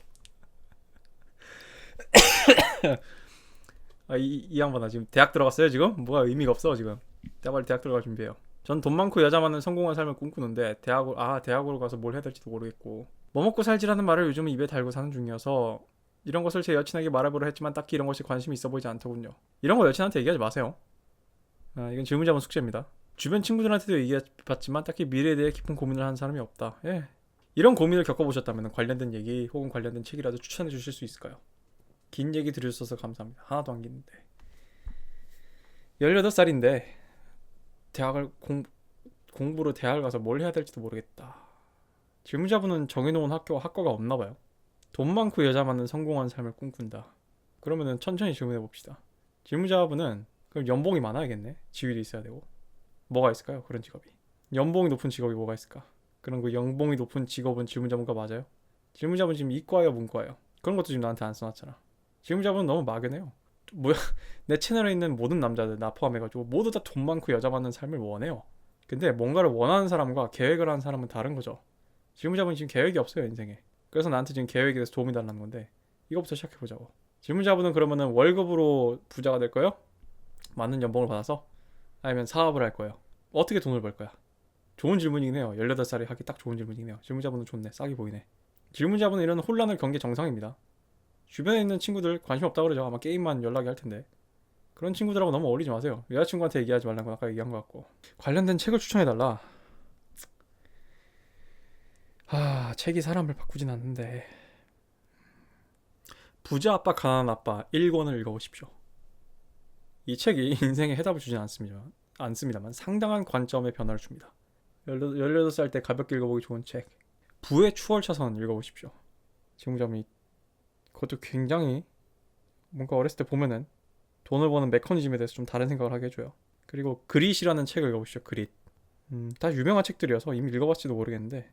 이 양반아 지금 대학 들어갔어요 지금? 뭐가 의미가 없어 지금. 빨리 대학 들어갈 준비해요. 전 돈 많고 여자 많은 성공한 삶을 꿈꾸는데 대학으로 가서 뭘 해야 될지도 모르겠고 뭐 먹고 살지라는 말을 요즘은 입에 달고 사는 중이어서 이런 것을 제 여친에게 말해보려 했지만 딱히 이런 것이 관심이 있어 보이지 않더군요. 이런 거 여친한테 얘기하지 마세요. 이건 질문자분 숙제입니다. 주변 친구들한테도 얘기해봤지만 딱히 미래에 대해 깊은 고민을 하는 사람이 없다. 예. 이런 고민을 겪어보셨다면 관련된 얘기 혹은 관련된 책이라도 추천해 주실 수 있을까요? 긴 얘기 들으셔서 감사합니다. 하나도 안 긴데 18살인데 공부로 대학을 가서 뭘 해야 될지도 모르겠다. 질문자분은 정해놓은 학교와 학과가 없나봐요. 돈 많고 여자 많은 성공한 삶을 꿈꾼다. 그러면은 천천히 질문해봅시다. 질문자분은 그럼 연봉이 많아야겠네. 지위도 있어야 되고. 뭐가 있을까요? 그런 직업이. 연봉이 높은 직업이 뭐가 있을까? 그럼 그 연봉이 높은 직업은 질문자분과 맞아요? 질문자분 지금 이과예요 문과예요? 그런 것도 지금 나한테 안 써놨잖아. 질문자분은 너무 막연해요. 뭐야 내 채널에 있는 모든 남자들 나 포함해가지고 모두 다 돈 많고 여자 많은 삶을 원해요. 근데 뭔가를 원하는 사람과 계획을 하는 사람은 다른 거죠. 질문자분이 지금 계획이 없어요 인생에. 그래서 나한테 지금 계획에 대해서 도움이 달라는 건데 이거부터 시작해보자고. 질문자분은 그러면은 월급으로 부자가 될 거예요? 많은 연봉을 받아서? 아니면 사업을 할 거예요? 어떻게 돈을 벌 거야? 좋은 질문이긴 해요. 18살이 하기 딱 좋은 질문이긴 해요. 질문자분은 좋네. 싸게 보이네. 질문자분은 이런 혼란을 겪는 게 정상입니다. 주변에 있는 친구들 관심 없다고 그러죠. 아마 게임만 연락이 할 텐데 그런 친구들하고 너무 어울리지 마세요. 여자친구한테 얘기하지 말라는 건 아까 얘기한 것 같고. 관련된 책을 추천해달라. 책이 사람을 바꾸진 않는데 부자 아빠 가난한 아빠 1권을 읽어보십시오. 이 책이 인생에 해답을 주진 않습니다만 상당한 관점의 변화를 줍니다. 18살 때 가볍게 읽어보기 좋은 책 부의 추월차선 읽어보십시오. 지금자분이 그것도 굉장히 뭔가 어렸을 때 보면은 돈을 버는 메커니즘에 대해서 좀 다른 생각을 하게 해줘요. 그리고 그릿이라는 책을 읽어보시죠. 그릿. 다 유명한 책들이어서 이미 읽어봤지도 모르겠는데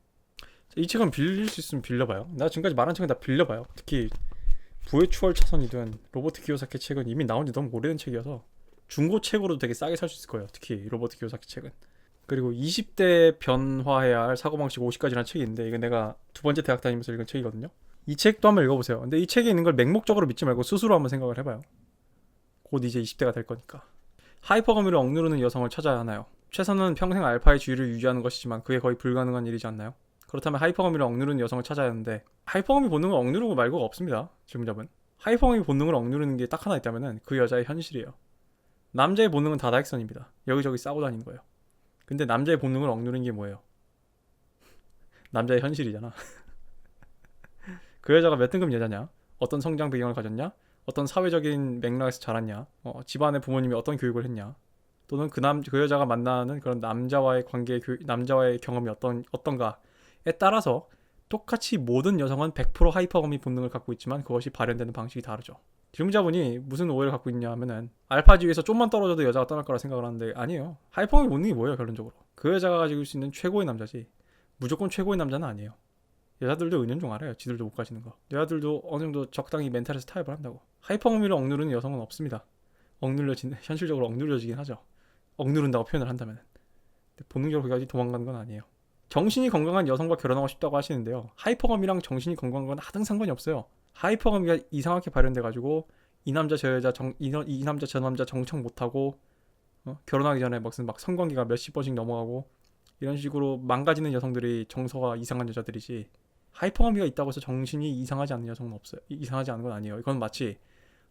이 책은 빌릴 수 있으면 빌려봐요. 나 지금까지 말한 책은 다 빌려봐요. 특히 부의 추월차선이든 로버트 키요사키 책은 이미 나온 지 너무 오래된 책이어서 중고책으로도 되게 싸게 살 수 있을 거예요. 특히 로버트 키요사키 책은. 그리고 20대 변화해야 할 사고방식 50가지라는 책이 있는데 이건 내가 두 번째 대학 다니면서 읽은 책이거든요. 이 책도 한번 읽어보세요. 근데 이 책에 있는 걸 맹목적으로 믿지 말고 스스로 한번 생각을 해봐요. 곧 이제 20대가 될 거니까. 하이퍼거미를 억누르는 여성을 찾아야 하나요? 최선은 평생 알파의 지위를 유지하는 것이지만 그게 거의 불가능한 일이지 않나요? 그렇다면 하이퍼거미를 억누르는 여성을 찾아야 하는데 하이퍼거미 본능을 억누르고 말고가 없습니다. 질문자분. 하이퍼거미 본능을 억누르는 게 딱 하나 있다면 그 여자의 현실이에요. 남자의 본능은 다다익선입니다. 여기저기 싸고 다니는 거예요. 근데 남자의 본능을 억누르는 게 뭐예요? 남자의 현실이잖아. 그 여자가 몇 등급 여자냐? 어떤 성장 배경을 가졌냐? 어떤 사회적인 맥락에서 자랐냐? 집안의 부모님이 어떤 교육을 했냐? 또는 그 여자가 만나는 그런 남자와의 남자와의 경험이 어떤가에 따라서 똑같이 모든 여성은 100% 하이퍼거미 본능을 갖고 있지만 그것이 발현되는 방식이 다르죠. 질문자분이 무슨 오해를 갖고 있냐 하면은 알파지위에서 좀만 떨어져도 여자가 떠날 거라 생각을 하는데 아니에요. 하이퍼거미 본능이 뭐예요 결론적으로? 그 여자가 가지고 있을 수 있는 최고의 남자지 무조건 최고의 남자는 아니에요. 여자들도 은연중 알아요. 지들도 못 가지는 거. 여자들도 어느 정도 적당히 멘탈에서 타협을 한다고. 하이퍼거미를 억누르는 여성은 없습니다. 현실적으로 억누려지긴 하죠. 억누른다고 표현을 한다면. 본능적으로 거기까지 도망가는 건 아니에요. 정신이 건강한 여성과 결혼하고 싶다고 하시는데요. 하이퍼거미랑 정신이 건강한 건 하등 상관이 없어요. 하이퍼거미가 이상하게 발현돼가지고 이 남자 저 여자 이 남자 저 남자 정착 못하고 결혼하기 전에 무슨 막 성관계가 몇십 번씩 넘어가고 이런 식으로 망가지는 여성들이 정서가 이상한 여자들이지 하이퍼거미가 있다고 해서 정신이 이상하지 않는 여성은 없어요. 이상하지 않은 건 아니에요. 이건 마치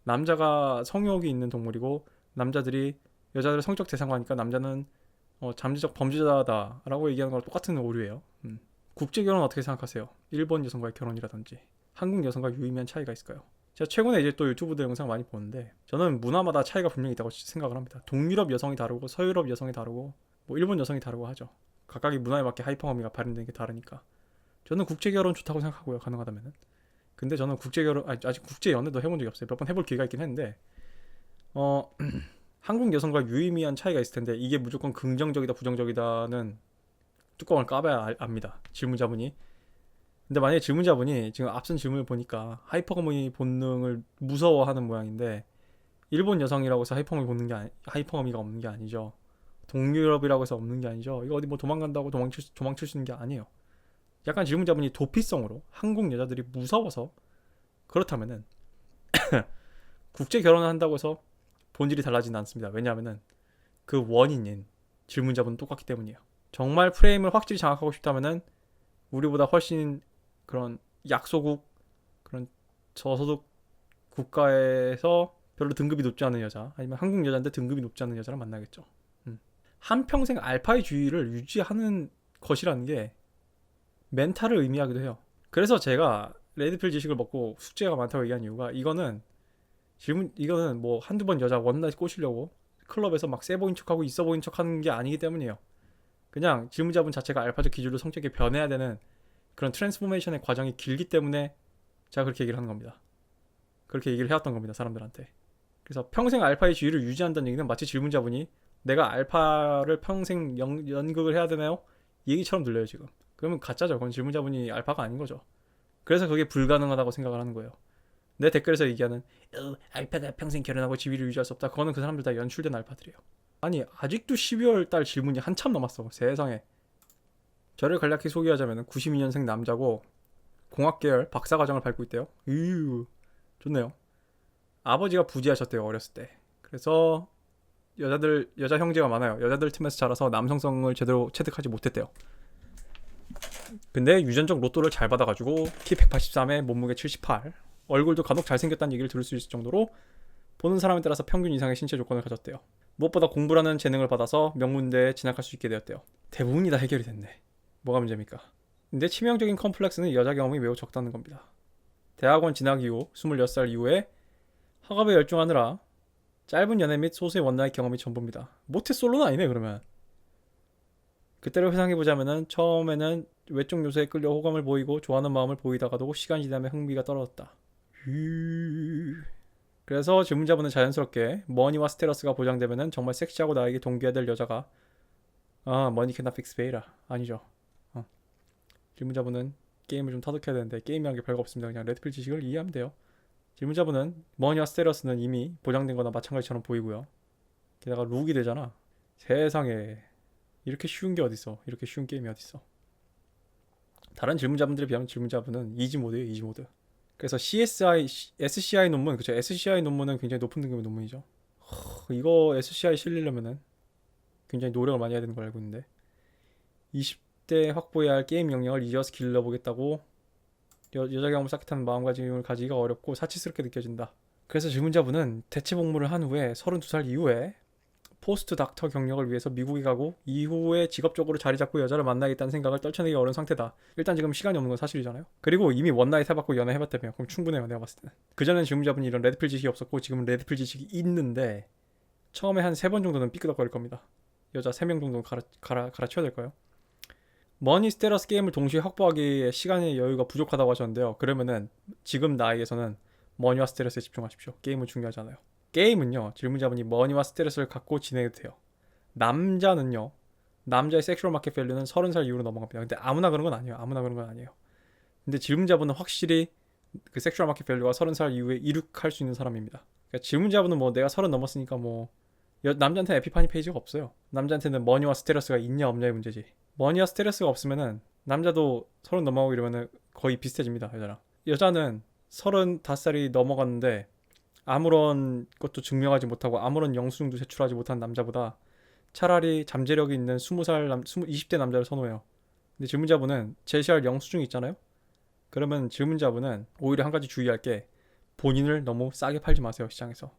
남자가 성욕이 있는 동물이고 남자들이 여자들의 성적 대상과 하니까 남자는 잠재적 범죄자다라고 얘기하는 거랑 똑같은 오류예요. 국제결혼 어떻게 생각하세요? 일본 여성과의 결혼이라든지 한국 여성과 유의미한 차이가 있을까요? 제가 최근에 이제 또 유튜브들 영상 많이 보는데 저는 문화마다 차이가 분명히 있다고 생각을 합니다. 동유럽 여성이 다르고 서유럽 여성이 다르고 뭐 일본 여성이 다르고 하죠. 각각의 문화에 맞게 하이퍼거미가 발현되는 게 다르니까 저는 국제결혼 좋다고 생각하고요. 가능하다면은. 근데 저는 아직 국제연애도 해본 적이 없어요. 몇 번 해볼 기회가 있긴 했는데 한국 여성과 유의미한 차이가 있을 텐데 이게 무조건 긍정적이다 부정적이다는 뚜껑을 까봐야 압니다. 질문자분이. 근데 만약에 질문자분이 지금 앞선 질문을 보니까 하이퍼거미 본능을 무서워하는 모양인데 일본 여성이라고 해서 하이퍼거미가 없는 게 아니죠. 동유럽이라고 해서 없는 게 아니죠. 이거 어디 뭐 도망간다고 도망칠 수 있는 게 아니에요. 약간 질문자분이 도피성으로 한국 여자들이 무서워서 그렇다면은 국제 결혼을 한다고 해서 본질이 달라지진 않습니다. 왜냐하면은 그 원인인 질문자분은 똑같기 때문이에요. 정말 프레임을 확실히 장악하고 싶다면은 우리보다 훨씬 그런 약소국 그런 저소득 국가에서 별로 등급이 높지 않은 여자 아니면 한국 여자인데 등급이 높지 않은 여자를 만나겠죠. 한평생 알파의 주의를 유지하는 것이라는 게 멘탈을 의미하기도 해요. 그래서 제가 레드필 지식을 먹고 숙제가 많다고 얘기한 이유가 이거는 뭐 한두 번 여자 원나잇 꼬시려고 클럽에서 막 세 보인 척하고 있어 보인 척하는 게 아니기 때문이에요. 그냥 질문자분 자체가 알파적 기준으로 성격이 변해야 되는 그런 트랜스포메이션의 과정이 길기 때문에 제가 그렇게 얘기를 하는 겁니다. 그렇게 얘기를 해왔던 겁니다. 사람들한테. 그래서 평생 알파의 지위를 유지한다는 얘기는 마치 질문자분이 내가 알파를 평생 연극을 해야 되나요? 이 얘기처럼 들려요 지금. 그러면 가짜죠. 그건 질문자분이 알파가 아닌 거죠. 그래서 그게 불가능하다고 생각을 하는 거예요. 내 댓글에서 얘기하는 알파가 평생 결혼하고 지위를 유지할 수 없다. 그거는 그 사람들 다 연출된 알파들이에요. 아니 아직도 12월 달 질문이 한참 남았어. 세상에. 저를 간략히 소개하자면 92년생 남자고 공학계열 박사과정을 밟고 있대요. 좋네요. 아버지가 부지하셨대요. 어렸을 때. 그래서 여자 형제가 많아요. 여자들 틈에서 자라서 남성성을 제대로 체득하지 못했대요. 근데 유전적 로또를 잘 받아가지고 키 183에 몸무게 78 얼굴도 간혹 잘생겼다는 얘기를 들을 수 있을 정도로 보는 사람에 따라서 평균 이상의 신체 조건을 가졌대요. 무엇보다 공부라는 재능을 받아서 명문대에 진학할 수 있게 되었대요. 대부분이 다 해결이 됐네. 뭐가 문제입니까? 근데 치명적인 컴플렉스는 여자 경험이 매우 적다는 겁니다. 대학원 진학 이후 26살 이후에 학업에 열중하느라 짧은 연애 및 소수의 원나잇 경험이 전부입니다. 모태솔로는 아니네 그러면. 그때를 회상해보자면은 처음에는 외적 요소에 끌려 호감을 보이고 좋아하는 마음을 보이다가도 시간이 지나면 흥미가 떨어졌다. 그래서 질문자분은 자연스럽게 머니와 스테러스가 보장되면은 정말 섹시하고 나에게 동기가 될 여자가 머니 캐나 픽스 베이라 아니죠. 질문자분은 게임을 좀 터득해야 되는데 게임이란 게 별거 없습니다. 그냥 레드필 지식을 이해하면 돼요. 질문자분은 머니와 스테러스는 이미 보장된 거나 마찬가지처럼 보이고요. 게다가 룩이 되잖아. 세상에 이렇게 쉬운 게 어딨어. 이렇게 쉬운 게임이 어딨어. 다른 질문자분들에 비하면 질문자분은 이지 모드예요. 이지 모드. 그래서 SCI 논문, 그쵸? SCI 논문은 굉장히 높은 등급의 논문이죠. 이거 SCI 실리려면은 굉장히 노력을 많이 해야 되는 걸 알고 있는데 20대 확보해야 할 게임 영역을 이제 와서 길러보겠다고 여자 경험을 쌓겠다는 마음가짐을 가지기가 어렵고 사치스럽게 느껴진다. 그래서 질문자분은 대체 복무를 한 후에 32살 이후에 포스트 닥터 경력을 위해서 미국에 가고 이후에 직업적으로 자리 잡고 여자를 만나겠다는 생각을 떨쳐내기 어려운 상태다. 일단 지금 시간이 없는 건 사실이잖아요. 그리고 이미 원나잇 해봤고 연애해봤다며. 그럼 충분해요. 내가 봤을 때는. 그전엔 질문자분이 이런 레드필 지식이 없었고 지금은 레드필 지식이 있는데 처음에 한 3번 정도는 삐끄덕거릴 겁니다. 여자 3명 정도는 갈아쳐야 될 거예요. 머니 스테러스 게임을 동시에 확보하기에 시간의 여유가 부족하다고 하셨는데요. 그러면은 지금 나이에서는 머니와 스테러스에 집중하십시오. 게임은 중요하잖아요. 게임은요, 질문자분이 머니와 스테러스를 갖고 진행해도 돼요. 남자는요, 남자의 섹슈얼 마켓 밸류는 30살 이후로 넘어갑니다. 근데 아무나 그런 건 아니에요. 아무나 그런 건 아니에요. 근데 질문자분은 확실히 그 섹슈얼 마켓 밸류가 30살 이후에 이룩할 수 있는 사람입니다. 그러니까 질문자분은 뭐 내가 30 넘었으니까 뭐 남자한테는 에피파니 페이지가 없어요. 남자한테는 머니와 스테러스가 있냐 없냐의 문제지. 머니와 스테러스가 없으면은 남자도 30 넘어가고 이러면은 거의 비슷해집니다. 여자랑. 여자는 35살이 넘어갔는데 아무런 것도 증명하지 못하고 아무런 영수증도 제출하지 못한 남자보다 차라리 잠재력이 있는 20대 남자를 선호해요. 근데 질문자분은 제시할 영수증이 있잖아요. 그러면 질문자분은 오히려 한 가지 주의할 게 본인을 너무 싸게 팔지 마세요. 시장에서.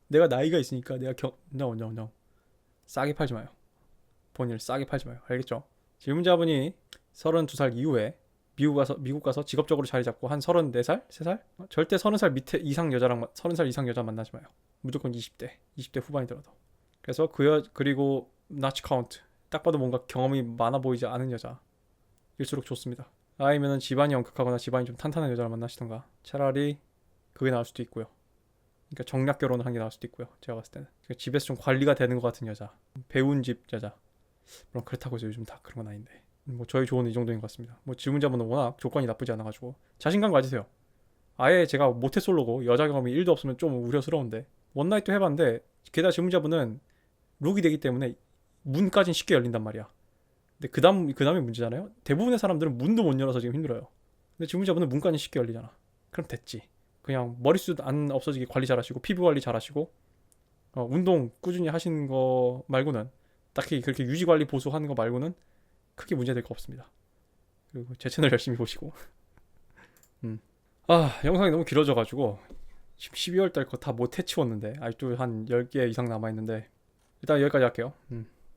내가 나이가 있으니까 내가 no. 싸게 팔지 마요. 본인을 싸게 팔지 마요. 알겠죠? 질문자분이 32살 이후에 미국 가서 직업적으로 자리 잡고 한 34살? 3살? 절대 30살 밑에 이상 여자랑 30살 이상 여자 만나지 마요. 무조건 20대 후반이더라도. 그래서 그리고 notch count. 딱 봐도 뭔가 경험이 많아 보이지 않은 여자일수록 좋습니다. 아니면은 집안이 엄격하거나 집안이 좀 탄탄한 여자를 만나시던가. 차라리 그게 나을 수도 있고요. 그러니까 정략 결혼을 한 게 나을 수도 있고요. 제가 봤을 때는. 그러니까 집에서 좀 관리가 되는 것 같은 여자. 배운 집 여자. 물론 그렇다고 해서 요즘 다 그런 건 아닌데. 뭐 저희 조언은 이 정도인 것 같습니다. 뭐 질문자분은 워낙 조건이 나쁘지 않아가지고 자신감 가지세요. 아예 제가 모태솔로고 여자 경험이 1도 없으면 좀 우려스러운데 원나잇도 해봤는데 게다가 질문자분은 룩이 되기 때문에 문까진 쉽게 열린단 말이야. 근데 그 다음에 문제잖아요. 대부분의 사람들은 문도 못 열어서 지금 힘들어요. 근데 질문자분은 문까진 쉽게 열리잖아. 그럼 됐지. 그냥 머리숱 안 없어지게 관리 잘하시고 피부 관리 잘하시고 운동 꾸준히 하시는 거 말고는 딱히 그렇게 유지 관리 보수하는 거 말고는 크게 문제될 거 없습니다. 그리고 제 채널 열심히 보시고 영상이 너무 길어져가지고 지금 12월 달 거 다 못 해치웠는데 아직도 한 10개 이상 남아있는데 일단 여기까지 할게요.